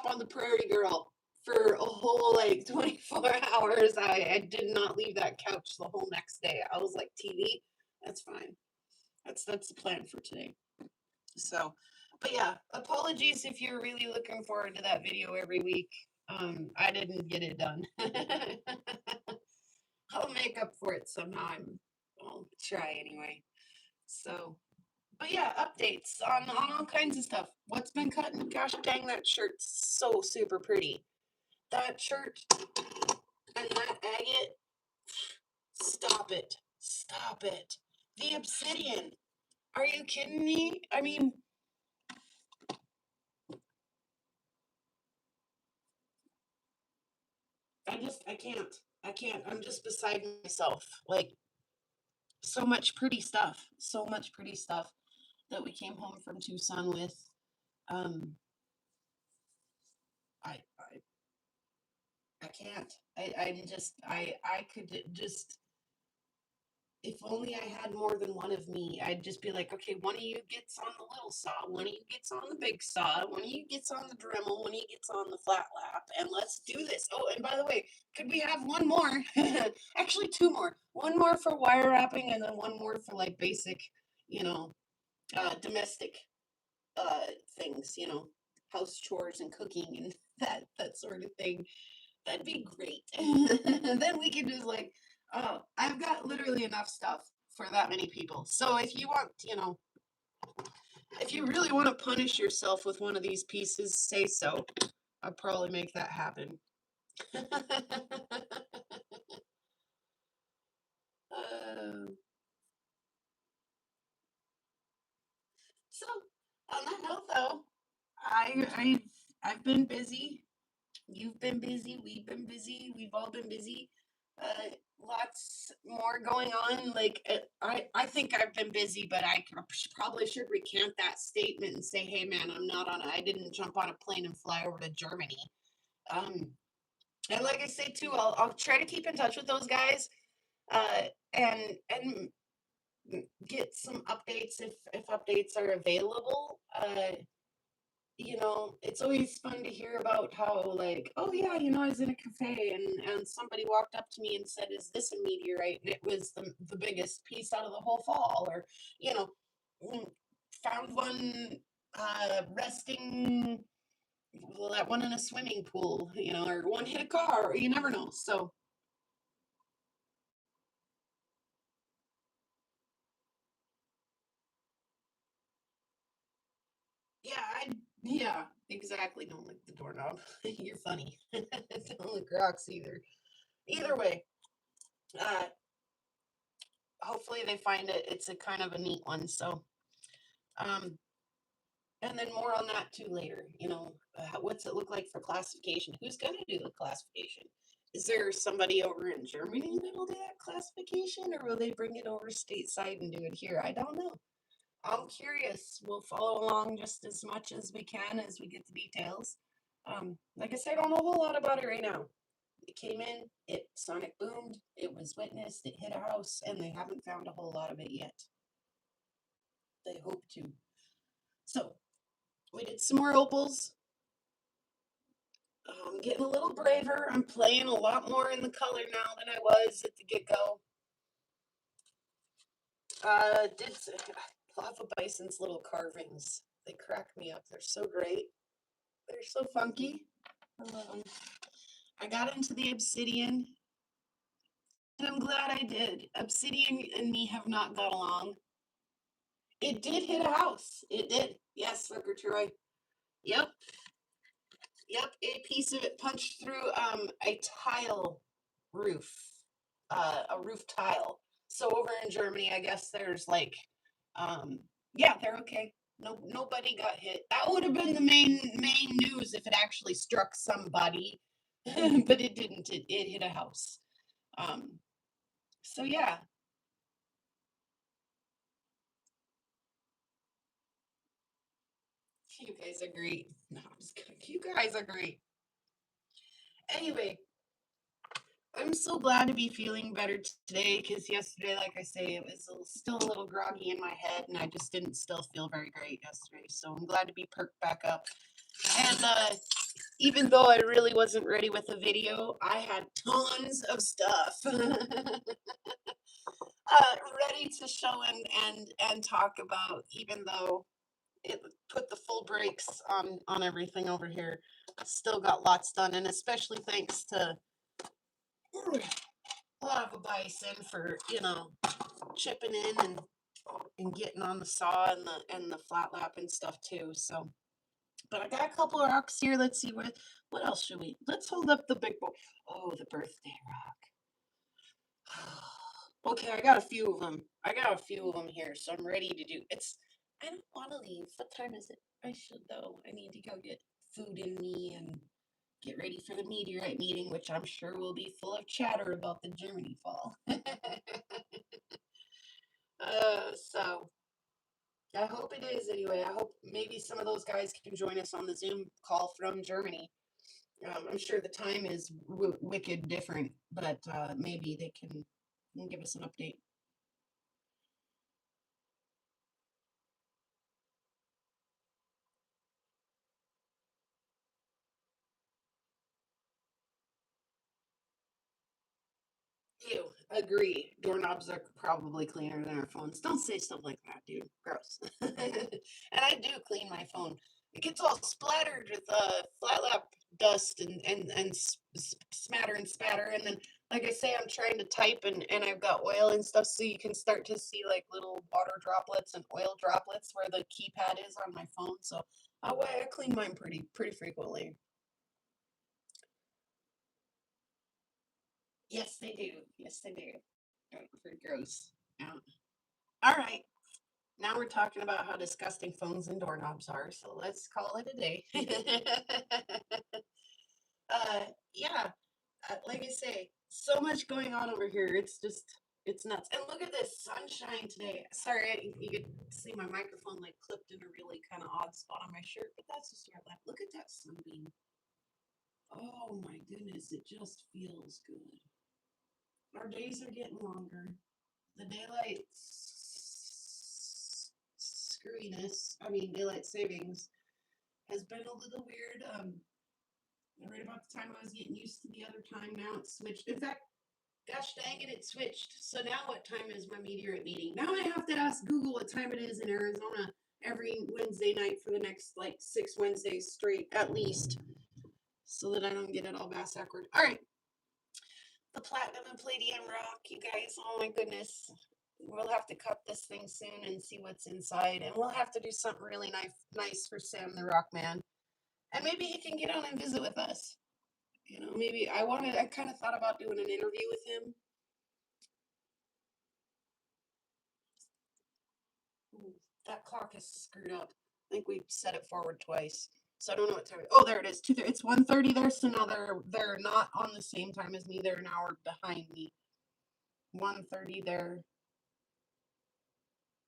on the Prairie Girl for a whole like 24 hours. I did not leave that couch the whole next day. I was like, TV, that's fine. That's the plan for today. So, but yeah, apologies if you're really looking forward to that video every week. I didn't get it done. I'll make up for it somehow. I'll try anyway. So, but yeah, updates on all kinds of stuff. What's been cutting? Gosh dang, that shirt's so super pretty. That shirt and that agate. Stop it. Stop it. The obsidian. Are you kidding me? I mean, I can't. I can't. I'm just beside myself. Like, so much pretty stuff. So much pretty stuff that we came home from Tucson with. Um, I I can't. I could just, if only I had more than one of me, I'd just be like, okay, one of you gets on the little saw, one of you gets on the big saw, one of you gets on the Dremel, one of you gets on the flat lap, and let's do this. Oh, and by the way, could we have one more? Actually, two more. One more for wire wrapping, and then one more for like basic, you know, domestic things, house chores and cooking and that sort of thing. That'd be great. Then we could just like, oh, I've got literally enough stuff for that many people. So if you want, if you really want to punish yourself with one of these pieces, say so. I'll probably make that happen. uh, so on that note, though, I've been busy. You've been busy. We've been busy. We've all been busy. Lots more going on. Like I think I've been busy, but probably should recant that statement and say, hey man, I didn't jump on a plane and fly over to Germany. Um, and like I say too, I'll try to keep in touch with those guys. And get some updates if updates are available. it's always fun to hear about how, like, oh yeah, I was in a cafe and somebody walked up to me and said, "Is this a meteorite?" And it was the biggest piece out of the whole fall, or you know, mm, found one resting, well, that one in a swimming pool, or one hit a car. You never know. So yeah, yeah, exactly. Don't lick the doorknob. You're funny. Don't lick rocks either. Either way, uh, hopefully they find it. It's a kind of a neat one. So, um, and then more on that too later. What's it look like for classification? Who's going to do the classification? Is there somebody over in Germany that'll do that classification, or will they bring it over stateside and do it here? I don't know. I'm curious. We'll follow along just as much as we can as we get the details. Like I said, I don't know a whole lot about it right now. It came in, it sonic boomed, it was witnessed, it hit a house, and they haven't found a whole lot of it yet. They hope to. So we did some more opals. I'm getting a little braver. I'm playing a lot more in the color now than I was at the get go. Did Lava Bison's little carvings. They crack me up. They're so great. They're so funky. Um, I got into the obsidian, and I'm glad I did. Obsidian and me have not got along. It did hit a house. It did. Yes, Secretary. Yep. Yep. A piece of it punched through a tile roof, a roof tile. So over in Germany, I guess there's like, um, yeah, they're okay. No, nobody got hit. That would have been the main news if it actually struck somebody, but it didn't. It hit a house. Um, so yeah, you guys are great. No, I'm just kidding. You guys are great. Anyway, I'm so glad to be feeling better today because yesterday, like I say, it was still a little groggy in my head and I just didn't still feel very great yesterday. So I'm glad to be perked back up. And even though I really wasn't ready with the video, I had tons of stuff ready to show and talk about, even though it put the full brakes on everything over here. Still got lots done, and especially thanks to Lava Bison for chipping in and getting on the saw and the flat lap and stuff too. So, but I got a couple of rocks here. Let's see what else should we? Let's hold up the big boy. Oh, the birthday rock. Okay, I got a few of them. I got a few of them here, so I'm ready to do. I don't want to leave. What time is it? I should though. I need to go get food in me and get ready for the meteorite meeting, which I'm sure will be full of chatter about the Germany fall. So I hope it is anyway. I hope maybe some of those guys can join us on the Zoom call from Germany. I'm sure the time is wicked different, but maybe they can give us an update. Ew, agree. Doorknobs are probably cleaner than our phones. Don't say stuff like that, dude. Gross. And I do clean my phone. It gets all splattered with flat lap dust and smatter and spatter. And then, like I say, I'm trying to type and I've got oil and stuff, so you can start to see like little water droplets and oil droplets where the keypad is on my phone. So I clean mine pretty frequently. Yes, they do. Yes, they do. For gross. Yeah. All right. Now we're talking about how disgusting phones and doorknobs are, so let's call it a day. Yeah, like I say, so much going on over here. It's nuts. And look at this sunshine today. Sorry, you could see my microphone like clipped in a really kind of odd spot on my shirt, but that's a smart left. Look at that sunbeam. Oh my goodness, it just feels good. Our days are getting longer. The daylight screwiness, I mean, daylight savings has been a little weird. Right about the time I was getting used to the other time, now it's switched. In fact, gosh dang it, it switched. So now what time is my meteorite meeting? Now I have to ask Google what time it is in Arizona every Wednesday night for the next like 6 Wednesdays straight, at least, so that I don't get it all bass awkward. All right, the platinum and palladium rock, you guys. Oh my goodness. We'll have to cut this thing soon and see what's inside, and we'll have to do something really nice for Sam the Rock Man, and maybe he can get on and visit with us. Maybe I kind of thought about doing an interview with him. Ooh, that clock is screwed up. I think we set it forward twice. So I don't know what time. Oh, there it is. 2:30. It's 1:30 there. So now they're not on the same time as me. They're an hour behind me. 1:30 there.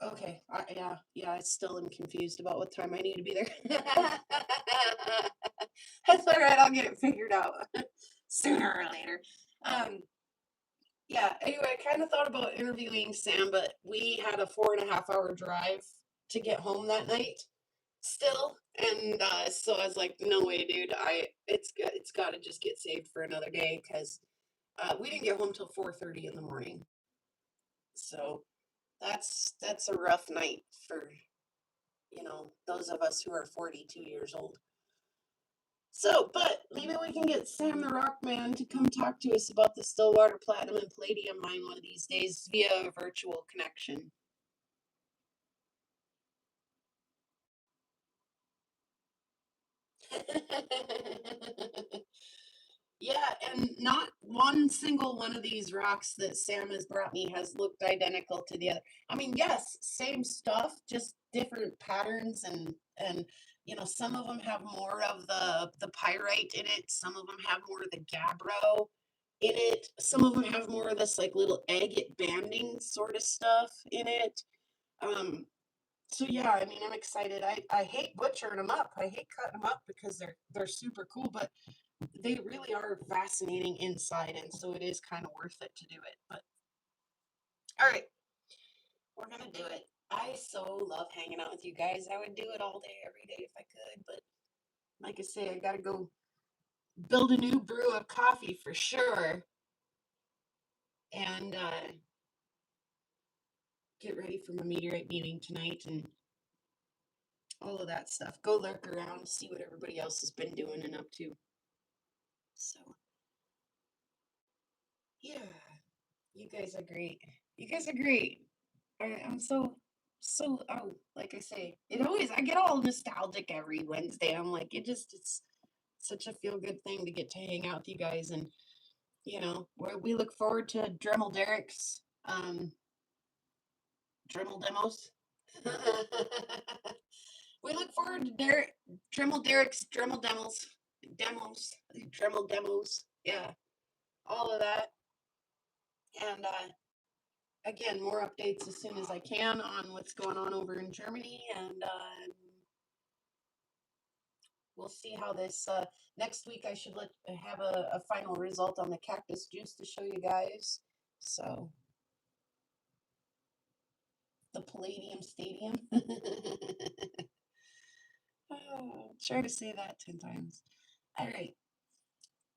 Okay. Yeah. I still am confused about what time I need to be there. That's all right. I'll get it figured out sooner or later. Um, yeah, anyway, I kind of thought about interviewing Sam, but we had a 4.5 hour drive to get home that night still. And so I was like, no way, dude. It's got to just get saved for another day because we didn't get home till 4:30 in the morning. So that's a rough night for, those of us who are 42 years old. So, but maybe we can get Sam the Rock Man to come talk to us about the Stillwater Platinum and Palladium mine one of these days via a virtual connection. Yeah, and not one single one of these rocks that Sam has brought me has looked identical to the other. I mean, yes, same stuff, just different patterns and some of them have more of the pyrite in it, some of them have more of the gabbro in it, some of them have more of this like little agate banding sort of stuff in it. Um, so yeah, I mean, I'm excited. I hate butchering them up. I hate cutting them up because they're super cool, but they really are fascinating inside, and so it is kind of worth it to do it. But all right, we're gonna do it. I so love hanging out with you guys. I would do it all day, every day if I could, but like I say, I gotta go build a new brew of coffee for sure, and get ready for my meteorite meeting tonight and all of that stuff. Go lurk around, see what everybody else has been doing and up to. So yeah, you guys are great. You guys are great. I'm so like I say, I get all nostalgic every Wednesday. I'm like, it's such a feel good thing to get to hang out with you guys, and we look forward to Dremel Derek's Dremel demos. We look forward to Dremel Derek's Dremel demos. Yeah, all of that, and again, more updates as soon as I can on what's going on over in Germany, and we'll see how this next week. I should have a final result on the cactus juice to show you guys. So the Palladium Stadium. Oh, try to say that 10 times. All right.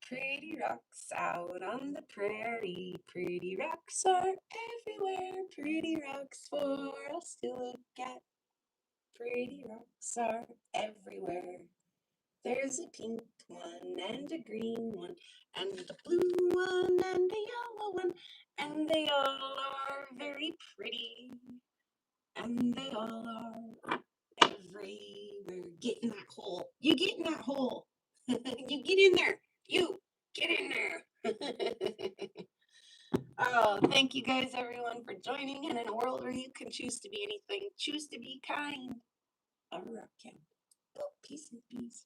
Pretty rocks out on the prairie. Pretty rocks are everywhere. Pretty rocks for us to look at. Pretty rocks are everywhere. There's a pink one and a green one and a blue one and a yellow one, and they all are very pretty, and they all are everywhere. Get in that hole. You get in that hole. You get in there. You get in there. Oh, thank you guys, everyone, for joining. And in a world where you can choose to be anything, choose to be kind. A rock count. Oh, peace and peace.